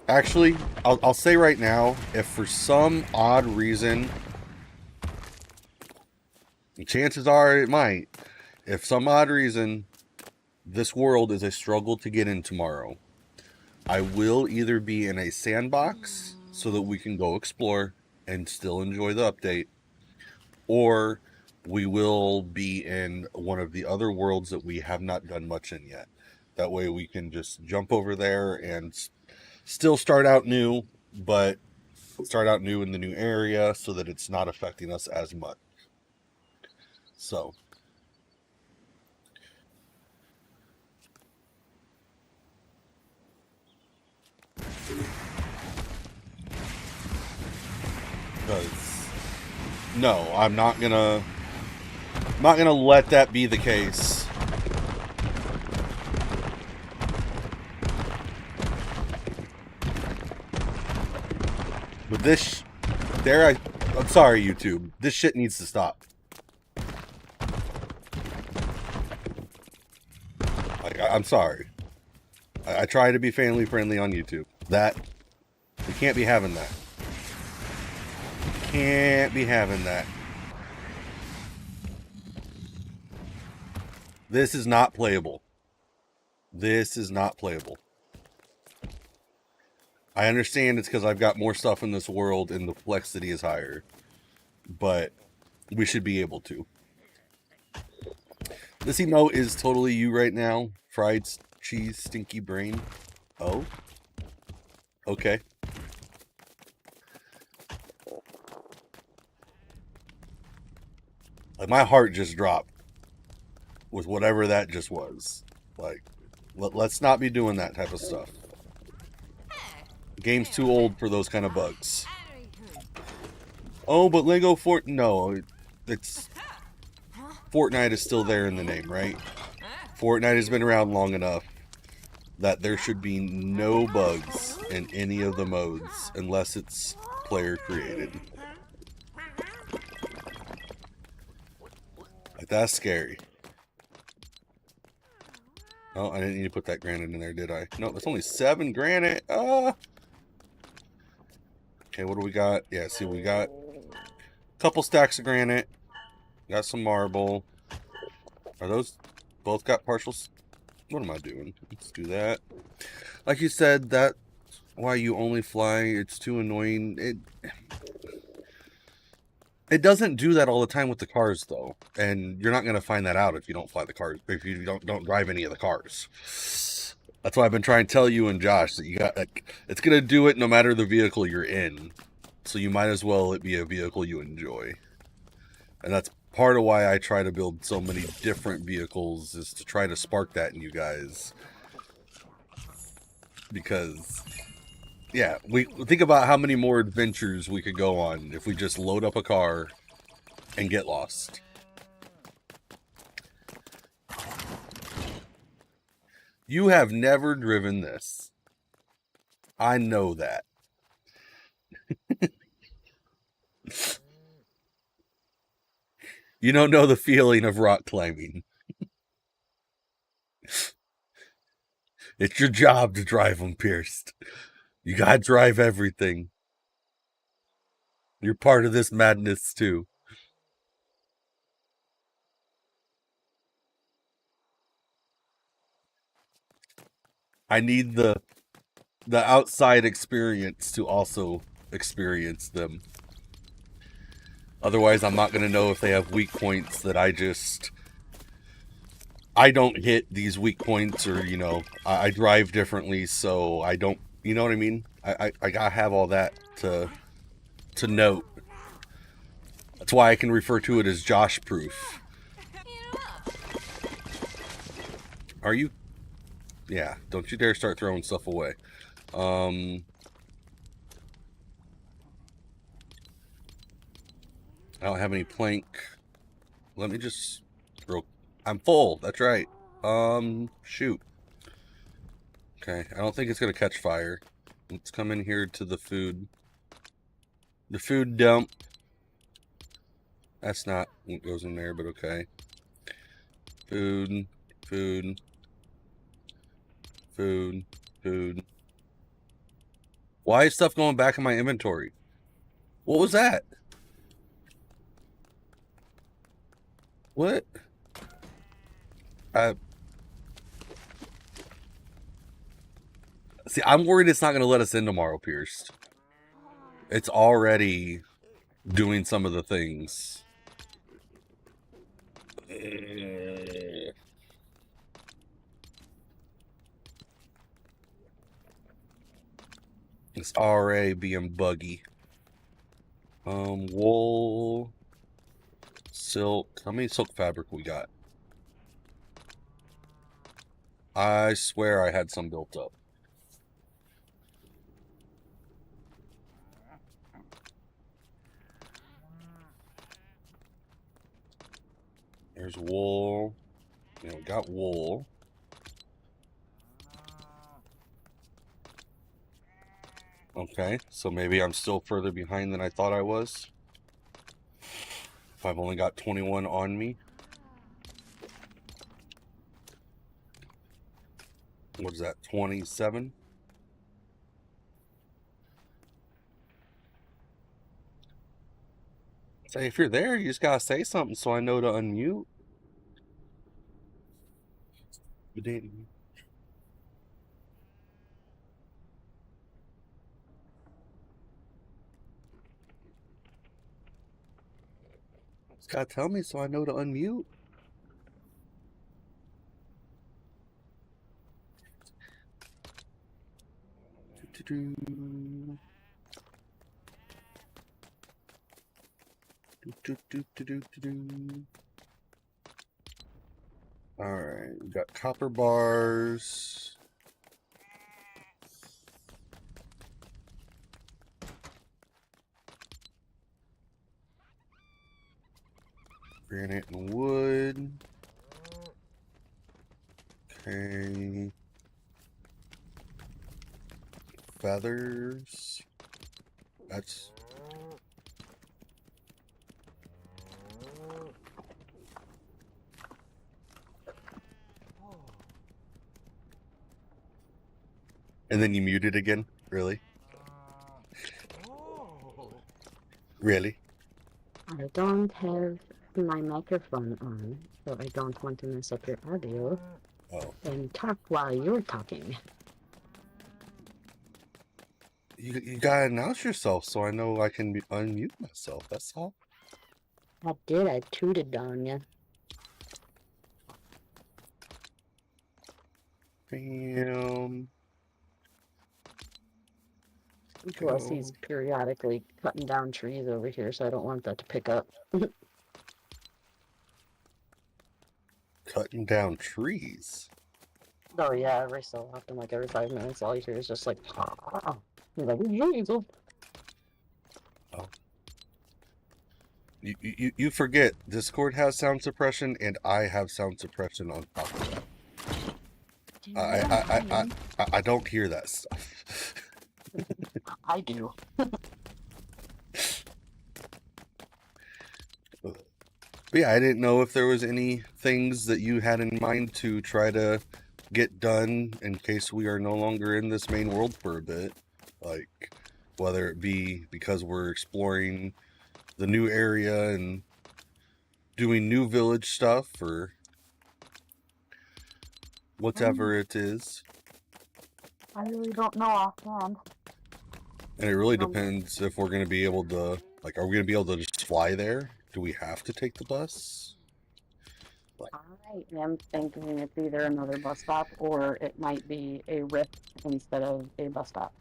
Actually, I'll say right now, if for some odd reason, chances are it might, if some odd reason this world is a struggle to get in tomorrow, I will either be in a sandbox so that we can go explore and still enjoy the update, or we will be in one of the other worlds that we have not done much in yet. That way we can just jump over there and still start out new, but start out new in the new area so that it's not affecting us as much. So no, I'm not gonna let that be the case. But this, I'm sorry, YouTube. This shit needs to stop. I'm sorry. I try to be family friendly on YouTube. We can't be having that. Can't be having that. This is not playable. This is not playable. I understand it's because I've got more stuff in this world and the complexity is higher. But we should be able to. This emote is totally you right now. Fried cheese, stinky brain. Oh? Okay. Like, my heart just dropped with whatever that just was. Like, let's not be doing that type of stuff. The game's too old for those kind of bugs. Oh, but Lego no, it's Fortnite is still there in the name, right? Fortnite has been around long enough that there should be no bugs in any of the modes unless it's player created. Like, that's scary. Oh, I didn't need to put that granite in there, did I? No, that's only 7 granite. Ah. Okay, what do we got? Yeah, see, we got a couple stacks of granite. Got some marble. Are those both got partials? What am I doing? Let's do that. Like you said, that's why you only fly. It's too annoying. It doesn't do that all the time with the cars, though. And you're not going to find that out if you don't fly the cars, if you don't drive any of the cars. That's why I've been trying to tell you and Josh that you got, like, it's going to do it no matter the vehicle you're in. So you might as well it be a vehicle you enjoy. And that's part of why I try to build so many different vehicles, is to try to spark that in you guys. Because, yeah, we think about how many more adventures we could go on if we just load up a car and get lost. You have never driven this. I know that. You don't know the feeling of rock climbing. It's your job to drive them, Pierced. You gotta drive everything. You're part of this madness, too. I need the outside experience to also experience them. Otherwise, I'm not going to know if they have weak points that I don't hit these weak points, or, you know, I drive differently, so I don't, you know what I mean? I gotta have all that to note. That's why I can refer to it as Josh proof. Are you? Yeah, don't you dare start throwing stuff away. I don't have any plank. Let me just throw. I'm full. That's right. Shoot. Okay, I don't think it's gonna catch fire. Let's come in here to the food. The food dump. That's not what goes in there, but okay. Food, food, food, food. Why is stuff going back in my inventory? What was that? What? See, I'm worried it's not going to let us in tomorrow, Pierced. It's already doing some of the things. It's already being buggy. Wool, silk. How many silk fabric we got? I swear I had some built up. There's wool. Yeah, we got wool. Okay, so maybe I'm still further behind than I thought I was. If I've only got 21 on me. What is that, 27? Say, if you're there, you just gotta say something so I know to unmute. Just gotta tell me so I know to unmute. Alright, we got copper bars. Granite and wood. Okay. Feathers. That's... And then you muted again? Really? Really? I don't have my microphone on, so I don't want to mess up your audio. Oh. And talk while you're talking. You gotta announce yourself so I know I can unmute myself. That's all. I did. I tooted on you. Bam. Plus, he's periodically cutting down trees over here, so I don't want that to pick up. Cutting down trees. Oh yeah, every so often, like every 5 minutes, all you hear is just like, you're like, Jesus. Oh. You forget Discord has sound suppression and I have sound suppression on top of that. I don't hear that stuff. I do. But yeah, I didn't know if there was any things that you had in mind to try to get done in case we are no longer in this main world for a bit. Like, whether it be because we're exploring the new area and doing new village stuff or whatever it is. I really don't know offhand. And it really depends if we're going to be able to, like, are we going to be able to just fly there? Do we have to take the bus? I am thinking it's either another bus stop or it might be a rift instead of a bus stop.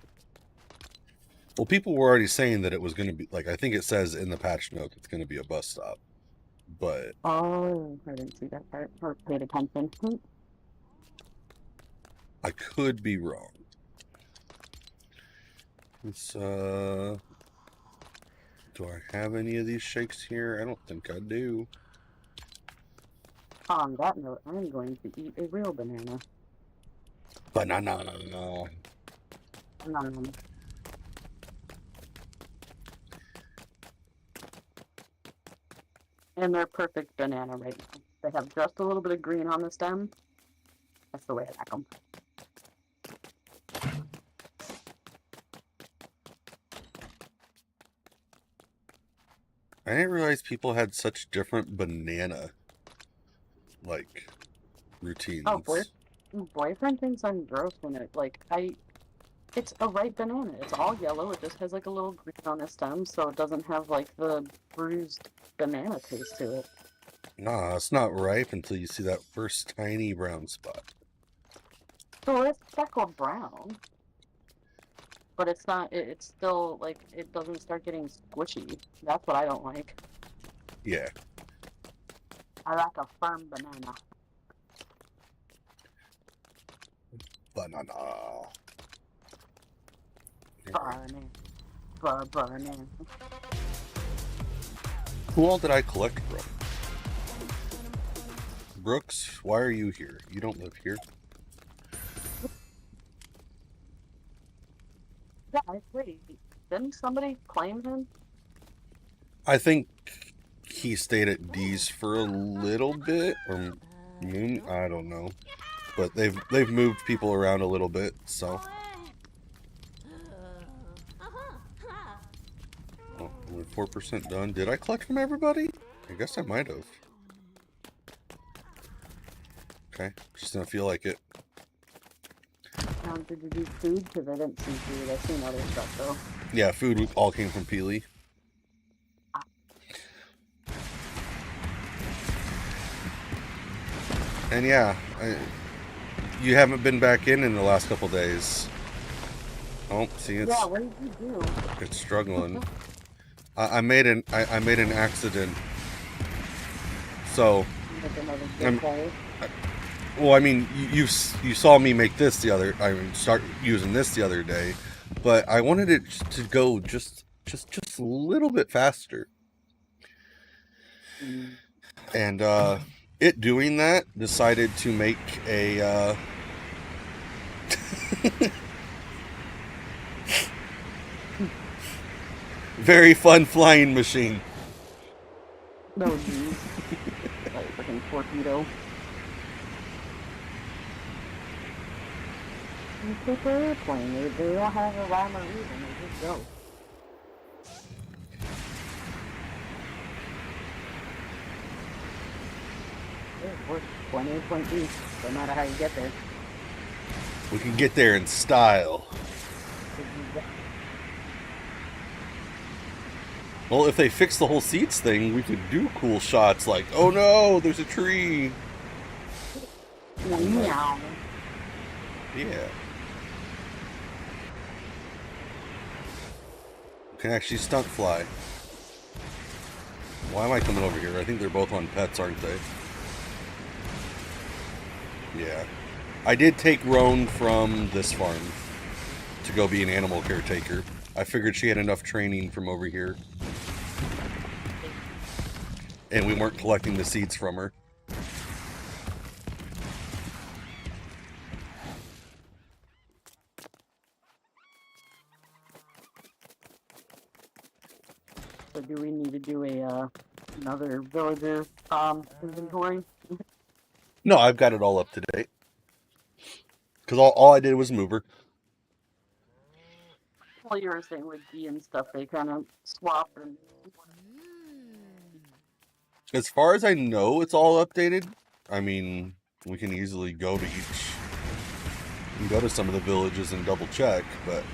Well, people were already saying that it was going to be, like, I think it says in the patch note it's going to be a bus stop. But... Oh, I didn't see that part or paid attention. I could be wrong. It's, do I have any of these shakes here? I don't think I do. On that note, I'm going to eat a real banana. Banana. And they're perfect banana right now. They have just a little bit of green on the stem. That's the way I like them. I didn't realize people had such different banana, like, routines. Oh, boyfriend thinks I'm gross when it's a ripe banana. It's all yellow. It just has like a little green on the stem, so it doesn't have like the bruised banana taste to it. Nah, it's not ripe until you see that first tiny brown spot. So it's speckled brown. But it's not, it's still, like, it doesn't start getting squishy. That's what I don't like. Yeah. I like a firm banana. Banana. Banana. Who all did I collect from? Brooks, why are you here? You don't live here. Yeah, wait. Didn't somebody claim him? I think he stayed at D's for a little bit, or Moon. I don't know, but they've moved people around a little bit. So, oh, only 4% done. Did I collect from everybody? I guess I might have. Okay, just gonna feel like it. Did you do food? Because I didn't see food. I seen other stuff though. Yeah, food all came from Peely. And yeah, you haven't been back in the last couple days. Oh, see, it's Yeah, what did you do? it's struggling. I made an accident. So, well, I mean, you saw me make this the other. Start using this the other day, but I wanted it to go just a little bit faster. And it doing that decided to make a very fun flying machine. No, geez. Like a freaking torpedo. It's like an airplane. They don't have a rhyme or reason. They just go. We're 28.2, no matter how you get there. We can get there in style. Well, if they fix the whole seats thing, we could do cool shots like, oh no, there's a tree. Meow. Yeah. Can actually stunt fly. Why am I coming over here? I think they're both on pets, aren't they? Yeah. I did take Roan from this farm to go be an animal caretaker. I figured she had enough training from over here. And we weren't collecting the seeds from her. So do we need to do a another villager inventory? No, I've got it all up to date. Because all I did was move her. Well, you were saying with D and stuff, they kind of swap and. As far as I know, it's all updated. I mean, we can easily go to some of the villages and double check, but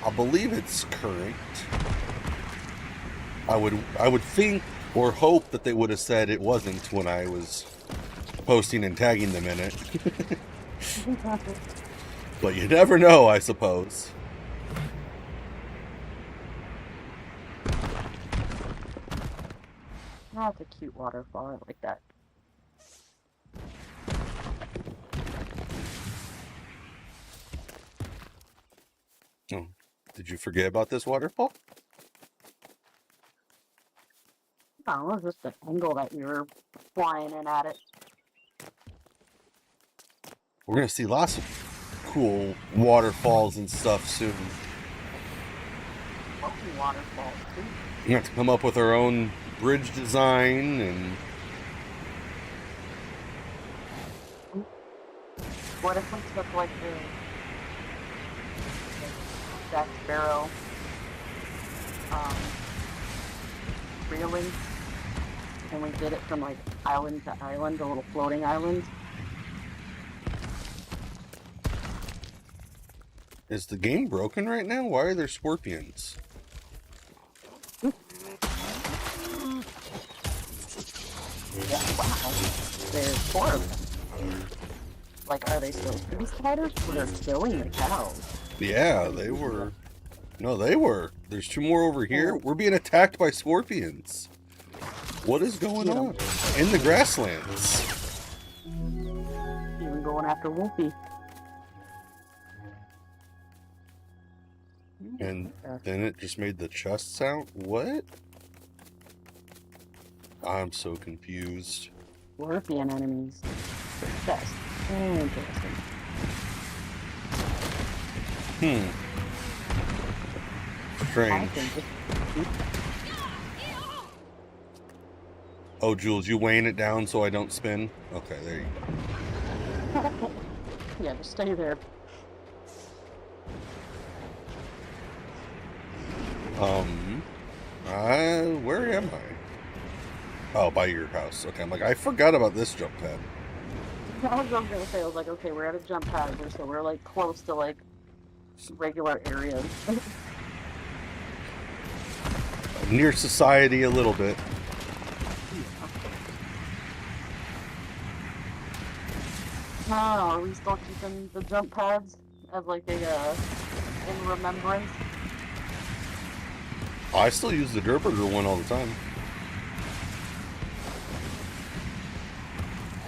I believe it's current. I would think or hope that they would have said it wasn't when I was posting and tagging them in it. But you never know, I suppose. That's a cute waterfall. I like that. Oh, did you forget about this waterfall? Oh, it was just the angle that you were flying in at it. We're going to see lots of cool waterfalls and stuff soon. Welcome waterfalls, too. We have to come up with our own bridge design and... What if we took like the Jack Sparrow railing and we did it from like island to island, a little floating island? Is the game broken right now? Why are there scorpions? Yeah, wow. There's 4 of them. Like, are they supposed to be spiders? Or they're killing the cows? Yeah, they were. No, they were. There's 2 more over here. We're being attacked by scorpions. What is going on? In the grasslands. Even going after Wolfie. And then it just made the chest sound? What? I'm so confused. Scorpion enemies. Best. Interesting. Strange. Oh, Jules, you weighing it down so I don't spin? Okay, there you go. Yeah, just stay there. Where am I? Oh, by your house. Okay, I'm like, I forgot about this jump pad. I was gonna say, I was like, okay, we're at a jump pad here, so we're like close to like regular areas. Near society a little bit. Oh, are we still keeping the jump pads as like a in remembrance? I still use the Durburger one all the time.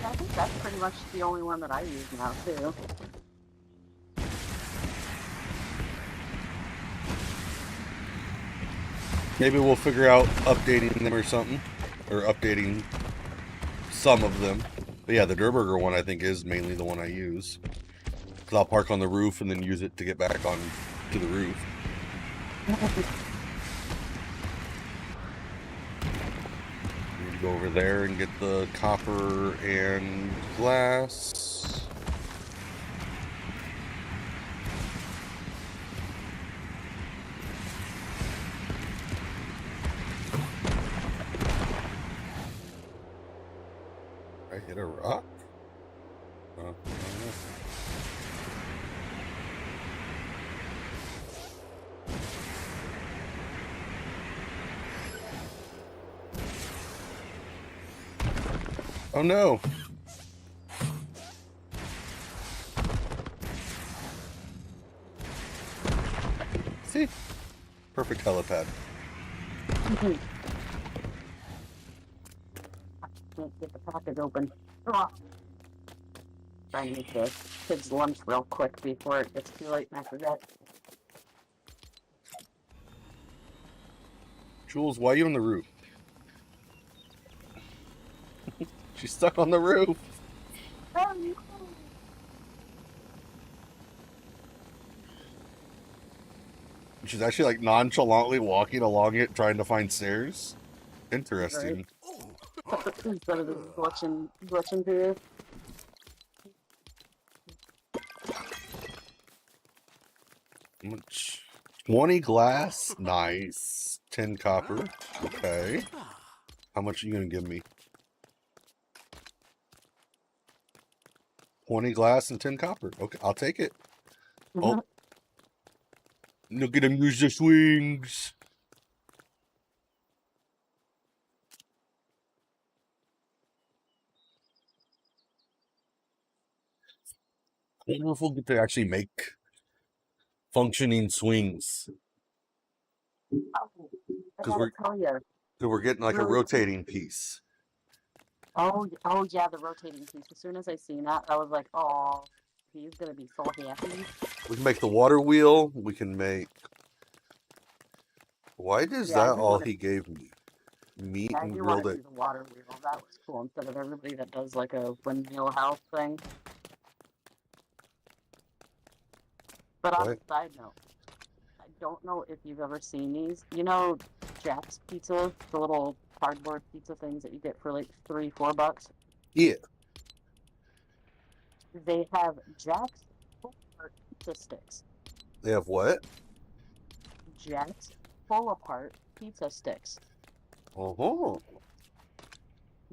I think that's pretty much the only one that I use now, too. Maybe we'll figure out updating them or something. Or updating some of them. But yeah, the Durburger one I think is mainly the one I use. Because I'll park on the roof and then use it to get back on to the roof. Need to go over there and get the copper and glass. I hit a rock? I don't know. Oh no! See? Perfect helipad. Can't get the package open. Ugh. I need the kids' lunch real quick before it gets too late and I forget. Jules, why are you on the roof? She's stuck on the roof. Oh, no. She's actually like nonchalantly walking along it, trying to find stairs. Right. Interesting. Instead of this glitching through. How much? 20 glass. Nice. 10 copper. Okay. How much are you going to give me? 20 glass and 10 copper. Okay, I'll take it. Oh. Look at him use the swings. I wonder if we'll get to actually make functioning swings. I Because gotta tell you. we're getting like a rotating piece. Oh yeah, the rotating piece. As soon as I seen that, I was like, oh, he's gonna be so happy. We can make the water wheel. We can make... Why is that all he gave me? Meat I and do grilled want to it. do the water wheel. That was cool. Instead of everybody that does like a windmill house thing. But on a side note, I don't know if you've ever seen these. You know, Jack's Pizza, the little cardboard pizza things that you get for like $3-4. Yeah. They have Jack's pull-apart pizza sticks. They have what? Jack's pull-apart pizza sticks. Oh.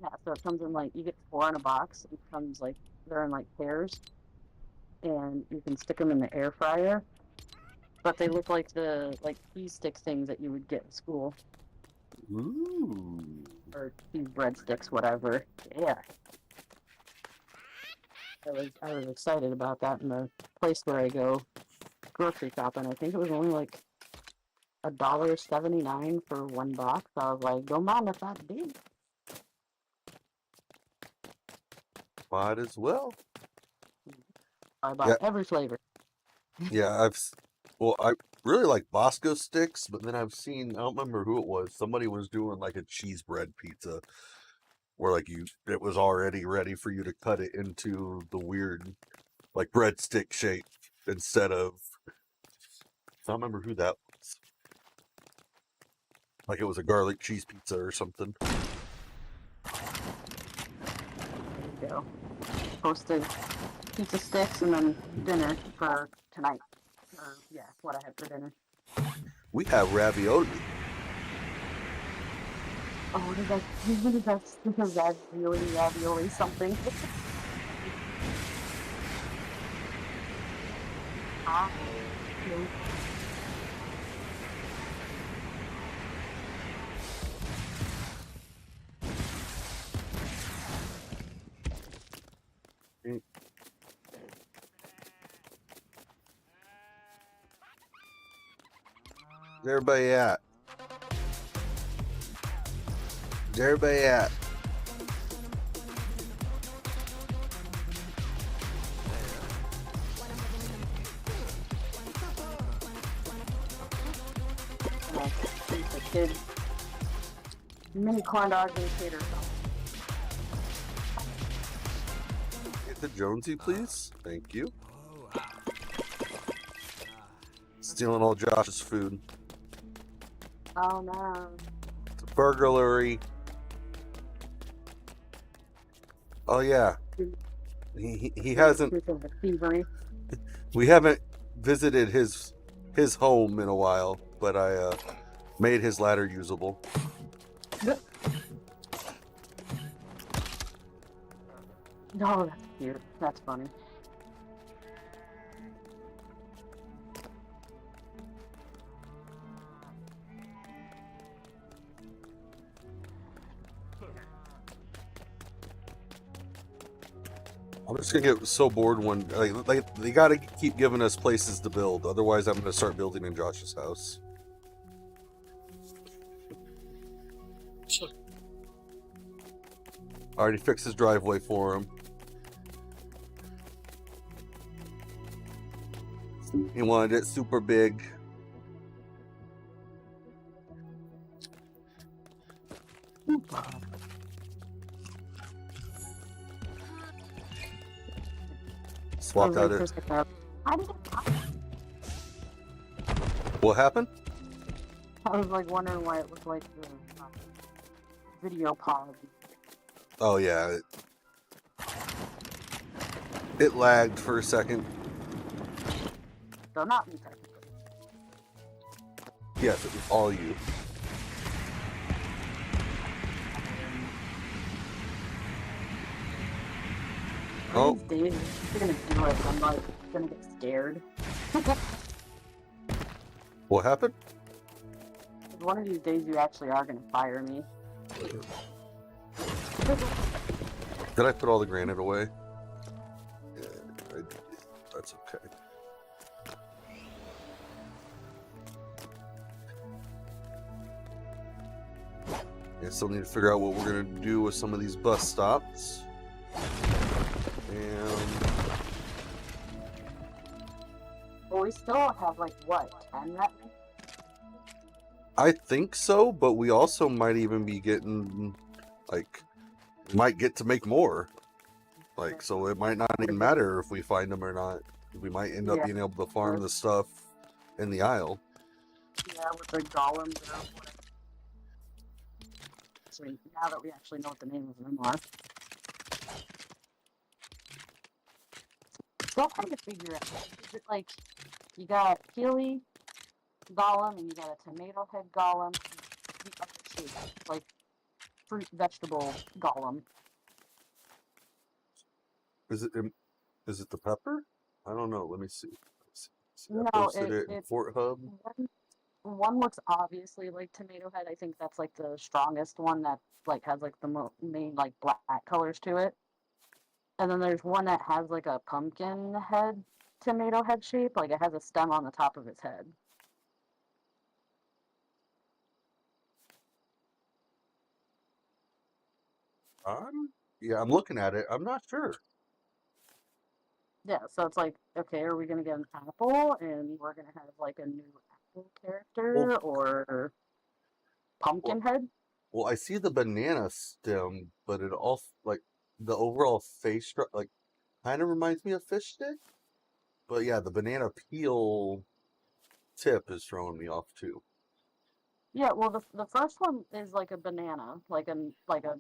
Yeah, so it comes in like, you get 4 in a box. It comes like, they're in like pairs. And you can stick them in the air fryer. But they look like the cheese stick things that you would get in school. Ooh. Or cheese breadsticks, whatever. Yeah. I was excited about that in the place where I go grocery shopping. I think it was only like $1.79 for 1 box. I was like, don't mind if I did. Might as well. I bought every flavor. Yeah, I really like Bosco sticks, but then I've seen, I don't remember who it was. Somebody was doing like a cheese bread pizza where like it was already ready for you to cut it into the weird like breadstick shape instead of, I don't remember who that was. Like it was a garlic cheese pizza or something. There you go. Posted pizza sticks and then dinner for tonight. Yeah, what I had for dinner. We have ravioli. Oh, what is that? Ravioli something. Where's everybody at? Where's everybody at? A kid. Mini corn dogs and tater sauce. Get the Jonesy, please. Thank you. Stealing all Josh's food. Oh no. It's a burglary. Oh yeah. He hasn't. We haven't visited his home in a while, but I made his ladder usable. No, that's cute. That's funny. I'm just gonna get so bored when like they gotta keep giving us places to build. Otherwise, I'm gonna start building in Josh's house. I already fixed his driveway for him. He wanted it super big. Swap out it. How did it pop? What happened? I was like wondering why it was like the video pause. Oh yeah, it lagged for a second. So not me technically. Yes, it was all you. Oh. These days, you're gonna do it. I'm like gonna get scared. What happened? One of these days, you actually are gonna fire me. Did I put all the granite away? Yeah, I did. That's okay. I still need to figure out what we're gonna do with some of these bus stops. And Well, we still have like what 10 that week? I think so, but we also might even be getting, like, might get to make more. Like, so it might not even matter if we find them or not. We might end up being able to farm the stuff in the aisle. Yeah, with the golems or whatever. So now that we actually know what the name of them are. Still trying to figure out, is it like, you got Keely golem and you got a tomato head golem and the other shape, like fruit vegetable golem. Is it the pepper? I don't know. Let me see. I No, posted it in Fort Hub. one looks obviously like tomato head. I think that's like the strongest one that like has like the main like black colors to it. And then there's one that has like a pumpkin head, tomato head shape. Like it has a stem on the top of its head. Yeah, I'm looking at it. I'm not sure. Yeah, so it's like, okay, are we gonna get an apple and we're gonna have like a new apple character or pumpkin head? Well, I see the banana stem, but it also, like, the overall face structure, like, kind of reminds me of fish stick. But yeah, the banana peel tip is throwing me off too. Yeah, well, the first one is like a banana, like a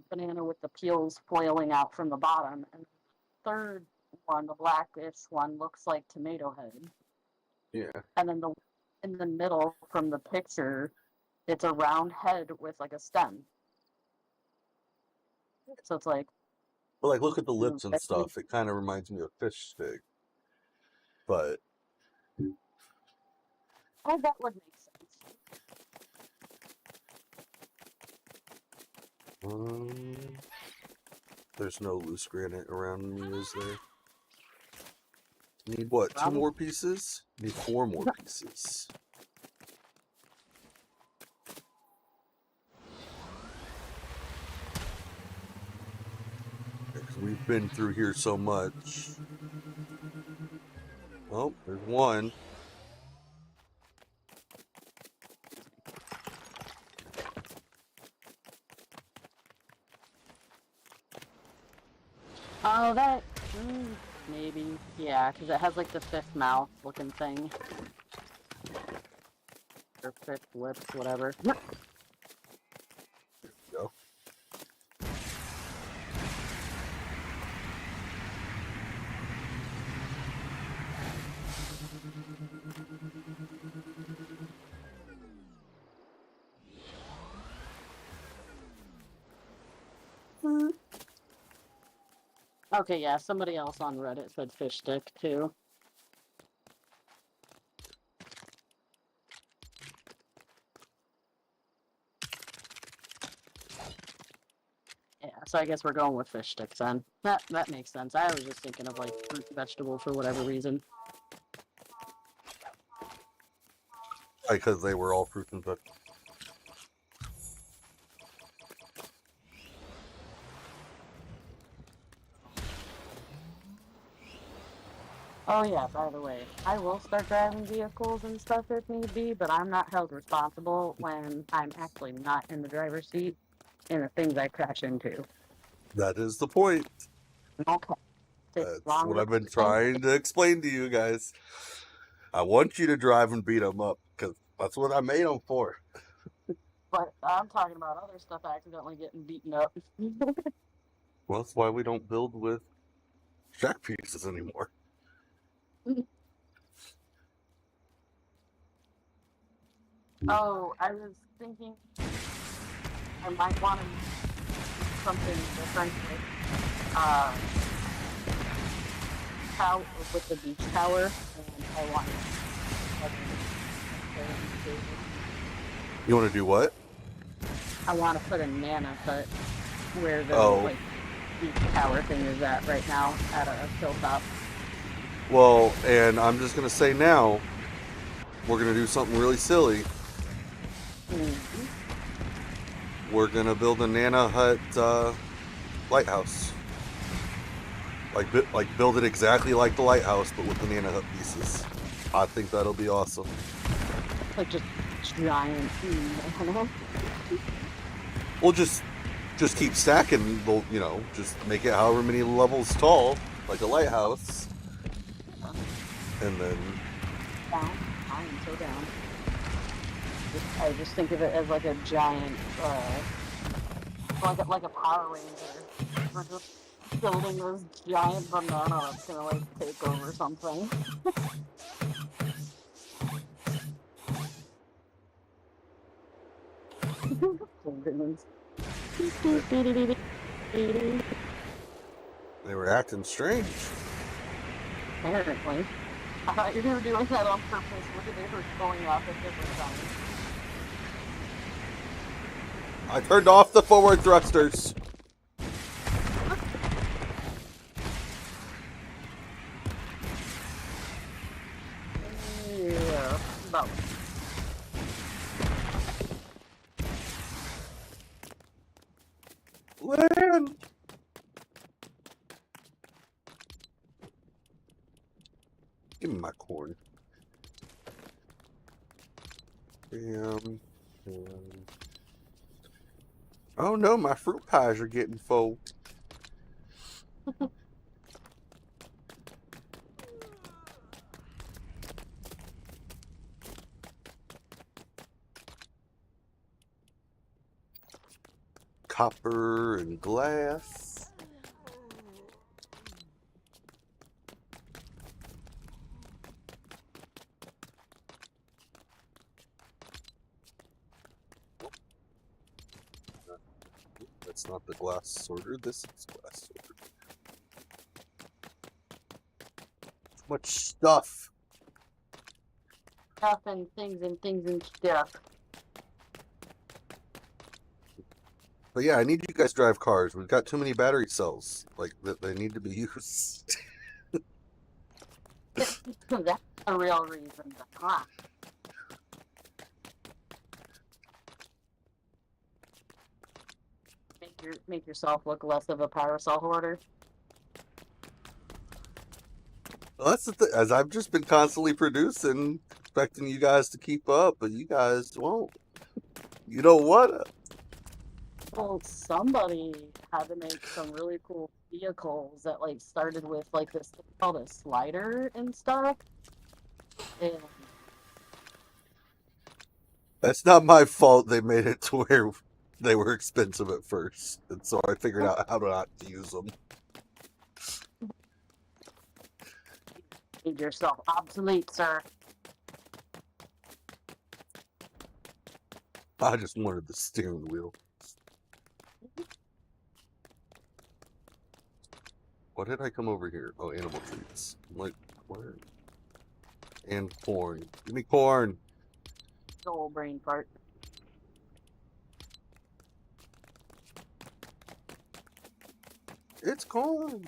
banana with the peels flailing out from the bottom, and the third one, the blackish one, looks like tomato head. Yeah. And then in the middle from the picture, it's a round head with like a stem. So it's like, But like, look at the lips and stuff. It kind of reminds me of fish stick. But oh, that would make sense. There's no loose granite around me, is there? Need what? 2 more pieces? Need 4 more pieces. Because we've been through here so much. Oh, there's one. Oh, that maybe, yeah, because it has like the fifth mouth looking thing, or fifth lips, whatever. There we go. Okay, yeah, somebody else on Reddit said fish stick too. Yeah, so I guess we're going with fish sticks then. That makes sense. I was just thinking of like fruit vegetable for whatever reason. Because they were all fruit and vegetables. Oh yeah, by the way, I will start driving vehicles and stuff if need be, but I'm not held responsible when I'm actually not in the driver's seat in the things I crash into. That is the point. Okay. As That's long what as I've been it's safe. trying to explain to you guys. I want you to drive and beat them up because that's what I made them for. But I'm talking about other stuff accidentally getting beaten up. Well, that's why we don't build with shack pieces anymore. Oh, I was thinking I might want to do something different with the beach tower, and I want You want to do what? I want to put a Nana hut where the Oh. beach tower thing is at right now at a hilltop. Well, and I'm just going to say now, we're going to do something really silly. Mm-hmm. We're going to build a Nana hut lighthouse. Like build it exactly like the lighthouse, but with the Nana hut pieces. I think that'll be awesome. Like just giant. We'll just keep stacking. We'll, just make it however many levels tall, like a lighthouse, and then. Down. I am so down. I just think of it as like a giant, like a Power Ranger. We're just building this giant banana that's gonna like take over something. They were acting strange. Apparently. I thought you were doing that on purpose. Look at they were going off at different times. I turned off the forward thrusters. Yeah, about. Land. Give me my corn. Oh no, my fruit pies are getting full. Copper and glass. That's not the glass sorter. This is glass sorter. Too much stuff. Stuff and things and stuff. But yeah, I need you guys to drive cars. We've got too many battery cells. Like, that they need to be used. That's a real reason. Ah. Make yourself look less of a parasol hoarder. Well, that's the thing. As I've just been constantly producing, expecting you guys to keep up, but you guys won't. You don't want to. Well, somebody had to make some really cool vehicles that like started with like this thing called a slider and stuff. And That's not my fault. They made it to where they were expensive at first, and so I figured out how not to use them. made yourself obsolete, sir. I just wanted the steering wheel. Why did I come over here? Oh, animal treats. I'm like, where? And corn. Give me corn. The old brain fart. It's corn.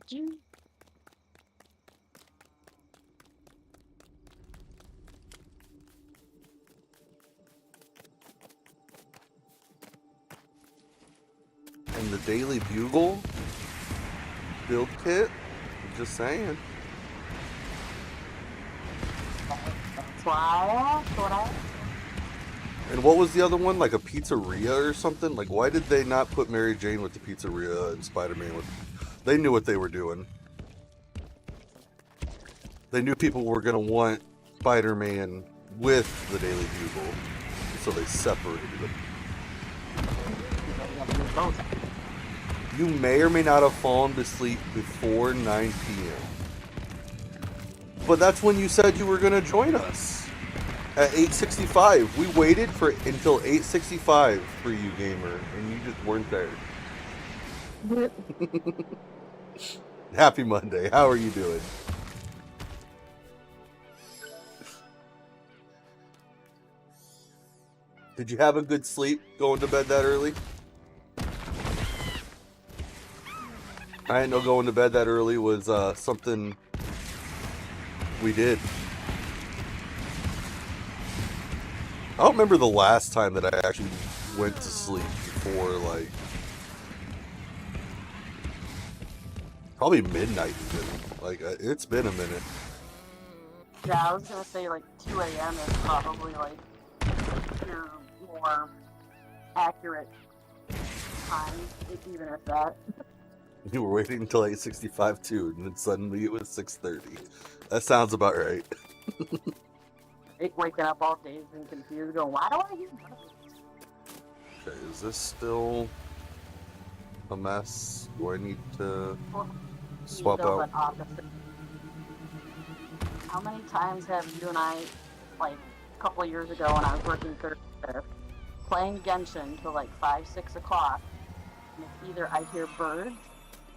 Juice. And the Daily Bugle. build kit. Just saying. That's why And what was the other one? Like a pizzeria or something? Like, why did they not put Mary Jane with the pizzeria and Spider-Man with... They knew what they were doing. They knew people were going to want Spider-Man with the Daily Bugle. So they separated them. You may or may not have fallen to sleep before 9 p.m. But that's when you said you were going to join us. At 8:65. We waited until 8:65 for you, gamer, and you just weren't there. Happy Monday. How are you doing? Did you have a good sleep going to bed that early? I didn't know going to bed that early was something we did. I don't remember the last time that I actually went to sleep before, like, probably midnight even. Like, it's been a minute. Yeah, I was gonna say like 2 a.m. is probably like your more accurate time, even if that. You were waiting until 8:65 too, and then suddenly it was 6:30. That sounds about right. Waking up all dazed and confused, going, why do I hear nothing? Okay, is this still a mess? Do I need to swap Still out? an opposite. How many times have you and I, like a couple of years ago when I was working third shift, playing Genshin till like 5, 6 o'clock, and it's either I hear birds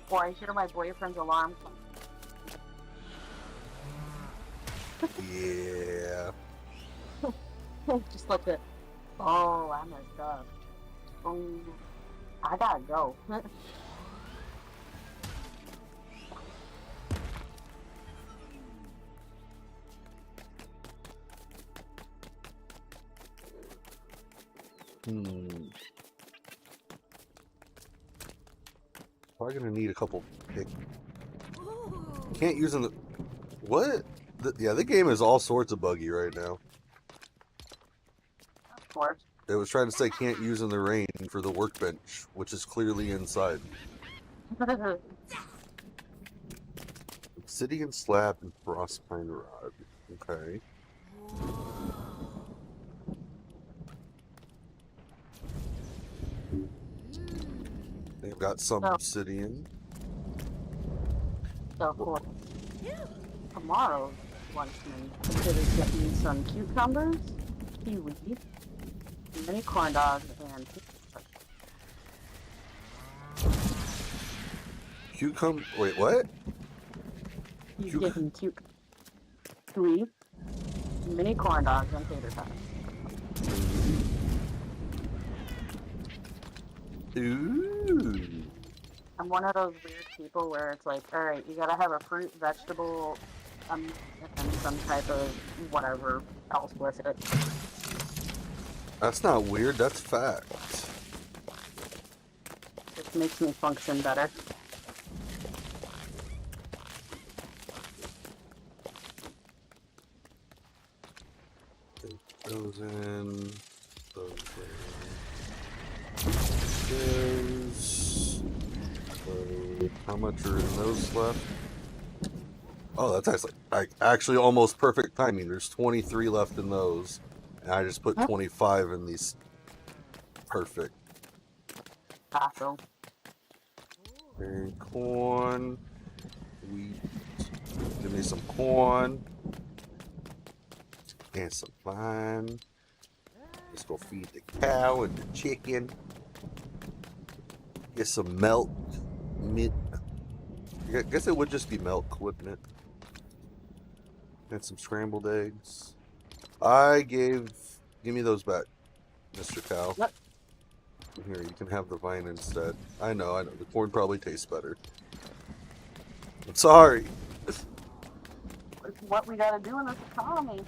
or I hear my boyfriend's alarm clock. Yeah. Just like the, oh, I messed up. I gotta go. Probably gonna need a couple pick. Can't use them. What? Yeah, the game is all sorts of buggy right now. Of course. It was trying to say can't use in the rain for the workbench, which is clearly inside. Obsidian slab and frostpine rod. Okay. They've got some obsidian. So for tomorrow's luncheon, consider getting some cucumbers, kiwi, mini corn dogs, and Cucumber. Wait, what? he's getting kiwi, mini corn dogs, and tater tots. Ooh. I'm one of those weird people where it's like, all right, you gotta have a fruit, vegetable, and some type of whatever else with it. That's not weird, that's fact. It makes me function better. Those in. Those in. Those. How much are in those left? Oh, that's actually almost perfect timing. There's 23 left in those. And I just put 25 in these. Perfect. Taco. And corn. Wheat. Give me some corn. And some vine. Let's go feed the cow and the chicken. Get some milk. I guess it would just be milk, wouldn't it? And some scrambled eggs. Give me those back, Mr. Cow. Yep. Here, you can have the vine instead. I know, the corn probably tastes better. I'm sorry. It's what we gotta do in this economy.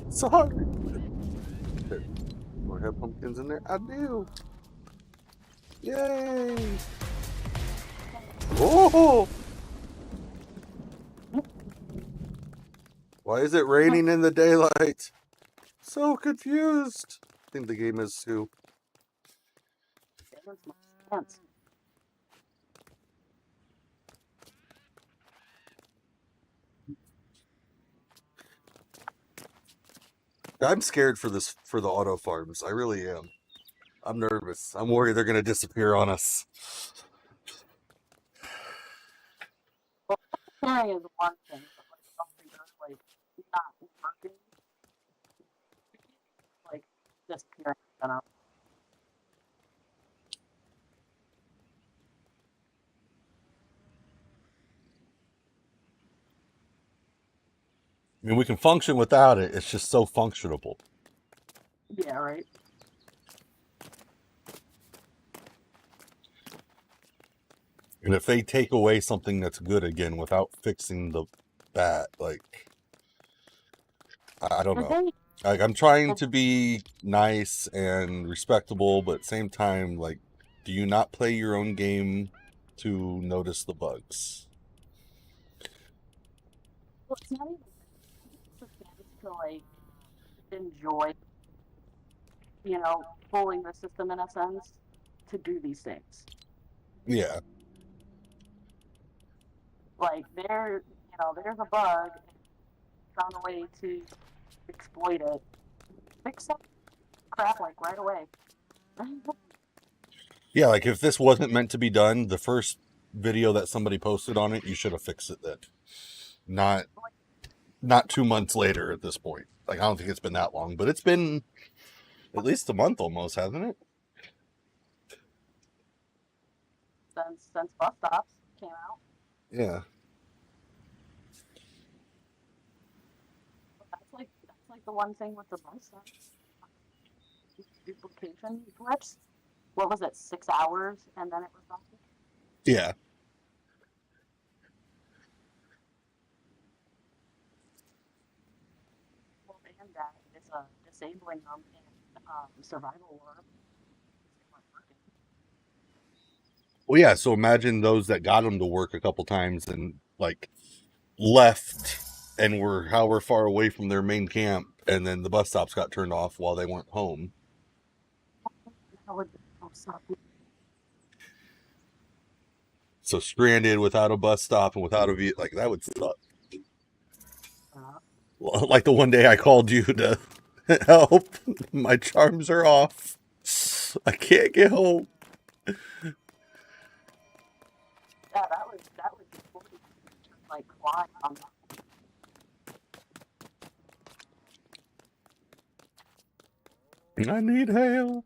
Sorry. Do I have pumpkins in there? I do. Yay! Oh! Why is it raining in the daylight? So confused. I think the game is too. There's my stance. I'm scared for the auto farms. I really am. I'm nervous. I'm worried they're gonna disappear on us. Carrying is one thing, but like something that's like not working, like disappearing. You know? I mean, we can function without it. It's just so functionable. Yeah, right. And if they take away something that's good again without fixing the bad, like, I don't know. Like, I'm trying to be nice and respectable, but at the same time, like, do you not play your own game to notice the bugs? Well, it's not even for fans to like enjoy, fooling the system in a sense to do these things. Yeah. Like there's a bug, found a way to exploit it, fix some crap like right away. Yeah, like if this wasn't meant to be done, the first video that somebody posted on it, you should have fixed it then. Not 2 months later at this point. Like, I don't think it's been that long, but it's been at least a month almost, hasn't it? Since bus stops came out. Yeah. That's like the one thing with the bus stops. Duplication glitch. What was it? 6 hours, and then it was done. Yeah. Well, and that is disabling them in survival orb. Well, yeah, so imagine those that got them to work a couple times and, like, left and were however far away from their main camp, and then the bus stops got turned off while they weren't home. That would be so sucky. So stranded without a bus stop and without a vehicle, like, that would suck. Like the one day I called you to help. My charms are off. I can't get home. Yeah, that would be cool. Like fly on that. I need help.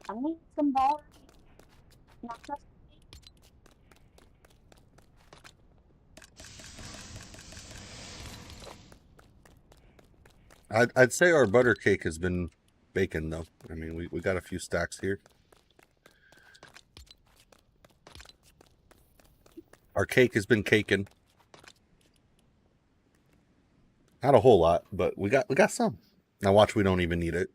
I need some more. Not just I'd say our butter cake has been baking, though. I mean, we got a few stacks here. Our cake has been caking. Not a whole lot, but we got some. Now watch, we don't even need it.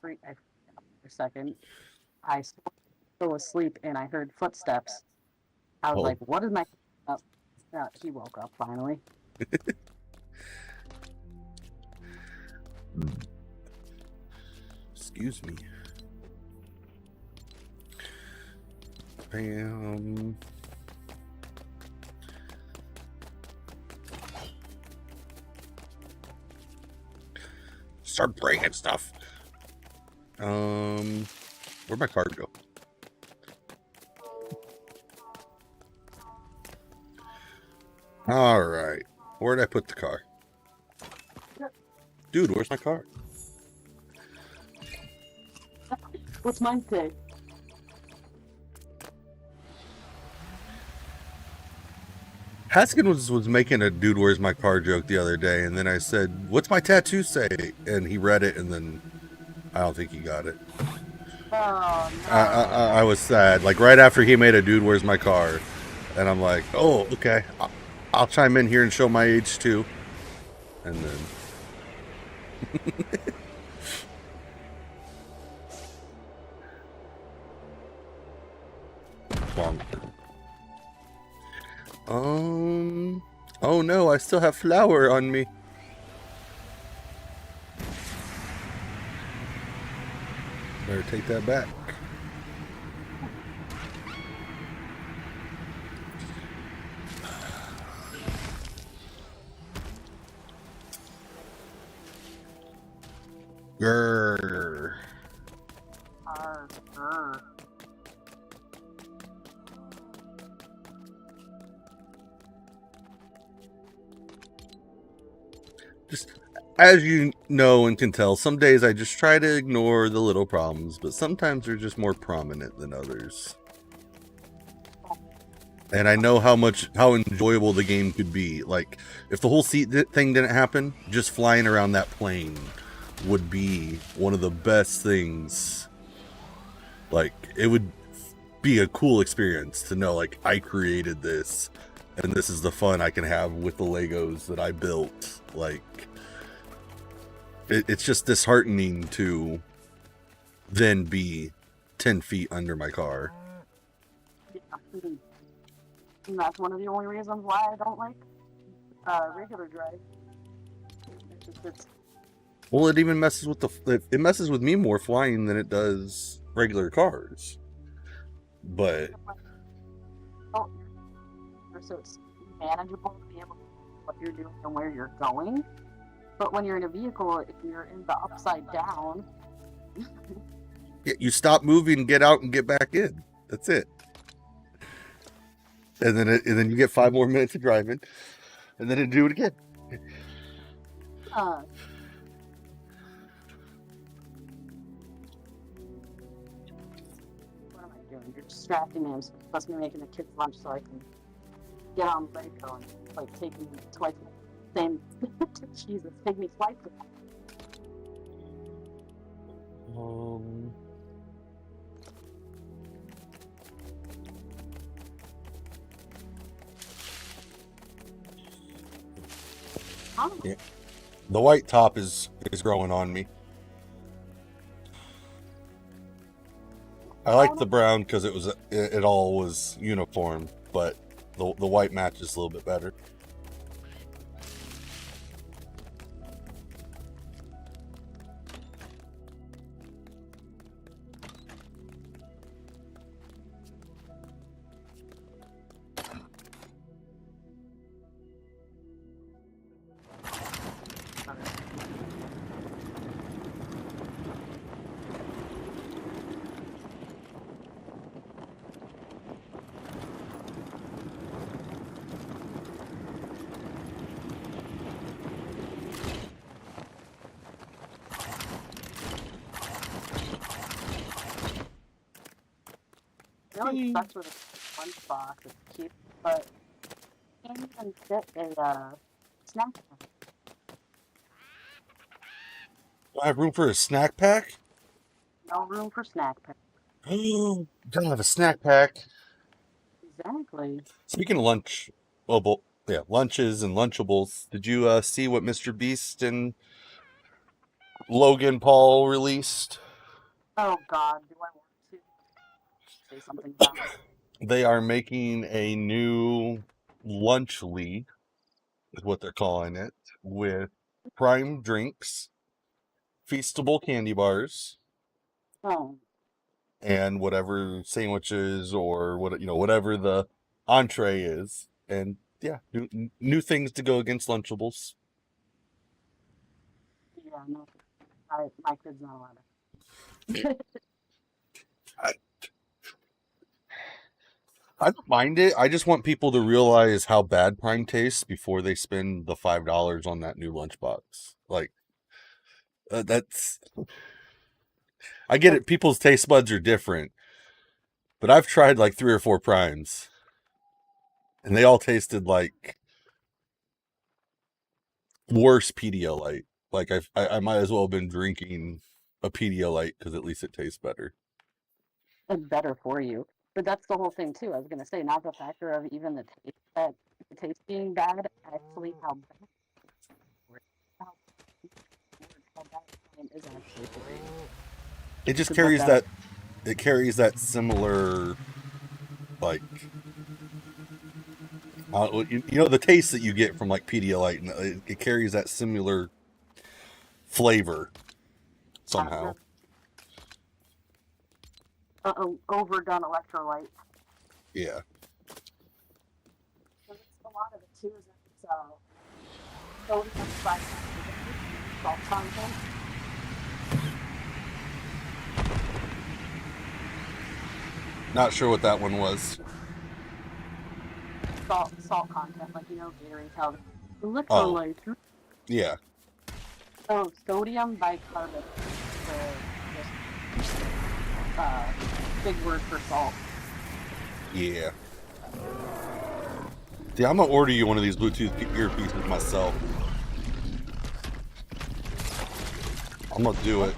for a second. I fell asleep and I heard footsteps. I was like, "What is my?" He woke up finally. Excuse me. Bam. Start breaking stuff. Where'd my card go? All right. Where'd I put the car? Dude, where's my car? What's mine say? Haskins was making a "dude, where's my car" joke the other day, and then I said, "What's my tattoo say?" And he read it, and then I don't think he got it. Oh, no. I was sad. Like right after he made a "dude, where's my car," and I'm like, "Oh, okay, I'll chime in here and show my age too. And then Bonk. Oh no, I still have flour on me. Better take that back. Grrr. Just as you know and can tell, some days I just try to ignore the little problems, but sometimes they're just more prominent than others. And I know how enjoyable the game could be. Like, if the whole seat thing didn't happen, just flying around that plane would be one of the best things. Like, it would be a cool experience to know, like, I created this, and this is the fun I can have with the Legos that I built. Like, it's just disheartening to then be 10 feet under my car. And that's one of the only reasons why I don't like regular drive. Well, it even messes with it messes with me more flying than it does regular cars. But so it's manageable to be able to know what you're doing and where you're going. But when you're in a vehicle, if you're in the upside down, yeah, you stop moving, get out, and get back in. That's it. And then you get 5 more minutes of driving, and then do it again. what am I doing? You're distracting me. I'm supposed to be making the kids lunch so I can get on Lego and like take me twice. Same. Jesus, take me twice. Yeah. The white top is growing on me. I like the brown because it all was uniform, but the white matches a little bit better. It really sucks with a lunchbox. It's cute, but you can't even fit a snack pack. Do I have room for a snack pack? No room for snack pack. Don't have a snack pack. Exactly. Speaking of lunch, lunches and Lunchables. Did you see what Mr. Beast and Logan Paul released? Oh God, do I want to say something about it? They are making a new lunch league, is what they're calling it, with prime drinks, feastable candy bars, Oh, and whatever sandwiches or whatever the entree is, and yeah, new things to go against Lunchables. yeah, no, my kid's not allowed to. I don't mind it. I just want people to realize how bad Prime tastes before they spend the $5 on that new lunchbox. Like, that's. I get it. People's taste buds are different, but I've tried like 3 or 4 Primes, and they all tasted like worse Pedialyte. Like I might as well have been drinking a Pedialyte because at least it tastes better. And better for you. But that's the whole thing too. I was gonna say, not the factor of even the taste, that the taste being bad, actually how bad how, how bad time is actually for you. It just To look carries up. that. It carries that similar, like, you know, the taste that you get from like Pedialyte, and it carries that similar flavor somehow. Overdone electrolyte. Yeah. Because it's a lot of it too. Is that it's sodium bicarbonate, salt content. Not sure what that one was. Salt content, like Gatorade powder. Oh, Electrolyte. yeah. Oh, sodium bicarbonate. Just big word for salt. Yeah. Yeah, I'm gonna order you one of these Bluetooth earpieces myself. I'm gonna do it.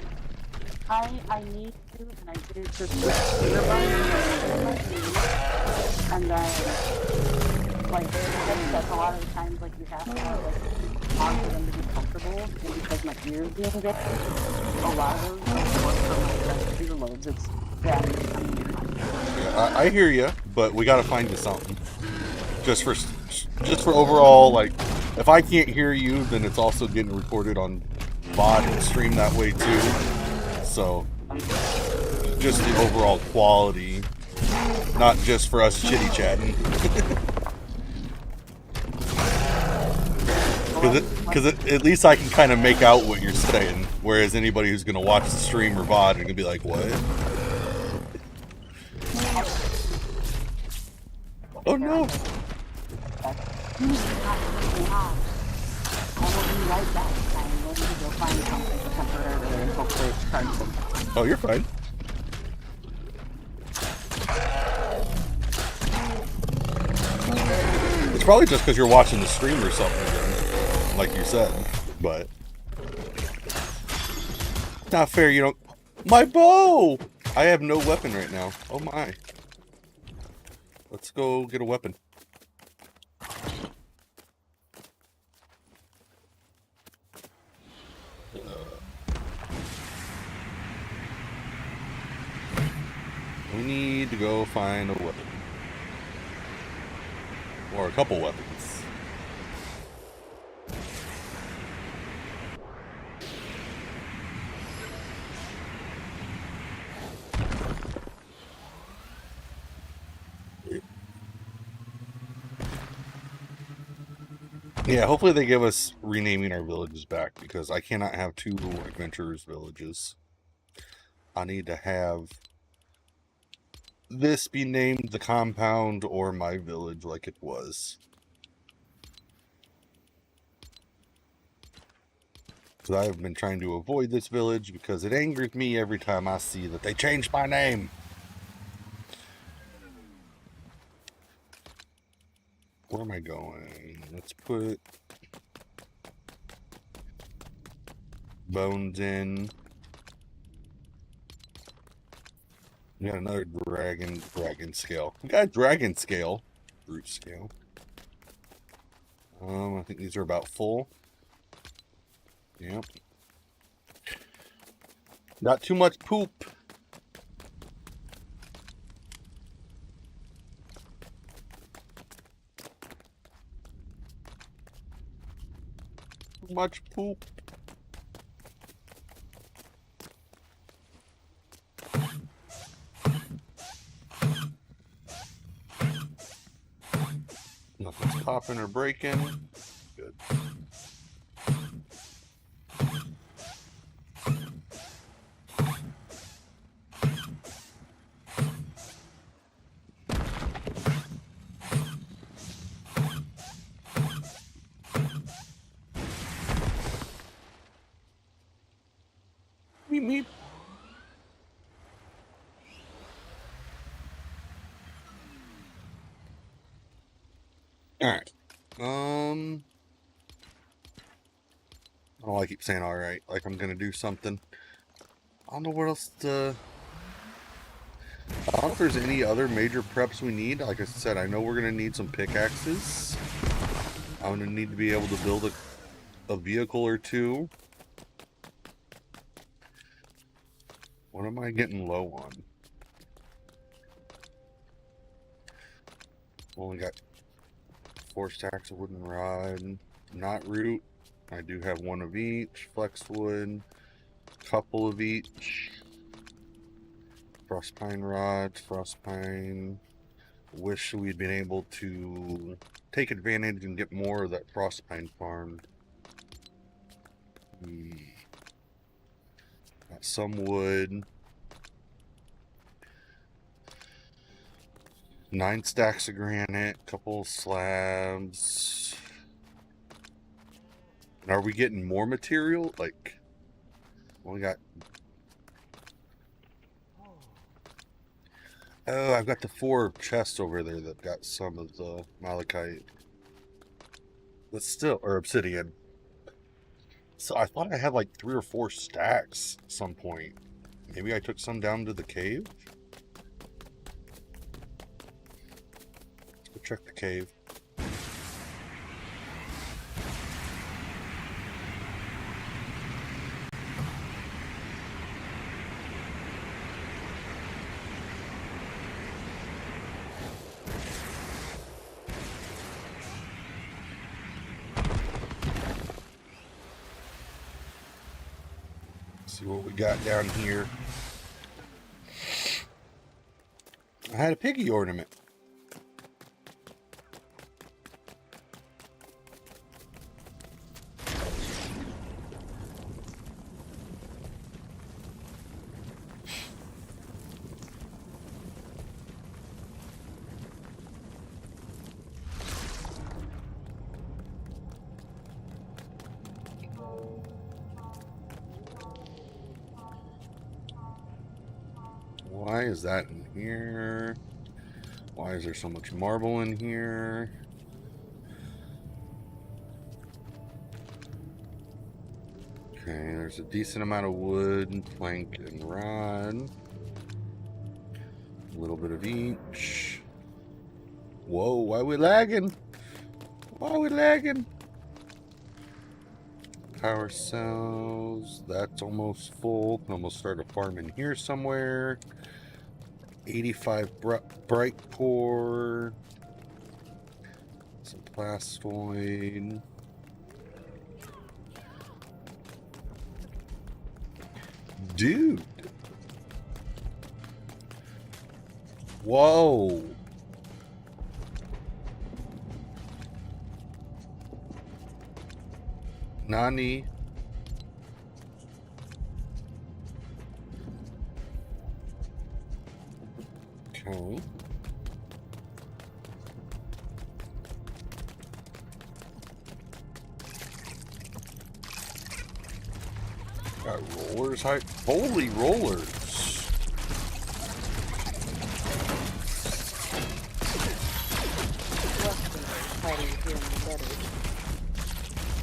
I need to, and I did just and then like that's a lot of the times like you have to talk for them to be comfortable, and because my ears being good, a lot of those don't work for my earlobes. It's bad. Yeah, I hear you, but we gotta find you something. Just for overall, like, if I can't hear you, then it's also getting recorded on VOD and streamed that way too. So, just the overall quality, not just for us chitty chatting. Because at least I can kind of make out what you're saying, whereas anybody who's gonna watch the stream or VOD is gonna be like, "What? Oh no!" I will be right back. I'm going to go find something temporarily and hopefully it's charging. Oh, you're fine. It's probably just because you're watching the stream or something again, like you said. But not fair. You don't. My bow. I have no weapon right now. Oh my. Let's go get a weapon. We need to go find a weapon. Or a couple weapons. Yeah, hopefully they give us renaming our villages back, because I cannot have 2 adventurers' villages. I need to have this be named the compound or my village like it was. Because I have been trying to avoid this village because it angers me every time I see that they changed my name. Where am I going? Let's put bones in. We got another dragon scale. We got a dragon scale. Brute scale. I think these are about full. Yep. Not too much poop. Too much poop. Nothing's popping or breaking. Good. Meep meep. Alright. I don't know why I keep saying alright, like I'm gonna do something. I don't know what else to... I don't know if there's any other major preps we need. Like I said, I know we're gonna need some pickaxes. I'm gonna need to be able to build a vehicle or two. What am I getting low on? Only got 4 stacks of wooden rod, knot root. I do have 1 of each. Flex wood, couple of each. Frost pine rods, frost pine. Wish we'd been able to take advantage and get more of that frost pine farmed. Got some wood. 9 stacks of granite, couple of slabs. And are we getting more material? Like, we got. Oh, I've got the 4 chests over there that got some of the malachite. But still, or obsidian. So I thought I had like 3 or 4 stacks at some point. Maybe I took some down to the cave? Let's go check the cave. See what we got down here. I had a piggy ornament. Why is that in here? Why is there so much marble in here? Okay, there's a decent amount of wood, plank, and rod. A little bit of each. Whoa, why are we lagging? Why are we lagging? Power cells, that's almost full. Can almost start a farm in here somewhere. 85 bright core. Some plastoid. Dude. Whoa. Nani? Okay. Got rollers, holy rollers.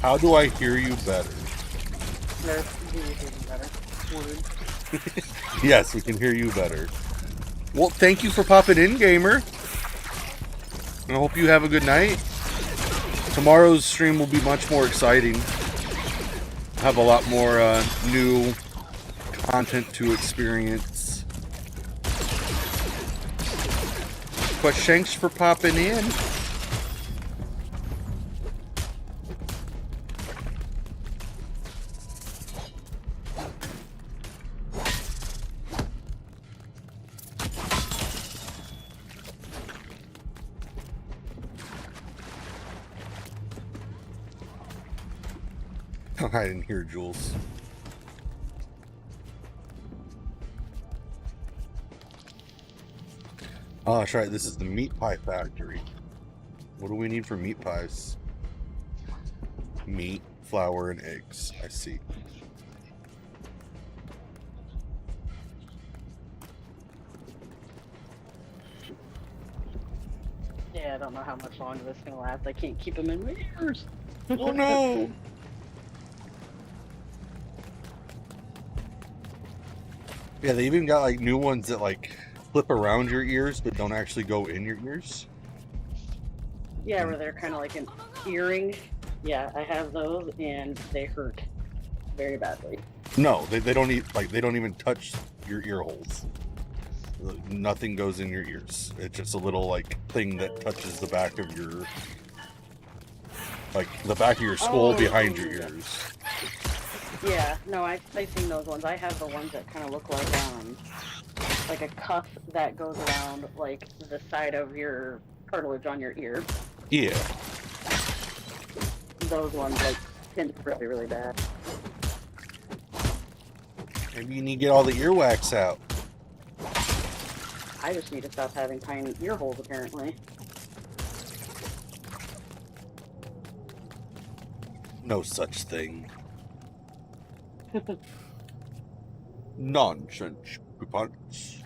How do I hear you better? Yes, we can hear you better. Well, thank you for popping in, gamer. I hope you have a good night. Tomorrow's stream will be much more exciting. Have a lot more new content to experience. But thanks for popping in. I didn't hear Jules. Oh, that's right. This is the meat pie factory. What do we need for meat pies? Meat, flour, and eggs. I see. Yeah, I don't know how much longer this is gonna last. I can't keep them in my ears. Oh no! Yeah, they even got like new ones that like flip around your ears but don't actually go in your ears. Yeah, where they're kind of like earring. Yeah, I have those, and they hurt very badly. No, they don't they don't even touch your ear holes. Nothing goes in your ears. It's just a little like thing that touches the back of your the back of your skull behind your ears. Yeah, no, I've seen those ones. I have the ones that kind of look like a cuff that goes around like the side of your cartilage on your ear. Yeah. Those ones like pinch really, really bad. Maybe you need to get all the earwax out. I just need to stop having tiny ear holes, apparently. No such thing. Nonsense, coupons.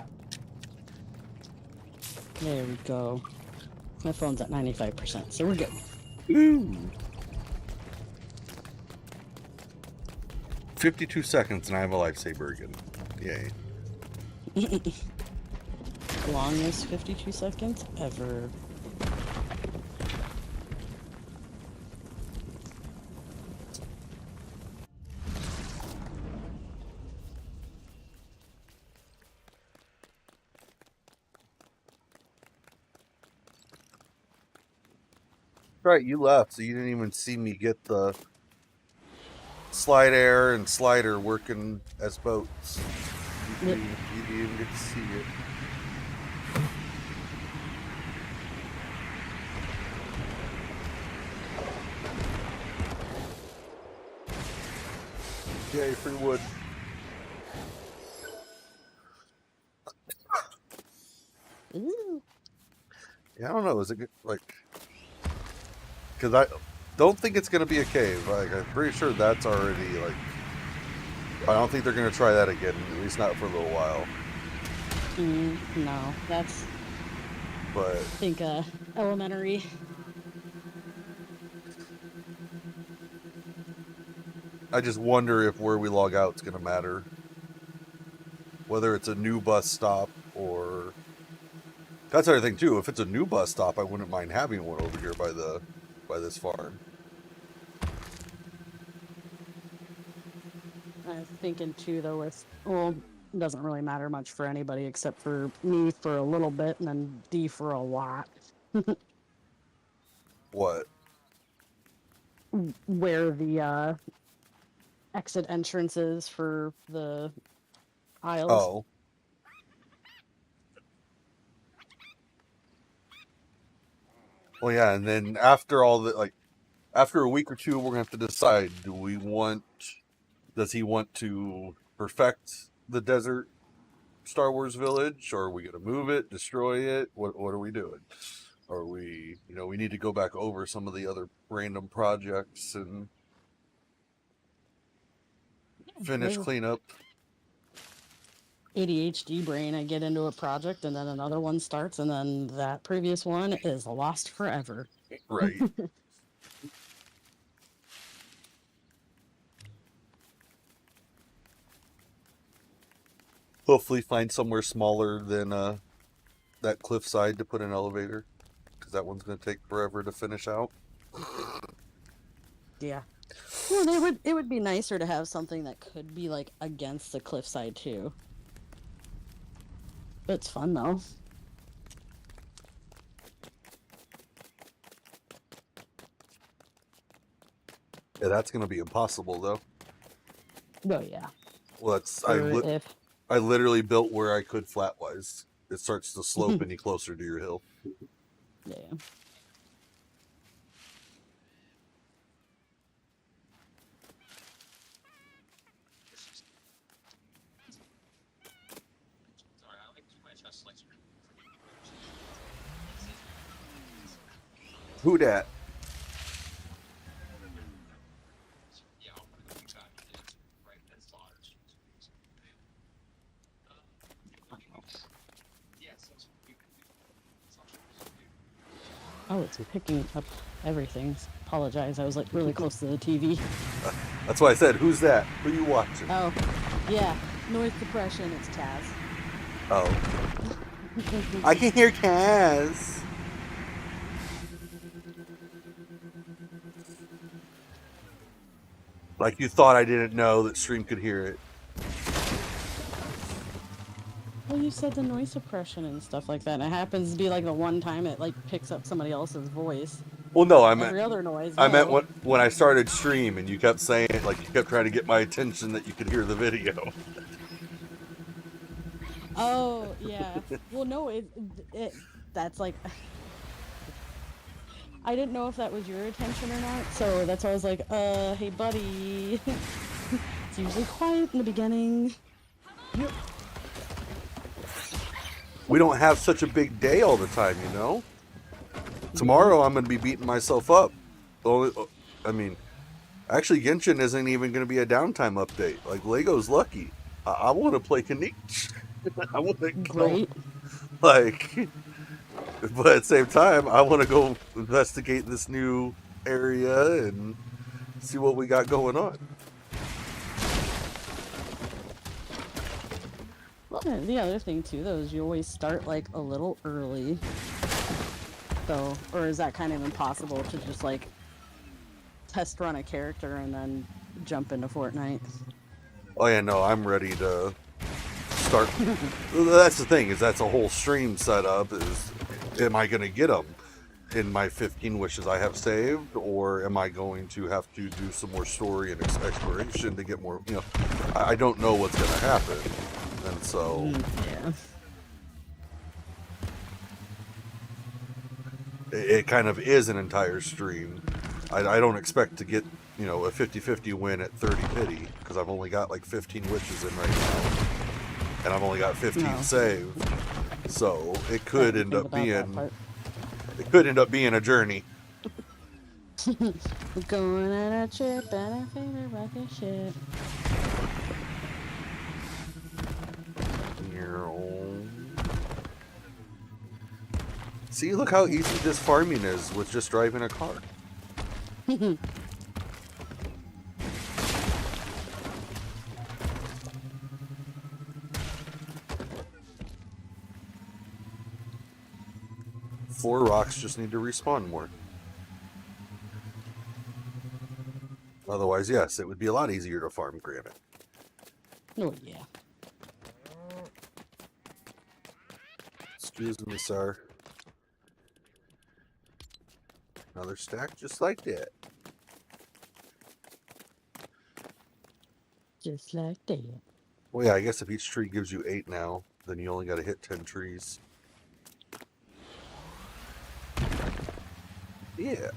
There we go. My phone's at 95%, so we're good. Ooh. 52 seconds and I have a lifesaver again. Yay. Longest 52 seconds ever. Right, you left, so you didn't even see me get the slide air and slider working as boats. You didn't even get to see it. Yay, free wood. Ooh. Yeah, I don't know. Is it good? Because I don't think it's going to be a cave. I'm pretty sure that's already I don't think they're going to try that again. At least not for a little while. No, that's. But I think elementary. I just wonder if where we log out is going to matter. Whether it's a new bus stop or. That's the other thing too. If it's a new bus stop, I wouldn't mind having one over here by this farm. I was thinking too, though, it doesn't really matter much for anybody except for me for a little bit and then D for a lot. What? Where the exit entrance is for the aisles. Oh. Well, yeah, and then after all the after a week or two, we're gonna have to decide: does he want to perfect the desert Star Wars village, or are we gonna move it, destroy it? What are we doing? Or we need to go back over some of the other random projects and finish cleanup. ADHD brain, I get into a project and then another one starts and then that previous one is lost forever. Right. Hopefully find somewhere smaller than that cliffside to put an elevator, because that one's going to take forever to finish out. Yeah. Well, it would be nicer to have something that could be against the cliffside too. It's fun though. Yeah, that's going to be impossible though. Oh yeah. Well, I literally built where I could flatwise. It starts to slope any closer to your hill. Yeah. Who dat? Oh, it's picking up everything. Apologize, I was really close to the TV. That's why I said, who's that? Who you watching? Oh, yeah. Noise suppression, it's Taz. Oh. I can hear Kaz. Like you thought I didn't know that stream could hear it. Well, you said the noise suppression and stuff like that, and it happens to be like the one time it like picks up somebody else's voice. Well, no, Every other noise, I meant no. when I started stream and you kept saying, like, you kept trying to get my attention that you could hear the video. Oh, yeah. Well, no, that's like, I didn't know if that was your attention or not, so that's why I was like, hey, buddy. It's usually quiet in the beginning. Yep. We don't have such a big day all the time, you know? Tomorrow I'm going to be beating myself up. I mean, actually Genshin isn't even going to be a downtime update. Like, Lego's lucky. I want to play Kanich. I want to go, like, but at the same time, I want to go investigate this new area and see what we got going on. Well, the other thing too, though, is you always start like a little early. So, or is that kind of impossible to just like test run a character and then jump into Fortnite? Oh yeah, no, I'm ready to start. That's the thing, is that's a whole stream setup. Is, am I going to get them in my 15 wishes I have saved, or am I going to have to do some more story and exploration to get more? You know, I don't know what's going to happen, and so Yeah. it kind of is an entire stream. I don't expect to get, you know, a 50-50 win at 30 pity, because I've only got like 15 witches in right now, and I've only got 15 saved. So it could end up being a journey. We're going on a trip and a favorite rocket ship. See, look how easy this farming is with just driving a car. Four rocks just need to respawn more. Otherwise, yes, it would be a lot easier to farm granite. Oh, yeah. Excuse me, sir. Another stack just like that. Just like that. Well, yeah, I guess if each tree gives you 8 now, then you only got to hit 10 trees. Yeah.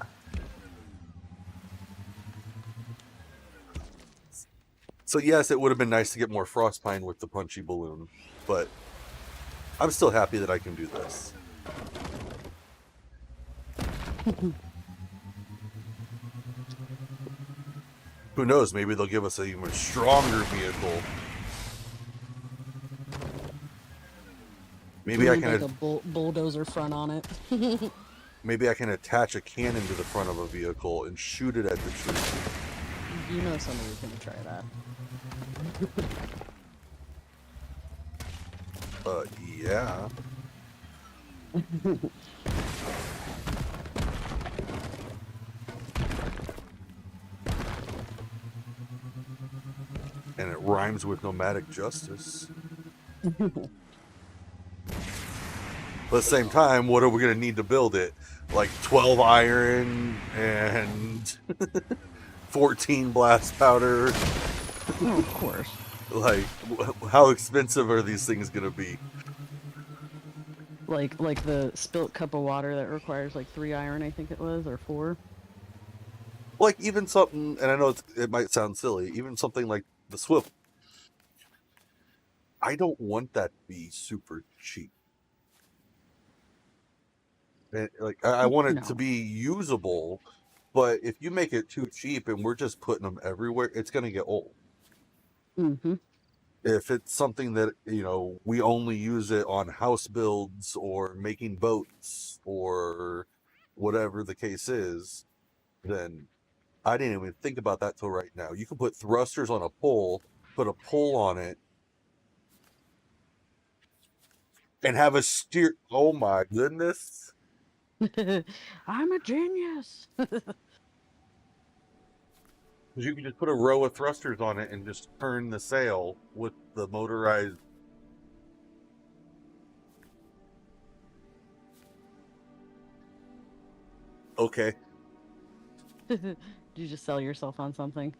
So yes, it would have been nice to get more Frostpine with the punchy balloon, but I'm still happy that I can do this. Who knows, maybe they'll give us an even stronger vehicle. Maybe I can like a bulldozer front on it. Maybe I can attach a cannon to the front of a vehicle and shoot it at the tree. You know somebody's gonna try that. Yeah. And it rhymes with nomadic justice. But at the same time, what are we going to need to build it? Like 12 iron and 14 blast powder? Oh, of course. Like, how expensive are these things going to be? Like the spilt cup of water that requires like 3 iron, I think it was, or 4. Like even something, and I know it might sound silly, even something like the swivel. I don't want that to be super cheap. Like I want it to be usable, but if you make it too cheap and we're just putting them everywhere, it's going to get old. Mm-hmm. If it's something that, you know, we only use it on house builds or making boats or whatever the case is, then I didn't even think about that till right now. You can put thrusters on a pole, put a pole on it, and have a steer. Oh my goodness. I'm a genius. Because you can just put a row of thrusters on it and just turn the sail with the motorized. Okay. Did you just sell yourself on something?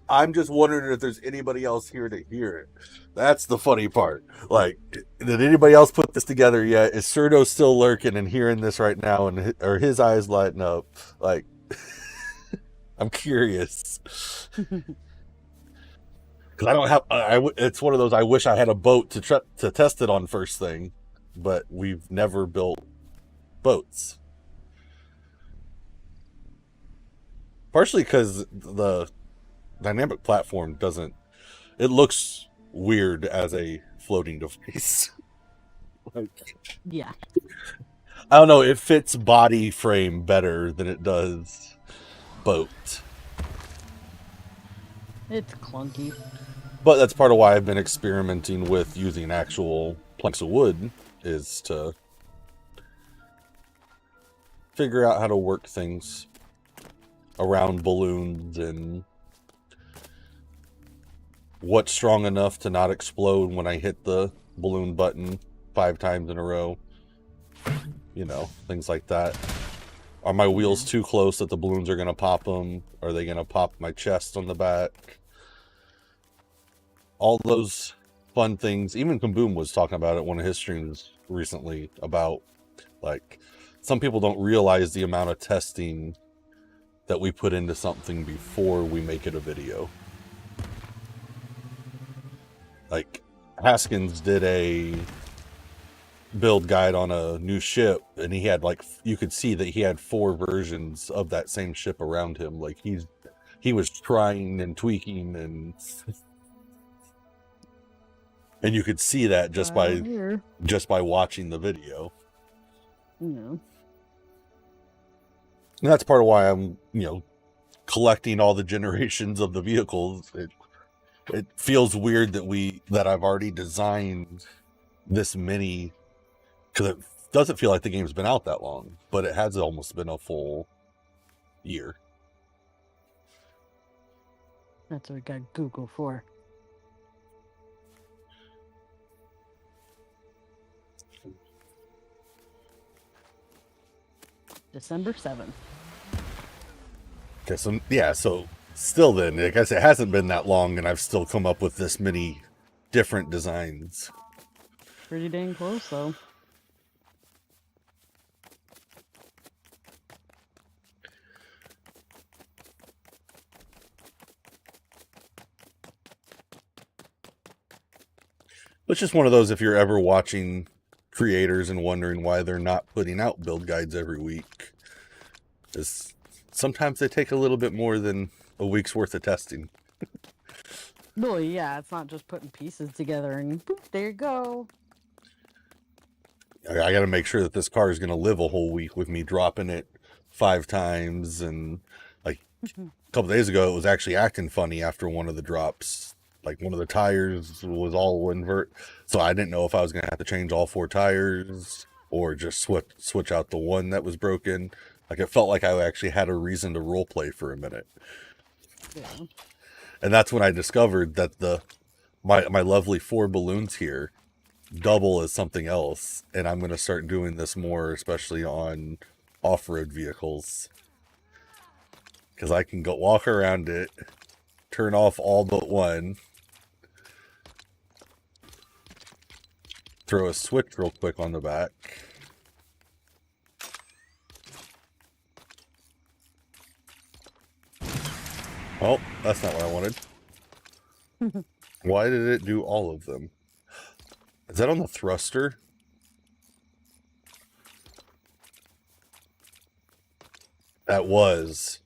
I'm just wondering if there's anybody else here to hear it. That's the funny part. Like, did anybody else put this together yet? Is Serdo still lurking and hearing this right now, and are his eyes lighting up? Like, I'm curious. Because I don't have. It's one of those. I wish I had a boat to test it on first thing, but we've never built boats. Partially because the dynamic platform doesn't. It looks weird as a floating device. Like, Yeah. I don't know. It fits body frame better than it does boat. It's clunky. But that's part of why I've been experimenting with using actual planks of wood, is to figure out how to work things around balloons and what's strong enough to not explode when I hit the balloon button 5 times in a row. You know, things like that. Are my wheels too close that the balloons are going to pop them? Are they going to pop my chest on the back? All those fun things. Even Kaboom was talking about it one of his streams recently about, like, some people don't realize the amount of testing that we put into something before we make it a video. Like, Haskins did a build guide on a new ship, and he had, like, you could see that he had 4 versions of that same ship around him. Like, he was trying and tweaking, and you could see that just by watching the video. No. And that's part of why I'm, collecting all the generations of the vehicles. It feels weird that I've already designed this many, because it doesn't feel like the game's been out that long, but it has almost been a full year. That's what we got Google for. December 7th. Okay, so still then, I guess it hasn't been that long, and I've still come up with this many different designs. Pretty dang close, though. It's just one of those, if you're ever watching creators and wondering why they're not putting out build guides every week, is sometimes they take a little bit more than a week's worth of testing. Well, yeah, it's not just putting pieces together and boop, there you go. I got to make sure that this car is going to live a whole week with me dropping it 5 times. And like a couple days ago, it was actually acting funny after one of the drops. Like, one of the tires was all invert. So I didn't know if I was going to have to change all 4 tires or just switch out the one that was broken. Like, it felt like I actually had a reason to roleplay for a minute. Yeah. And that's when I discovered that my lovely 4 balloons here double as something else. And I'm going to start doing this more, especially on off-road vehicles. Because I can go walk around it, turn off all but one, throw a switch real quick on the back. Oh, that's not what I wanted. Why did it do all of them? Is that on the thruster? That was.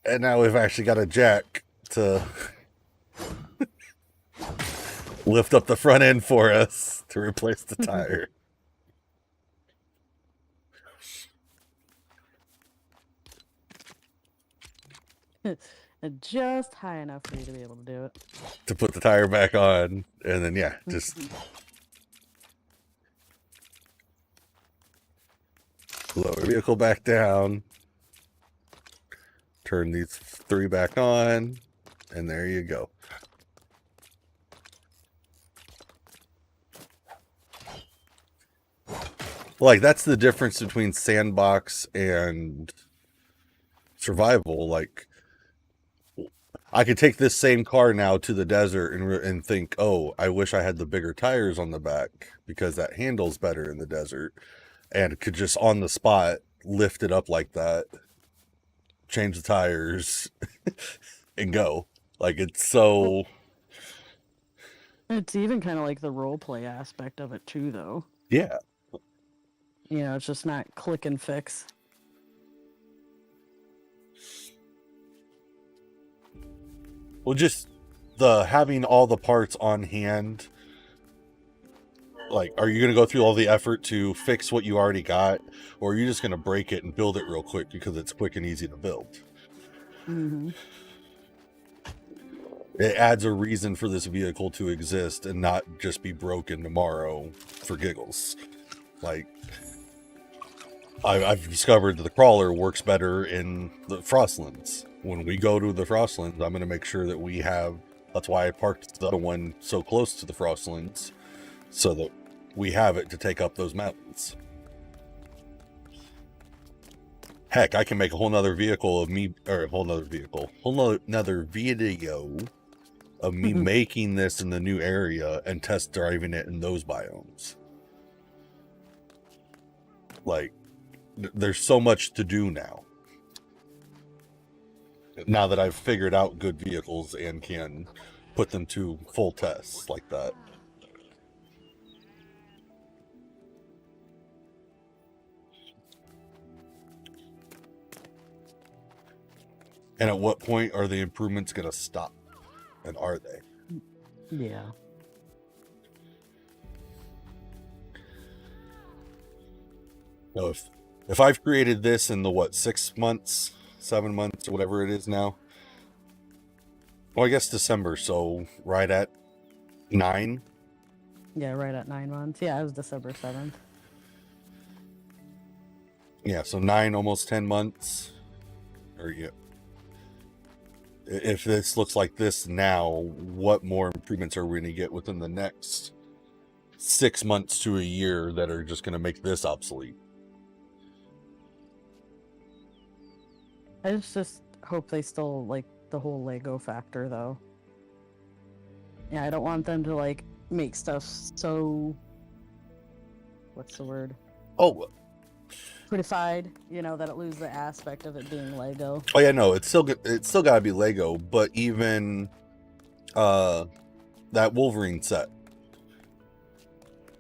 And now we've actually got a jack to lift up the front end for us to replace the tire. Just high enough for you to be able to do it. To put the tire back on, and then, yeah, just... Lower vehicle back down. Turn these 3 back on. And there you go. Like, that's the difference between sandbox and survival. Like, I could take this same car now to the desert and think, oh, I wish I had the bigger tires on the back because that handles better in the desert, and could just on the spot lift it up like that, change the tires, and go. Like, it's so... It's even kind of like the role play aspect of it too, though. Yeah. You know, it's just not click and fix. Well, just the having all the parts on hand. Like, are you going to go through all the effort to fix what you already got, or are you just going to break it and build it real quick because it's quick and easy to build? Mm-hmm. It adds a reason for this vehicle to exist and not just be broken tomorrow for giggles. Like, I've discovered that the crawler works better in the Frostlands. When we go to the Frostlands, I'm going to make sure that we have... That's why I parked the other one so close to the Frostlands, so that we have it to take up those mountains. Heck, I can make a whole nother vehicle of me, or a whole nother video of me making this in the new area and test driving it in those biomes. Like, there's so much to do now. Now that I've figured out good vehicles and can put them to full tests like that. And at what point are the improvements going to stop? And are they? Yeah. So if I've created this in the, 6 months, 7 months, or whatever it is now. Well, I guess December, so right at 9. Yeah, right at 9 months. Yeah, it was December 7th. Yeah, so 9, almost 10 months. Or yeah. If this looks like this now, what more improvements are we going to get within the next 6 months to a year that are just going to make this obsolete? I just hope they still like the whole Lego factor, though. Yeah, I don't want them to like make stuff so... What's the word? Oh, prettified, you know, that it loses the aspect of it being Lego. oh yeah, no, it's still got to be Lego, but even that Wolverine set,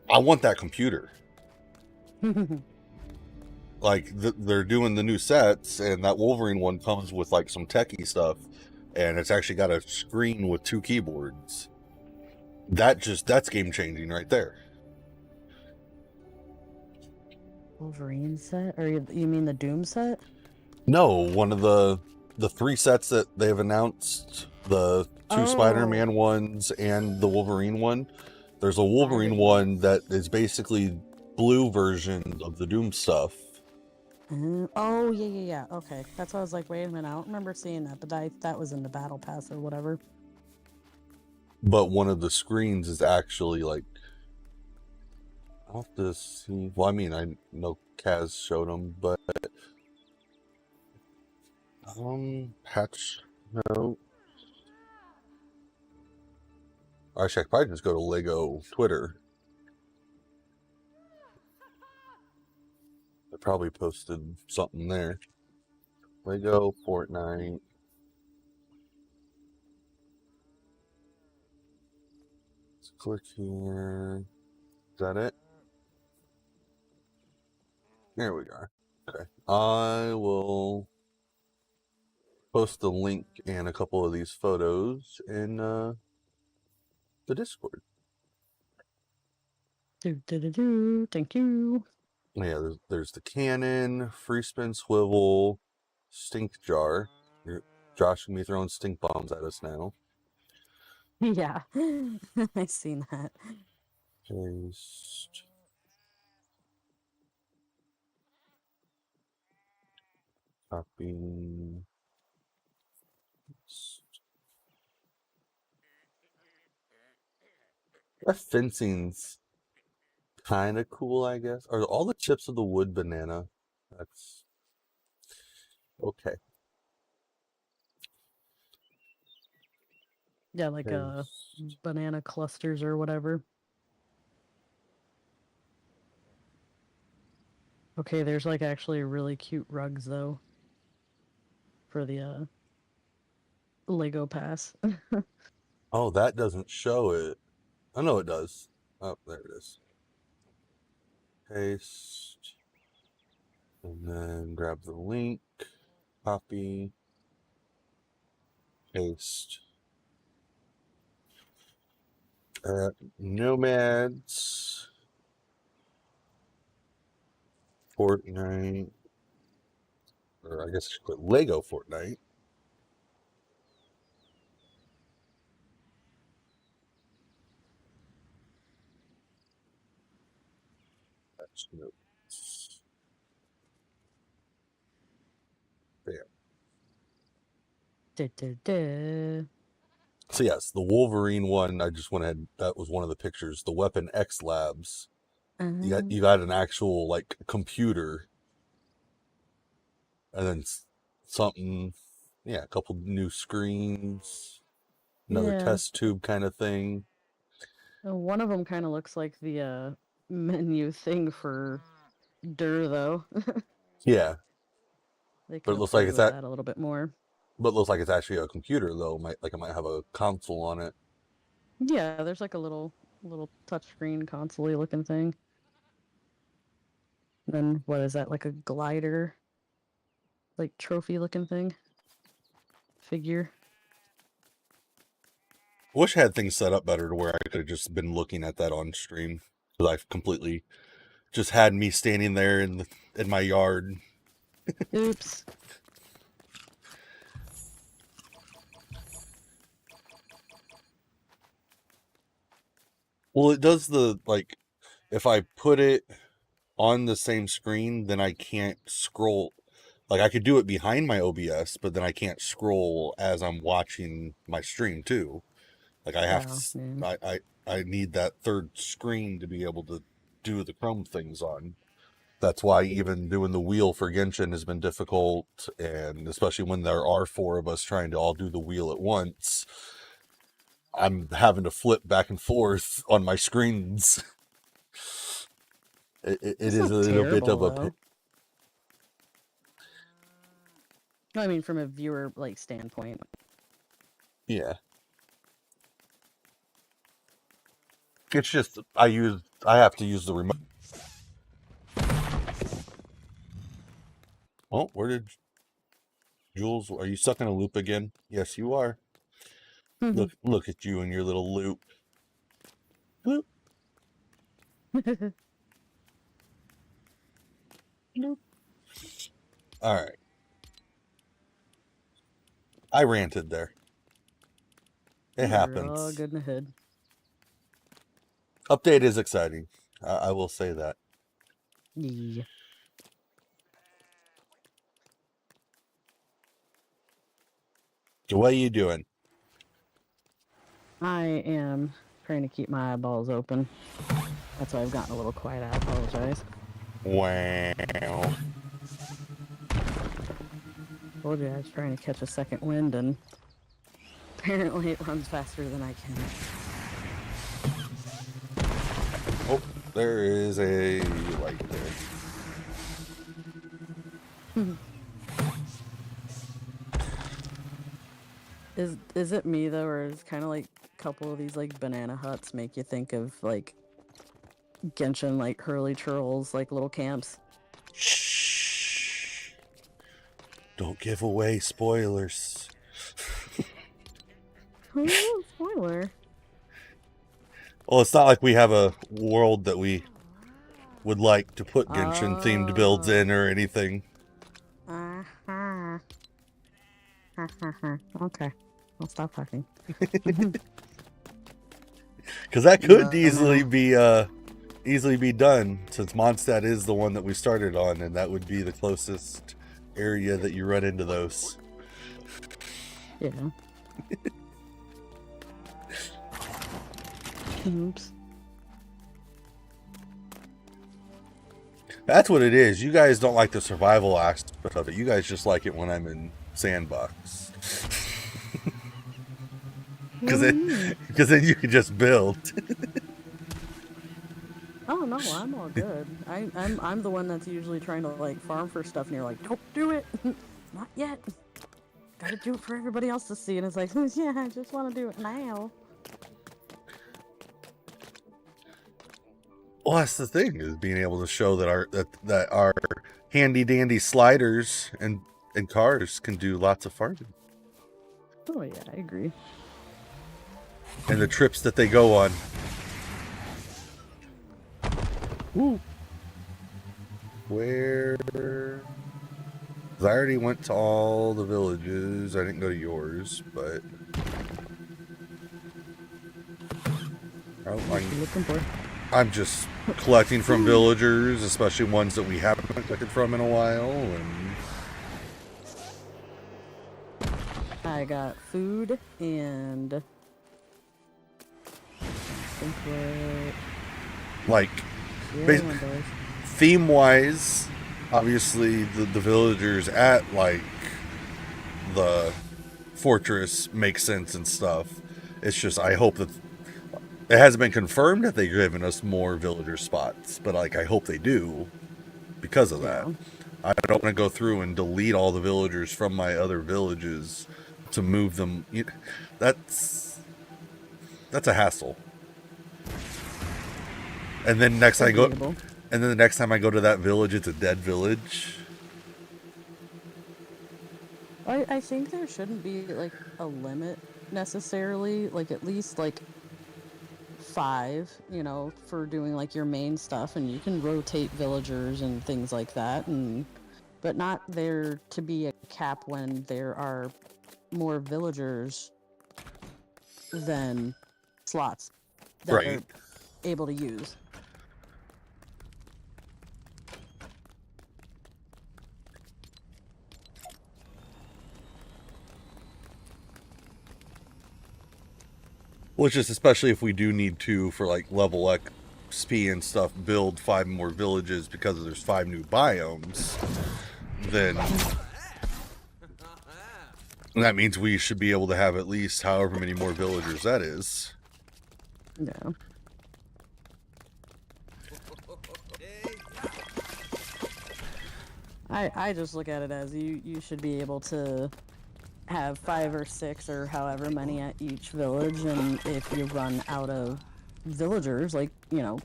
I want that computer. Like, they're doing the new sets, and that Wolverine one comes with like some techie stuff, and it's actually got a screen with 2 keyboards. That's game changing right there. Wolverine set? Or you mean the Doom set? No, one of the 3 sets that they've announced, the 2 Spider-Man ones and the Wolverine one. There's a Wolverine one that is basically blue version of the Doom stuff. Oh, yeah. Okay. That's why I was like, wait a minute, I don't remember seeing that, but that was in the Battle Pass or whatever. But one of the screens is actually like... I'll have to see... Well, I mean, I know Kaz showed them, but... Patch... No. Actually, I could probably just go to Lego Twitter. I probably posted something there. Lego Fortnite. Let's click here. Is that it? There we go. Okay. I will post the link and a couple of these photos in the Discord. Thank you. Yeah, there's the cannon, free spin swivel, stink jar. Josh can be throwing stink bombs at us now. Yeah, I seen that. Paste. Copy. That fencing's kind of cool, I guess. Are all the chips of the wood banana? That's okay. Yeah, like Paste. banana clusters or whatever. Okay, there's like actually really cute rugs though for the Lego pass. Oh, that doesn't show it. I know it does. Oh, there it is. Paste. And then grab the link. Copy. Paste. Nomads. Fortnite. Or I guess I should put Lego Fortnite. That's notes. Bam. So yes, the Wolverine one, I just went ahead, that was one of the pictures. The Weapon X Labs. You got an actual like computer, and then something, yeah, a couple new screens, another Yeah. test tube kind of thing. One of them kind of looks like the menu thing for Dur though. Yeah, They but could it have looks like played it's with that a little bit more. but it looks like it's actually a computer though. It might have a console on it. Yeah, there's like a little touchscreen console-y looking thing. And then what is that, like a glider, like trophy looking thing? Figure. Wish I had things set up better to where I could have just been looking at that on stream, because I've completely just had me standing there in my yard. Oops. Well, it does like, if I put it on the same screen, then I can't scroll. Like, I could do it behind my OBS, but then I can't scroll as I'm watching my stream too. Like, I have I need that third screen to be able to do the Chrome things on. That's why even doing the wheel for Genshin has been difficult, and especially when there are 4 of us trying to all do the wheel at once, I'm having to flip back and forth on my screens. It is a little bit of a... I mean, from a viewer like standpoint. Yeah. It's just I have to use the remote. Oh, where did Jules? Are you stuck in a loop again? Yes, you are. Look at you and your little loop. Loop. Loop. All right. I ranted there. It happens. All good in the hood. Update is exciting. I will say that. Yeah. So what are you doing? I am trying to keep my eyeballs open. That's why I've gotten a little quiet. I apologize. Wow. Told you I was trying to catch a second wind, and apparently it runs faster than I can. Oh, there is a light there. Is it me though, or is kind of like a couple of these like banana huts make you think of like Genshin, like hurly churls, like little camps? Shh. Don't give away spoilers. Oh, spoiler. Well, it's not like we have a world that we would like to put Genshin themed builds in or anything. Okay, I'll stop talking. Because that could easily be done, since Mondstadt is the one that we started on, and that would be the closest area that you run into those. Yeah. Oops. That's what it is. You guys don't like the survival aspect of it. You guys just like it when I'm in sandbox. Because then you can just build. Oh no, I'm all good. I'm the one that's usually trying to like farm for stuff, and you're like, don't do it, not yet. Gotta do it for everybody else to see, and it's like, yeah, I just want to do it now. Well, that's the thing, is being able to show that our handy dandy sliders and cars can do lots of farming. Oh yeah, I agree. And the trips that they go on. Ooh. Where? 'Cause I already went to all the villages. I didn't go to yours, but What are you looking for? I'm just collecting from villagers, especially ones that we haven't collected from in a while. And I got food and I think like, yeah, one of those. theme-wise, obviously the villagers at like the fortress makes sense and stuff. It's just I hope that it hasn't been confirmed that they've given us more villager spots, but like I hope they do because of that. Yeah. I don't want to go through and delete all the villagers from my other villages to move them. That's a hassle. And then Agreeable. and then the next time I go to that village, it's a dead village. I think there shouldn't be like a limit necessarily, like at least like 5, you know, for doing like your main stuff, and you can rotate villagers and things like that, and but not there to be a cap when there are more villagers than slots that Right. are able to use. Well, it's just especially if we do need to, for like level XP and stuff, build 5 more villages because there's 5 new biomes, then that means we should be able to have at least however many more villagers that is. Yeah. I just look at it as you should be able to have 5 or 6 or however many at each village, and if you run out of villagers, like, you know,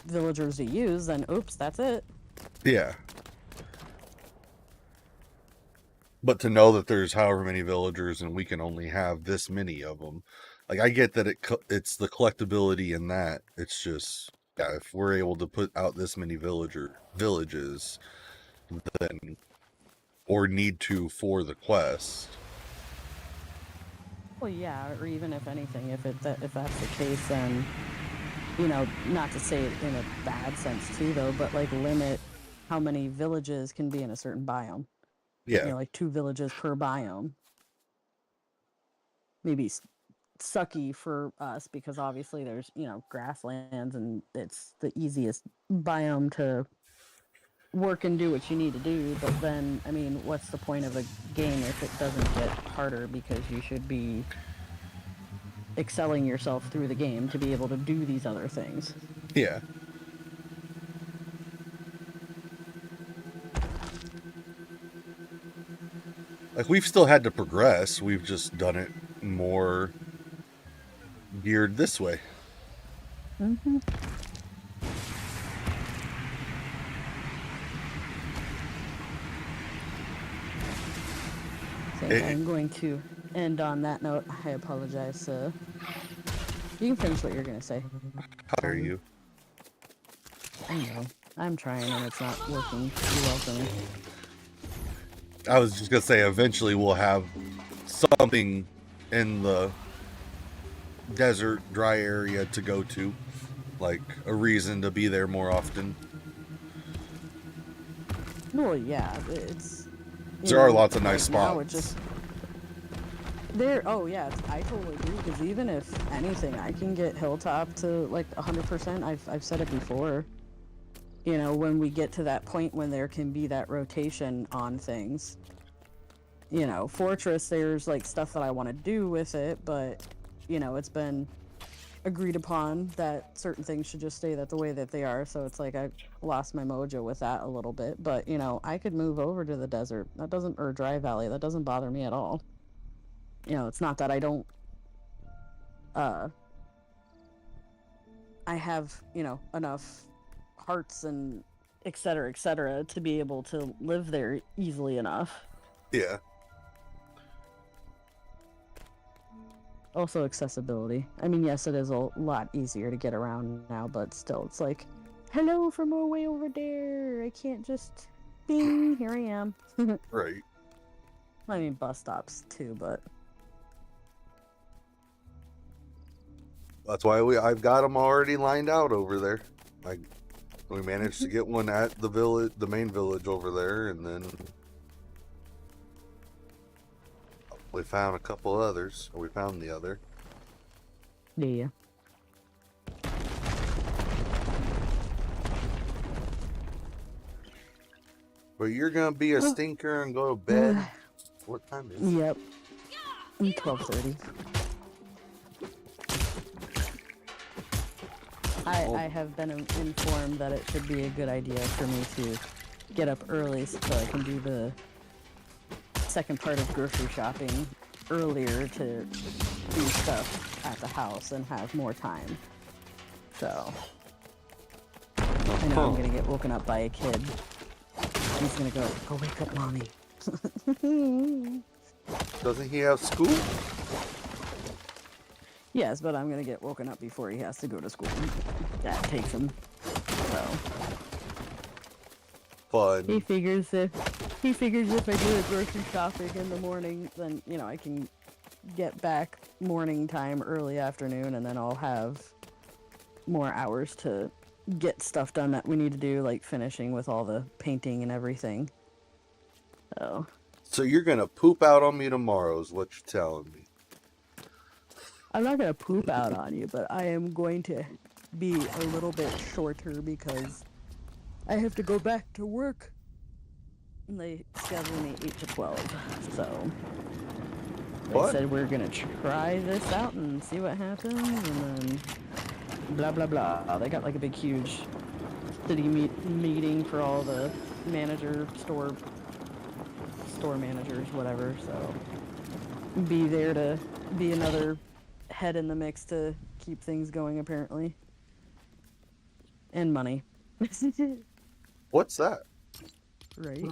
villagers to use, then oops, that's it. Yeah. But to know that there's however many villagers and we can only have this many of them. Like, I get that it's the collectability in that. It's just, yeah, if we're able to put out this many villages, then, or need to for the quest. Well, yeah, or even if anything, if that's the case, then, you know, not to say it in a bad sense too, though, but like limit how many villages can be in a certain biome. Yeah. You know, like 2 villages per biome. Maybe sucky for us because obviously there's, you know, grasslands and it's the easiest biome to work and do what you need to do. But then, I mean, what's the point of a game if it doesn't get harder, because you should be excelling yourself through the game to be able to do these other things. Yeah. Like, we've still had to progress. We've just done it more geared this way. Mm-hmm. So I'm going to end on that note. I apologize. You can finish what you're going to say. How dare you? I know. I'm trying and it's not working too well for me. I was just going to say, eventually we'll have something in the desert, dry area to go to. Like, a reason to be there more often. Well, yeah, it's There are lots of nice now it spots. just there. Oh yeah, I totally agree. Because even if anything, I can get hilltop to like 100%. I've said it before. You know, when we get to that point when there can be that rotation on things. You know, Fortress, there's like stuff that I want to do with it, but you know, it's been agreed upon that certain things should just stay the way that they are. So it's like I lost my mojo with that a little bit. But you know, I could move over to the desert. That doesn't, or Dry Valley. That doesn't bother me at all. You know, it's not that I don't. I have, you know, enough hearts and et cetera, to be able to live there easily enough. Yeah. Also accessibility. I mean, yes, it is a lot easier to get around now, but still, it's like, hello from way over there. I can't just, bing, here I am. Right. I mean, bus stops too, but That's why I've got them already lined out over there. We managed to get one at the village, the main village over there, and then we found a couple others. Or we found the other. yeah. But you're gonna be a stinker and go to bed. What time is it? Yep. 12:30. I have been informed that it should be a good idea for me to get up early so I can do the second part of grocery shopping earlier to do stuff at the house and have more time. So I know I'm gonna get woken up by a kid. He's gonna go wake up mommy. Doesn't he have school? Yes, but I'm gonna get woken up before he has to go to school. That takes him. So Fun. he figures if I do the grocery shopping in the morning, then you know I can get back morning time, early afternoon, and then I'll have more hours to get stuff done that we need to do, like finishing with all the painting and everything. So you're gonna poop out on me tomorrow, is what you're telling me. I'm not gonna poop out on you, but I am going to be a little bit shorter because I have to go back to work. And they schedule me 8 to 12, so they said we're gonna try this out and see what happens, and then blah blah blah. They got like a big huge city meeting for all the store managers, whatever, so be there to be another head in the mix to keep things going, apparently. And money. What's that? Right?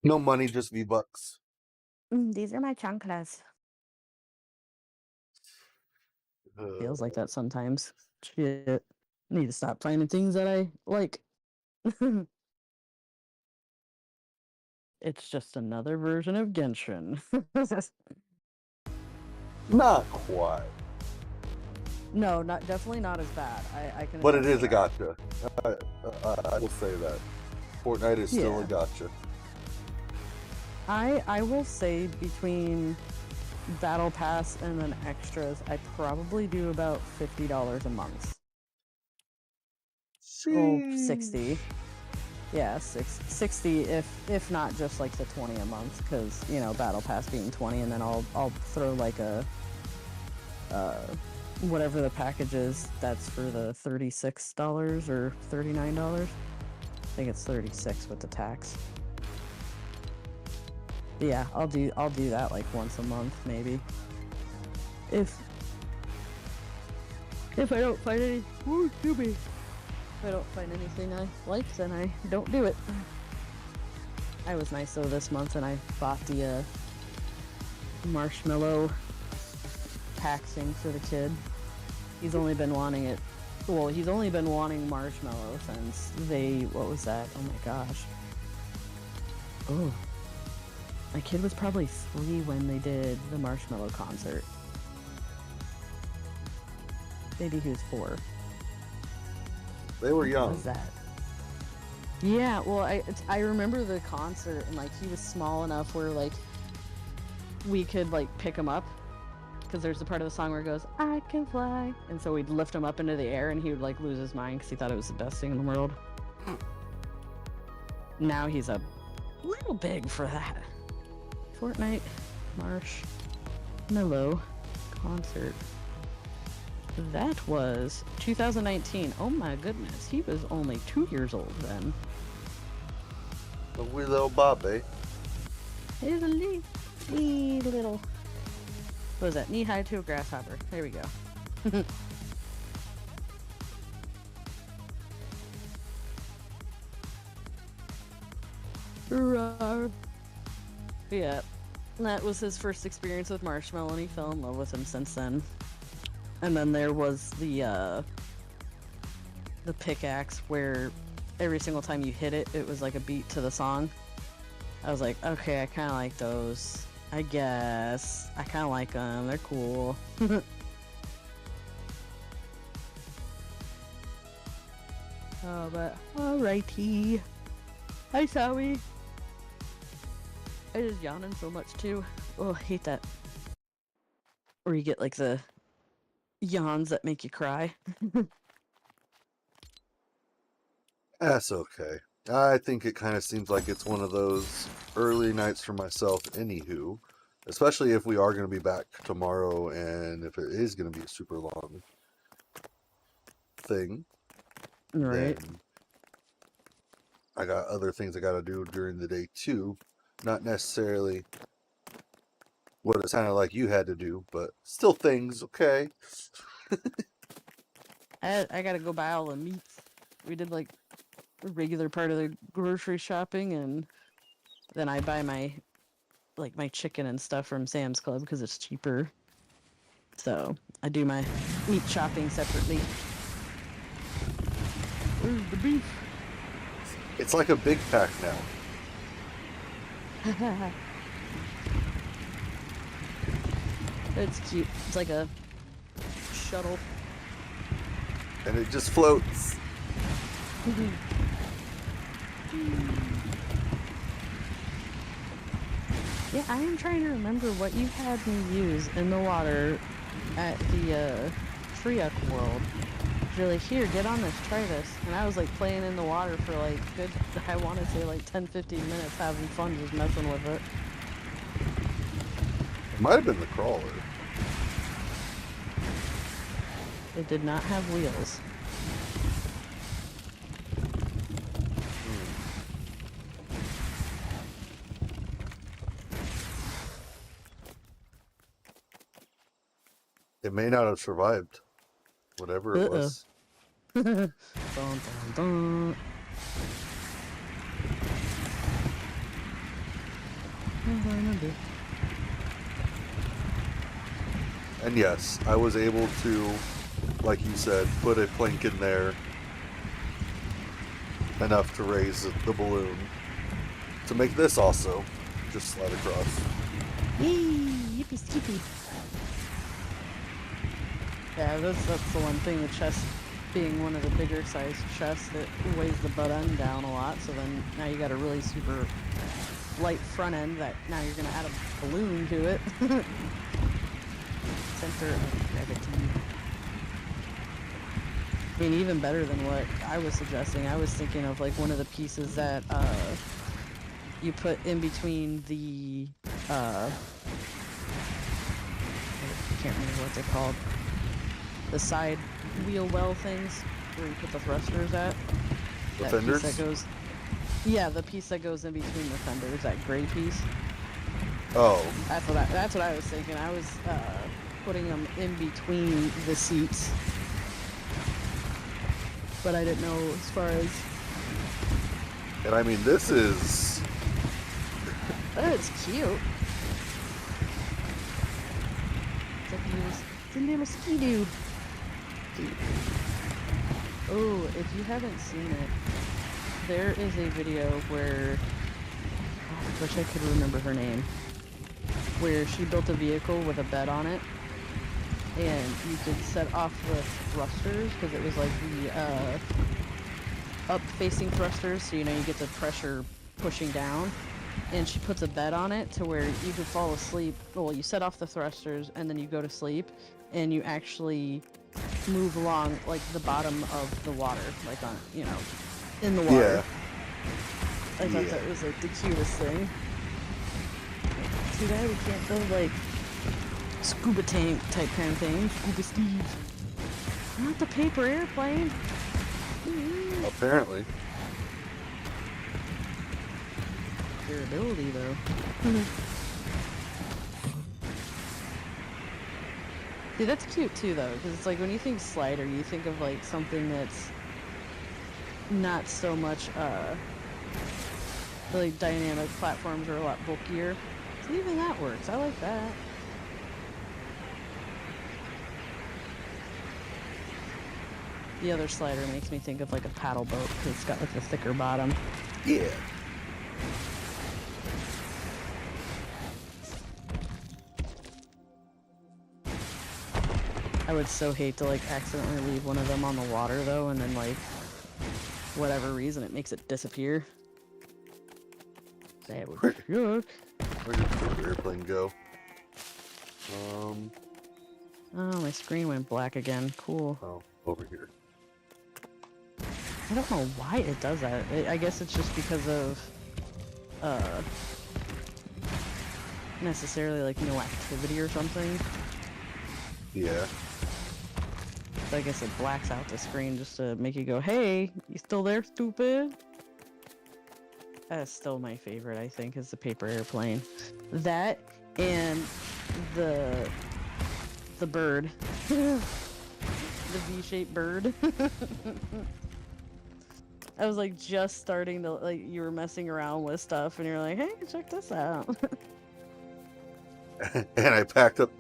No money, just V-Bucks. These are my chanclas. Feels like that sometimes. Shit. I need to stop finding things that I like. It's just another version of Genshin. Not quite. No, definitely not as bad. I can. But it is a that. gotcha. I will say that. Fortnite is still a gotcha. I will say between Battle Pass and then extras, I probably do about $50 a month. Oh, 60. Yeah, 60 if not just like the 20 a month, because you know Battle Pass being 20, and then I'll throw like a whatever the package is that's for the $36 or $39. I think it's 36 with the tax. But yeah, I'll do that like once a month maybe. If I don't find any, if I don't find anything I like, then I don't do it. I was nice though this month, and I bought the marshmallow pack thing for the kid. He's only been wanting it. Well, he's only been wanting marshmallow since what was that? Oh my gosh. Oh. My kid was probably 3 when they did the marshmallow concert. Maybe he was 4. They were young. What was that? Yeah, well, I remember the concert, and like he was small enough where like we could like pick him up, because there's the part of the song where it goes, "I can fly," and so we'd lift him up into the air, and he would like lose his mind because he thought it was the best thing in the world. Now he's a little big for that. Fortnite Marshmello concert. That was 2019. Oh my goodness, he was only 2 years old then. A wee little Bobby. He's a wee little. What was that? Knee high to a grasshopper. There we go. Rawr. Yeah, that was his first experience with Marshmallow, and he fell in love with him since then. And then there was the pickaxe where every single time you hit it, it was like a beat to the song. I was like, okay, I kind of like those. I guess. I kind of like them. They're cool. Oh, but alrighty. Hi, Sowie. I just yawning so much too. Oh, I hate that. Or you get like the yawns that make you cry. That's okay. I think it kind of seems like it's one of those early nights for myself, anywho. Especially if we are going to be back tomorrow, and if it is going to be a super long thing. Right. Then I got other things I got to do during the day too. Not necessarily what it sounded like you had to do, but still things, okay? I gotta go buy all the meats. We did like a regular part of the grocery shopping, and then I buy my chicken and stuff from Sam's Club because it's cheaper. So I do my meat shopping separately. Where's the beef? It's like a big pack now. It's cute. It's like a shuttle. And it just floats. Yeah, I am trying to remember what you had me use in the water at the Triuck world. You're like, here, get on this, try this. And I was like playing in the water for like good, I want to say like 10-15 minutes, having fun just messing with it. It might have been the crawler. It did not have wheels. It may not have survived. Whatever it was. Dun, dun, dun. And yes, I was able to, like you said, put a plank in there enough to raise the balloon. To make this also just slide across. Yee, yippee skippy. Yeah, that's the one thing, the chest being one of the bigger sized chests that weighs the butt end down a lot, so then now you got a really super light front end that now you're going to add a balloon to it. Center of gravity. I mean, even better than what I was suggesting, I was thinking of like one of the pieces that you put in between the, I can't remember what they're called. The side wheel well things where you put the thrusters at. The that fenders? piece that goes, yeah, the piece that goes in between the fenders, that gray piece. Oh. That's what I was thinking. I was putting them in between the seats, but I didn't know as far as. And I mean, this is. Oh, it's cute. It's a little ski-doo. Oh, if you haven't seen it, there is a video where, I wish I could remember her name, where she built a vehicle with a bed on it, and you could set off the thrusters, because it was like the up-facing thrusters, so you know you get the pressure pushing down. And she puts a bed on it to where you could fall asleep. Well, you set off the thrusters and then you go to sleep, and you actually move along like the bottom of the water, like on, you know, in the water. Yeah. I thought that was like the cutest thing. Too bad we can't build like scuba tank type kind of thing. Scuba Steve. Not the paper airplane. Apparently. Durability though. See, that's cute too though, because it's like when you think slider, you think of like something that's not so much like dynamic platforms are a lot bulkier. So even that works. I like that. The other slider makes me think of like a paddle boat because it's got like a thicker bottom. Yeah. I would so hate to like accidentally leave one of them on the water though, and then like whatever reason it makes it disappear. That would suck. Where did the airplane go? Oh, my screen went black again. Cool. Oh, over here. I don't know why it does that. I guess it's just because of necessarily like no activity or something. Yeah. So I guess it blacks out the screen just to make you go, "Hey, you still there, stupid?" That's still my favorite, I think, is the paper airplane. That and the bird. The V-shaped bird. I was like just starting to like you were messing around with stuff and you're like, "Hey, check this out." And I packed up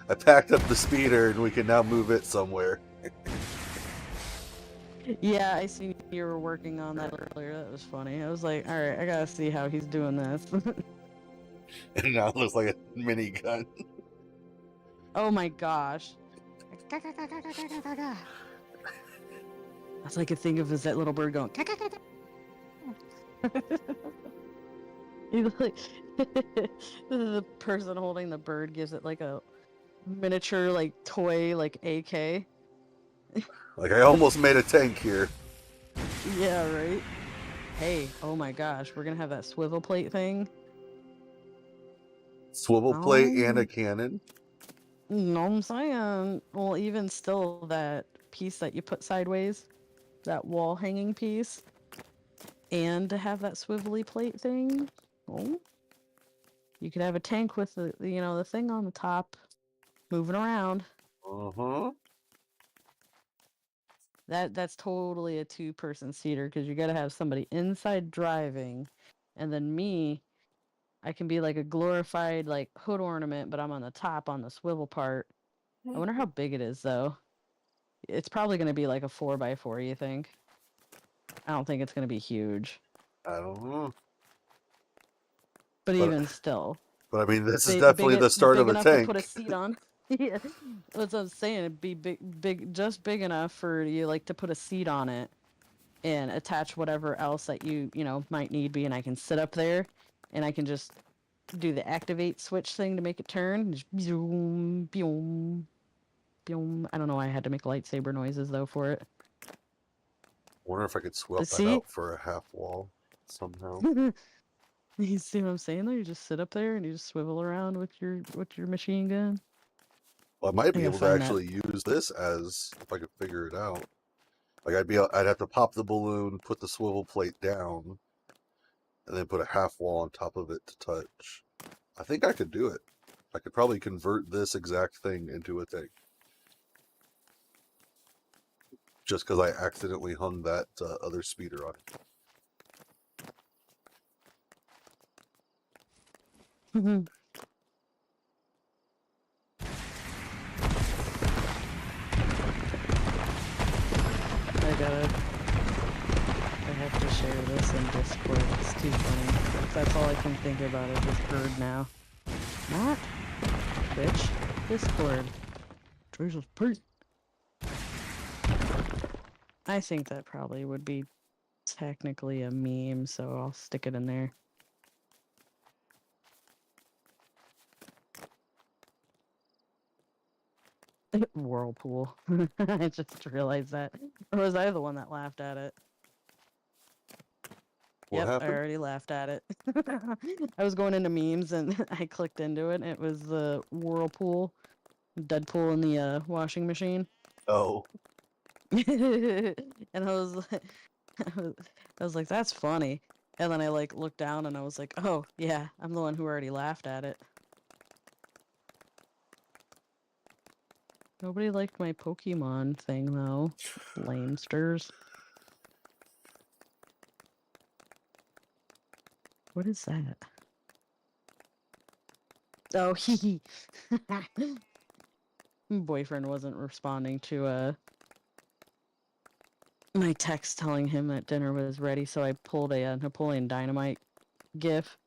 the speeder, and we can now move it somewhere. Yeah, I seen you were working on that earlier. That was funny. I was like, all right, I gotta see how he's doing this. And now it looks like a minigun. Oh my gosh. That's like a thing of is that little bird going. You like the person holding the bird gives it like a miniature like toy like AK. Like, I almost made a tank here. Yeah, right. Hey, oh my gosh, we're gonna have that swivel plate thing. Swivel plate and Oh. a cannon. No, I'm saying. Well, even still, that piece that you put sideways, that wall hanging piece, and to have that swivelly plate thing. Oh, you could have a tank with the you know the thing on the top, moving around. Uh-huh. That's totally a two-person seater because you got to have somebody inside driving, and then me. I can be like a glorified like hood ornament, but I'm on the top on the swivel part. I wonder how big it is though. It's probably going to be like a 4x4, you think? I don't think it's going to be huge. I don't know. But even still. But I mean, this is definitely the start of a enough tank. to put a seat on. Yeah. That's what I'm saying. It'd be just big enough for you like to put a seat on it and attach whatever else that you might need be, and I can sit up there and I can just do the activate switch thing to make it turn. Just boom, boom, boom. I don't know why I had to make lightsaber noises though for it. Wonder if I could swap that See? out for a half wall somehow. You see what I'm saying though? You just sit up there and you just swivel around with your machine gun. Well, I might be I able to gotta find actually use this as if I could figure it out. Like I'd have to pop the balloon, put the swivel plate down, and then put a half wall on top of it to touch. I think I could do it. I could probably convert this exact thing into a tank. Just because I accidentally hung that other speeder on it. I have to share this in Discord. It's too funny. That's all I can think about is this bird now. Not Twitch. Discord. Jesus Pete. I think that probably would be technically a meme, so I'll stick it in there. Whirlpool. I just realized that. Or was I the one that laughed at it? What Yep, I happened? already laughed at it. I was going into memes and I clicked into it. And it was the Whirlpool, Deadpool in the washing machine. Oh, And I was like, I was like, that's funny. And then I like looked down and I was like, oh yeah, I'm the one who already laughed at it. Nobody liked my Pokemon thing though. Lamesters. What is that? Oh, hee. Boyfriend wasn't responding to my text telling him that dinner was ready, so I pulled a Napoleon Dynamite gif.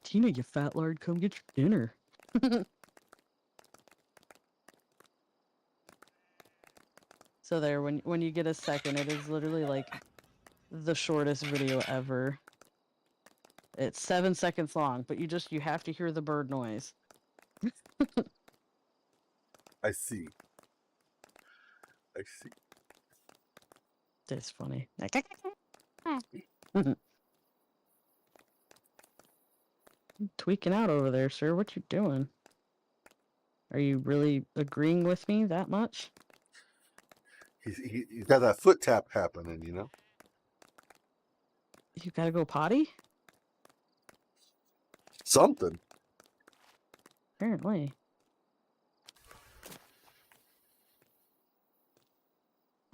Tina, you fat lard, come get your dinner. So there, when you get a second, it is literally like the shortest video ever. It's 7 seconds long, but you have to hear the bird noise. I see. I see. It's funny. Tweaking out over there, sir. What you doing? Are you really agreeing with me that much? He's got that foot tap happening, you know? You gotta go potty? Something. Apparently.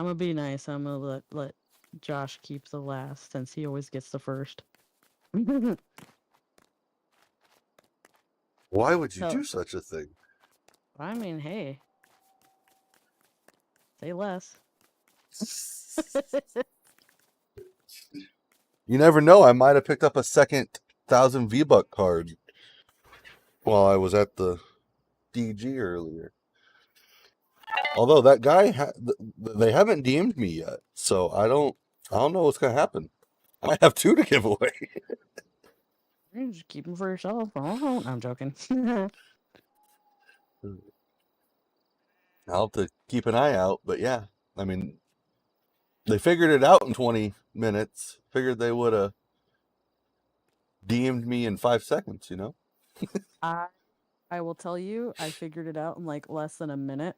I'm gonna be nice. I'm gonna let Josh keep the last since he always gets the first. Why would you So, do such a thing? I mean, hey. Say less. You never know. I might have picked up a second 1,000 V-Buck card while I was at the DG earlier. Although that guy, they haven't DM'd me yet, so I don't know what's gonna happen. I might have 2 to give away. You just keep them for yourself. Oh, I'm joking. I'll have to keep an eye out, but yeah, I mean, they figured it out in 20 minutes. Figured they would have DM'd me in 5 seconds, you know? I will tell you, I figured it out in like less than a minute.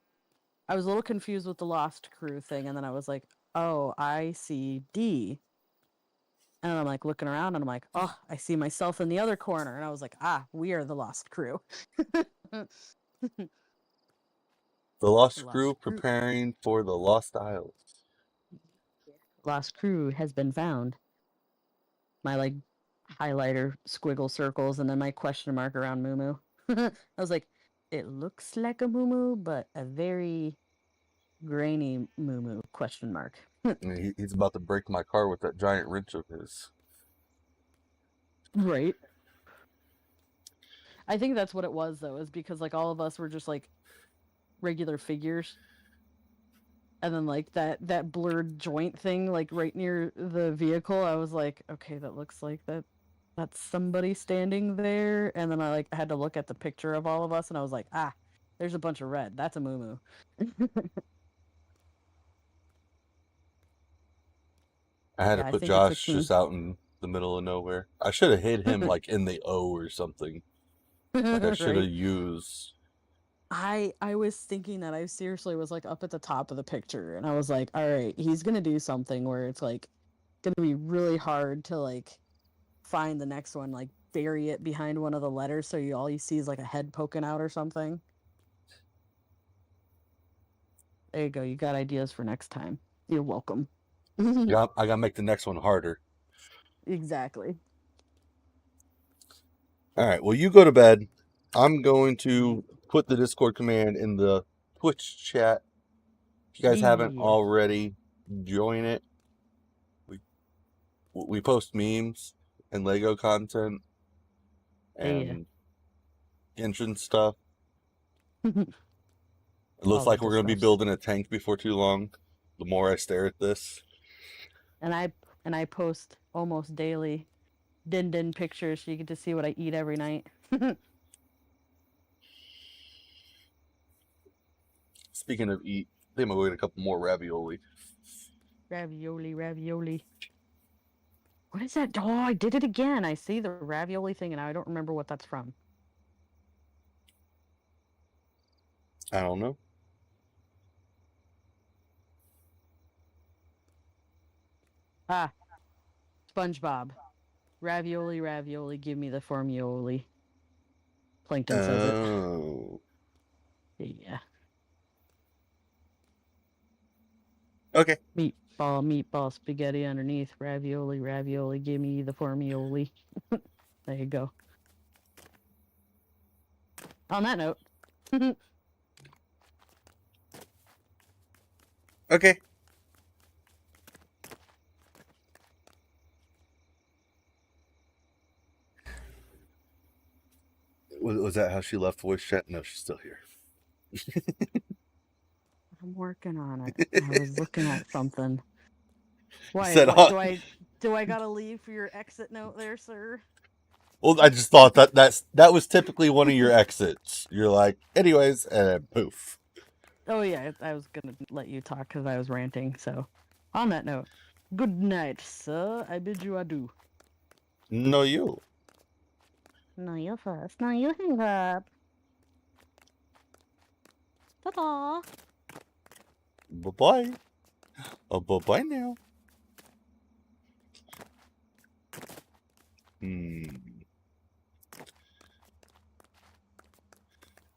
I was a little confused with the Lost Crew thing, and then I was like, oh, I see D. And I'm like looking around and I'm like, oh, I see myself in the other corner. And I was like, we are the Lost Crew. The Lost Lost Crew Crew. preparing for the Lost Isles. Lost Crew has been found. My like highlighter squiggle circles and then my question mark around Moo. I was like, it looks like a Moo, but a very grainy Moo question mark. And he's about to break my car with that giant wrench of his. Right. I think that's what it was though, is because like all of us were just like regular figures. And then like that blurred joint thing like right near the vehicle, I was like, okay, that looks like that's somebody standing there. And then I like had to look at the picture of all of us and I was like, there's a bunch of red. That's a Moo. I had Yeah, to I put think it took Josh me. just out in the middle of nowhere. I should have hid him like in the O or something. Like I should have Right? used. I was thinking that I seriously was like up at the top of the picture and I was like, all right, he's gonna do something where it's like gonna be really hard to like find the next one, like bury it behind one of the letters so all you see is like a head poking out or something. There you go. You got ideas for next time. You're welcome. Yeah, I gotta make the next one harder. Exactly. All right. Well, you go to bed. I'm going to put the Discord command in the Twitch chat. If you guys haven't Yeah. already, join it. We post memes and Lego content and Genshin stuff. It looks All like the we're going to be stuffs. building a tank before too long. The more I stare at this. And I and I post almost daily din pictures so you get to see what I eat every night. Speaking of eat, I think I'm gonna go get a couple more ravioli. Ravioli. What is that? Oh, I did it again. I see the ravioli thing and I don't remember what that's from. I don't know. Ah, SpongeBob. Ravioli, give me the formioli. Plankton says it. Oh. Yeah. Okay. Meatball, spaghetti underneath. Ravioli, give me the formioli. There you go. On that note. Okay. Was that how she left voice chat? No, she's still here. I'm working on it. I was looking at something. Why? Said, Do I gotta leave for your exit note there, sir? well, I just thought that was typically one of your exits. You're like, anyways, and poof. Oh yeah, I was gonna let you talk because I was ranting. So, on that note, good night, sir. I bid you adieu. No, you. No, you first. No, you hang up. Ta-ta. Bye-bye. Bye-bye now.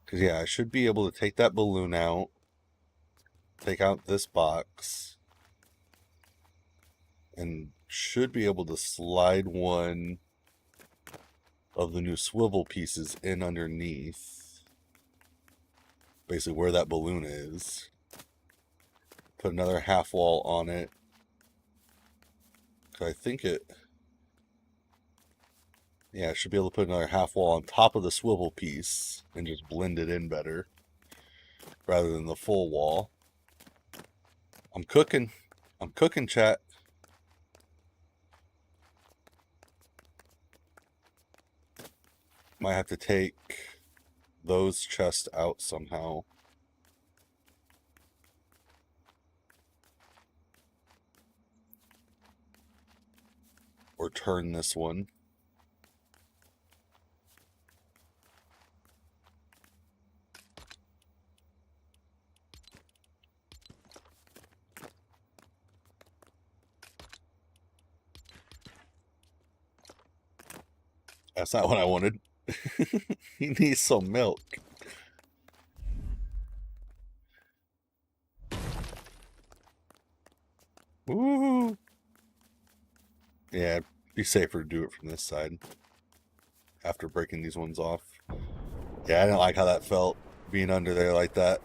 Because, yeah, I should be able to take that balloon out. Take out this box. And should be able to slide one of the new swivel pieces in underneath. Basically where that balloon is. Put another half wall on it. I think yeah, I should be able to put another half wall on top of the swivel piece and just blend it in better rather than the full wall. I'm cooking, chat. Might have to take those chests out somehow. Or turn this one. That's not what I wanted. He needs some milk. Woo! Yeah, it'd be safer to do it from this side. After breaking these ones off. Yeah, I didn't like how that felt, being under there like that.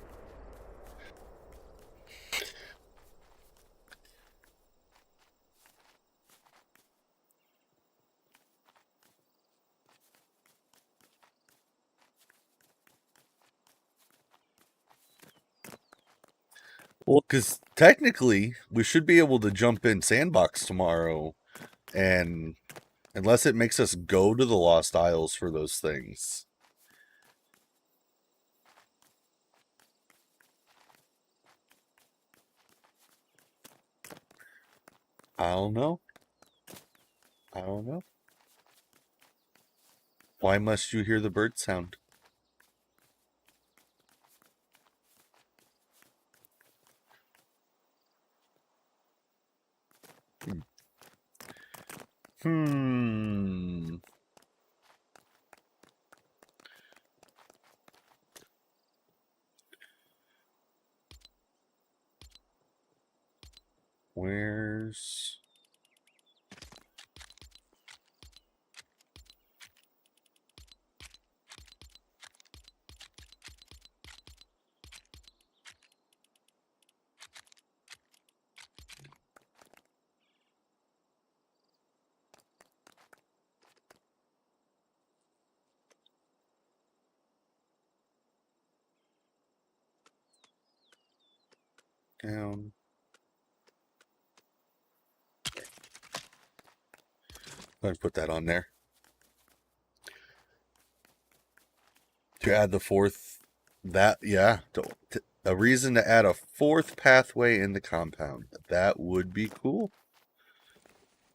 Well, because technically, we should be able to jump in Sandbox tomorrow, and unless it makes us go to the Lost Isles for those things. I don't know. Why must you hear the bird sound? Where's... down... Go ahead and put that on there. To add the fourth, a reason to add a fourth pathway in the compound. That would be cool.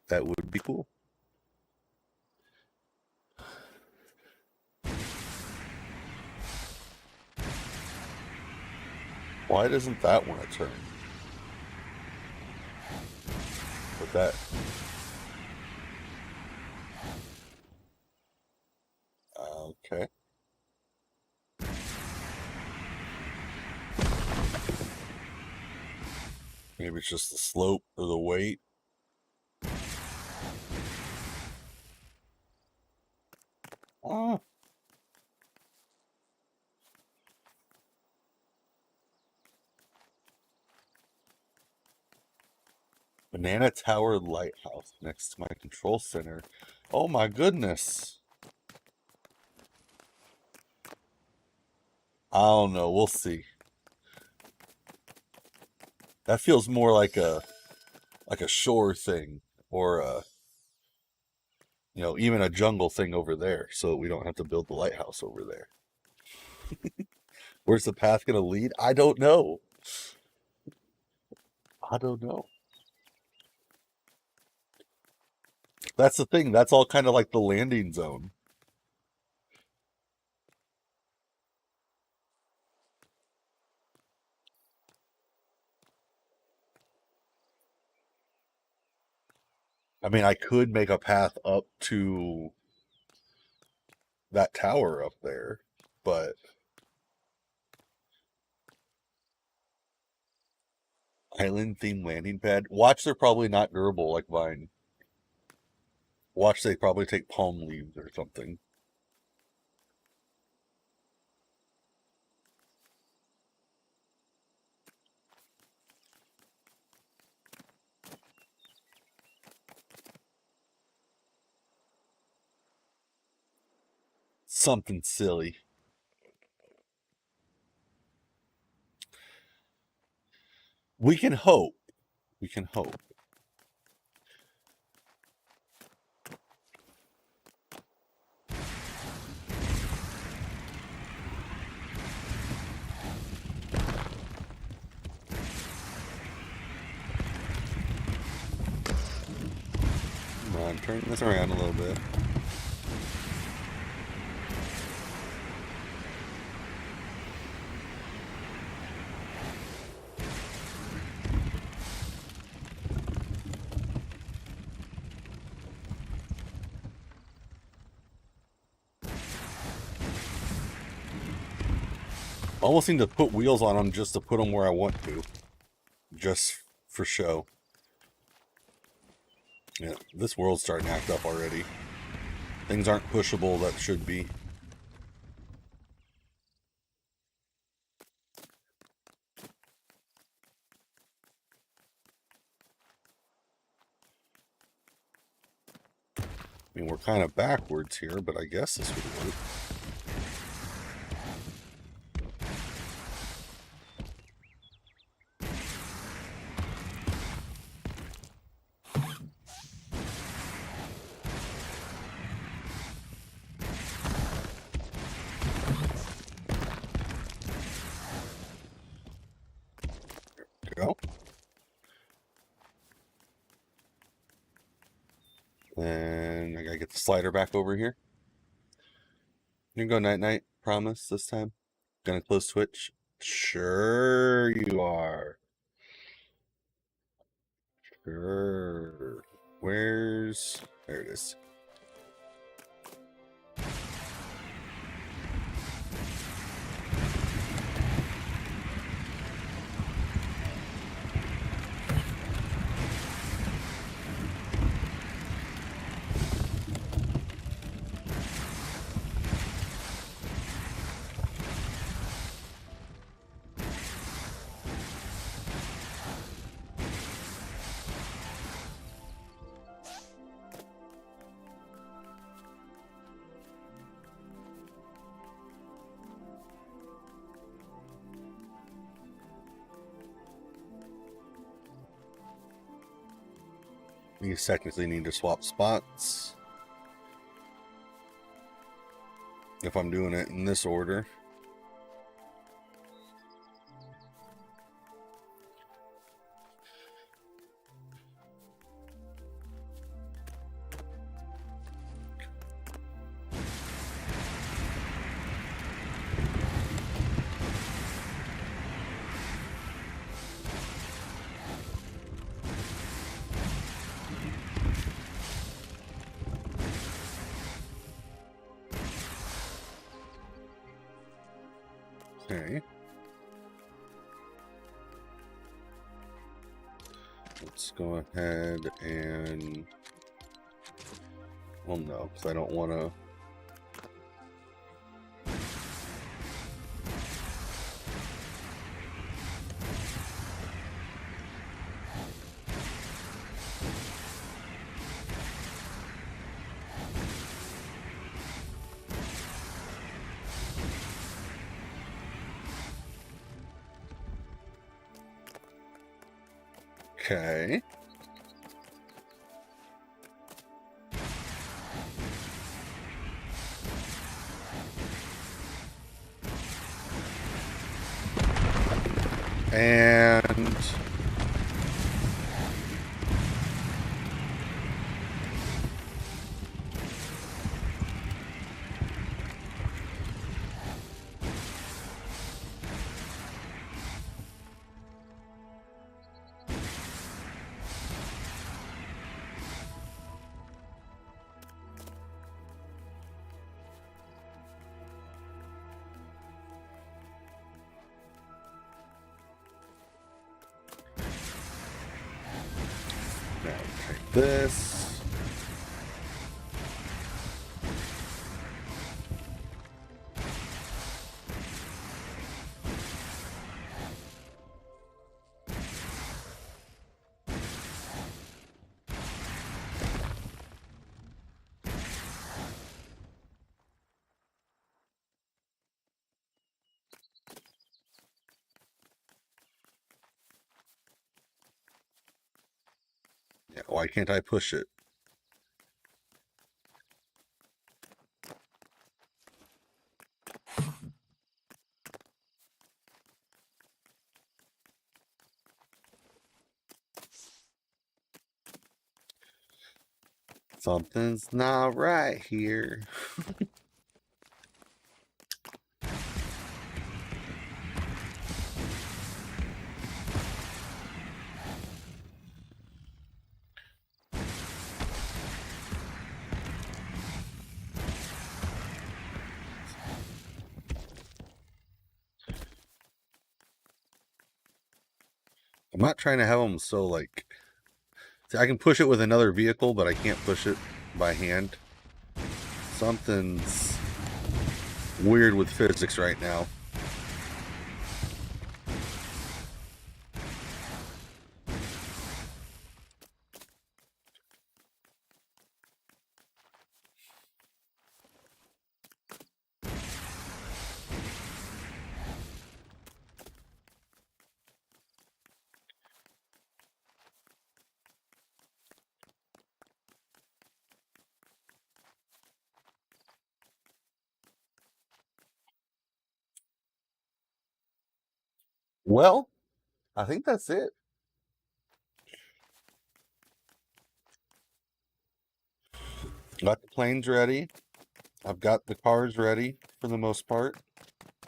That would be cool. Why doesn't that want to turn? With that. Okay. Maybe it's just the slope or the weight. Oh. Banana Tower Lighthouse next to my control center. Oh my goodness. I don't know. We'll see. That feels more like a shore thing, or a, even a jungle thing over there, so we don't have to build the lighthouse over there. Where's the path gonna lead? I don't know. I don't know. That's the thing. That's all kind of like the landing zone. I mean, I could make a path up to that tower up there, but island themed landing pad. Watch, they're probably not durable like Vine. Watch, they probably take palm leaves or something. Something silly. We can hope. We can hope. Come on, turn this around a little bit. I almost need to put wheels on them just to put them where I want to. Just for show. Yeah, this world's starting to act up already. Things aren't pushable that should be. I mean, we're kind of backwards here, but I guess this would work. Go. And I gotta get the slider back over here. You can go night-night, promise, this time. Gonna close Twitch? Sure you are. Sure. Where's... There it is. You technically need to swap spots. if I'm doing it in this order. Okay. Let's go ahead and... Well, no, because I don't want to... Okay. And... Now take this. Yeah, why can't I push it? Something's not right here. I'm not trying to have them so, like... See, I can push it with another vehicle, but I can't push it by hand. Something's weird with physics right now. Well, I think that's it. Got the planes ready. I've got the cars ready for the most part.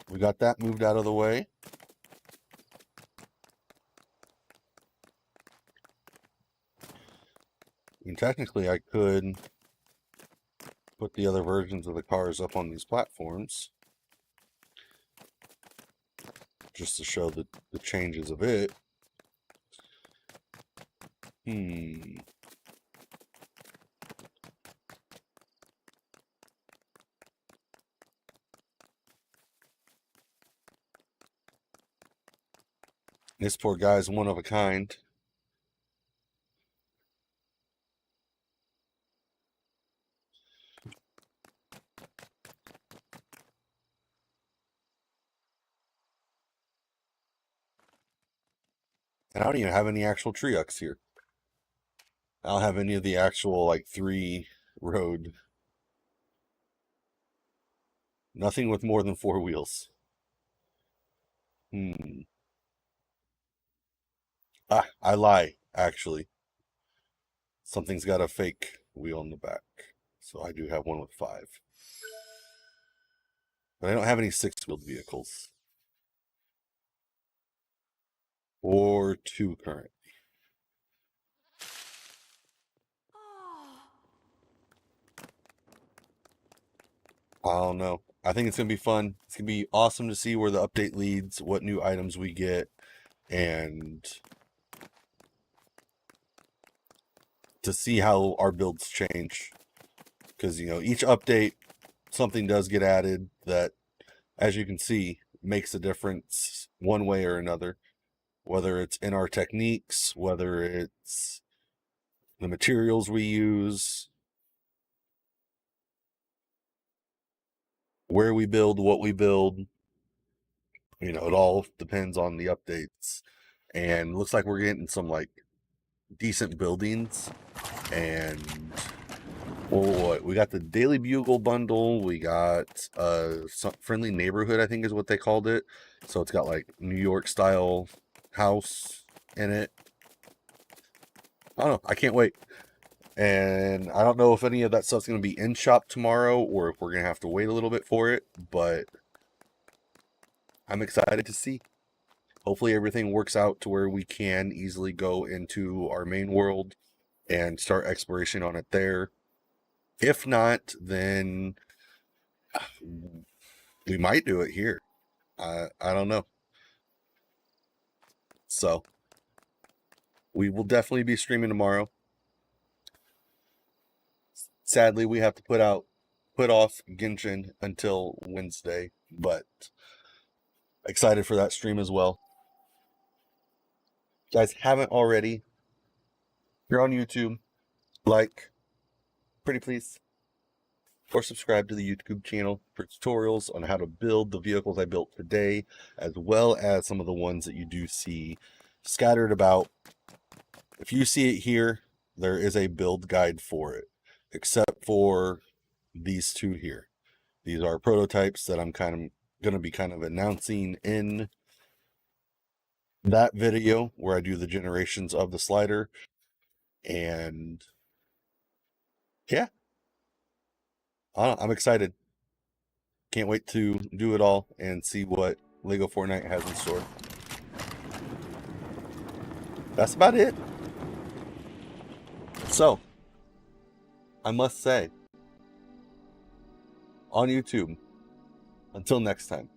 We got that moved out of the way. And technically, I could put the other versions of the cars up on these platforms just to show the changes of it. This poor guy's one of a kind. And I don't even have any actual Triucks here. I don't have any of the actual, like, 3 road. Nothing with more than 4 wheels. I lie, actually. Something's got a fake wheel in the back. So I do have one with 5. But I don't have any 6-wheeled vehicles. Or 2 currently. I don't know. I think it's going to be fun. It's going to be awesome to see where the update leads, what new items we get, and to see how our builds change. Because, you know, each update, something does get added that, as you can see, makes a difference one way or another. Whether it's in our techniques, whether it's the materials we use, where we build, what we build. You know, it all depends on the updates. And looks like we're getting some like decent buildings. And what we got, the Daily Bugle bundle, we got some Friendly Neighborhood, I think is what they called it. So it's got like New York style house in it. I don't know, I can't wait. And I don't know if any of that stuff's going to be in shop tomorrow or if we're going to have to wait a little bit for it, but I'm excited to see. Hopefully everything works out to where we can easily go into our main world and start exploration on it there. If not, then we might do it here. I don't know. So we will definitely be streaming tomorrow. Sadly, we have to put off Genshin until Wednesday, but excited for that stream as well. If you guys haven't already, if you're on YouTube, like, pretty please, or subscribe to the YouTube channel for tutorials on how to build the vehicles I built today, as well as some of the ones that you do see scattered about. If you see it here, there is a build guide for it, except for these 2 here. These are prototypes that I'm going to be announcing in that video where I do the generations of the slider. And yeah, I'm excited. Can't wait to do it all and see what Lego Fortnite has in store. That's about it. So, I must say, on YouTube, until next time.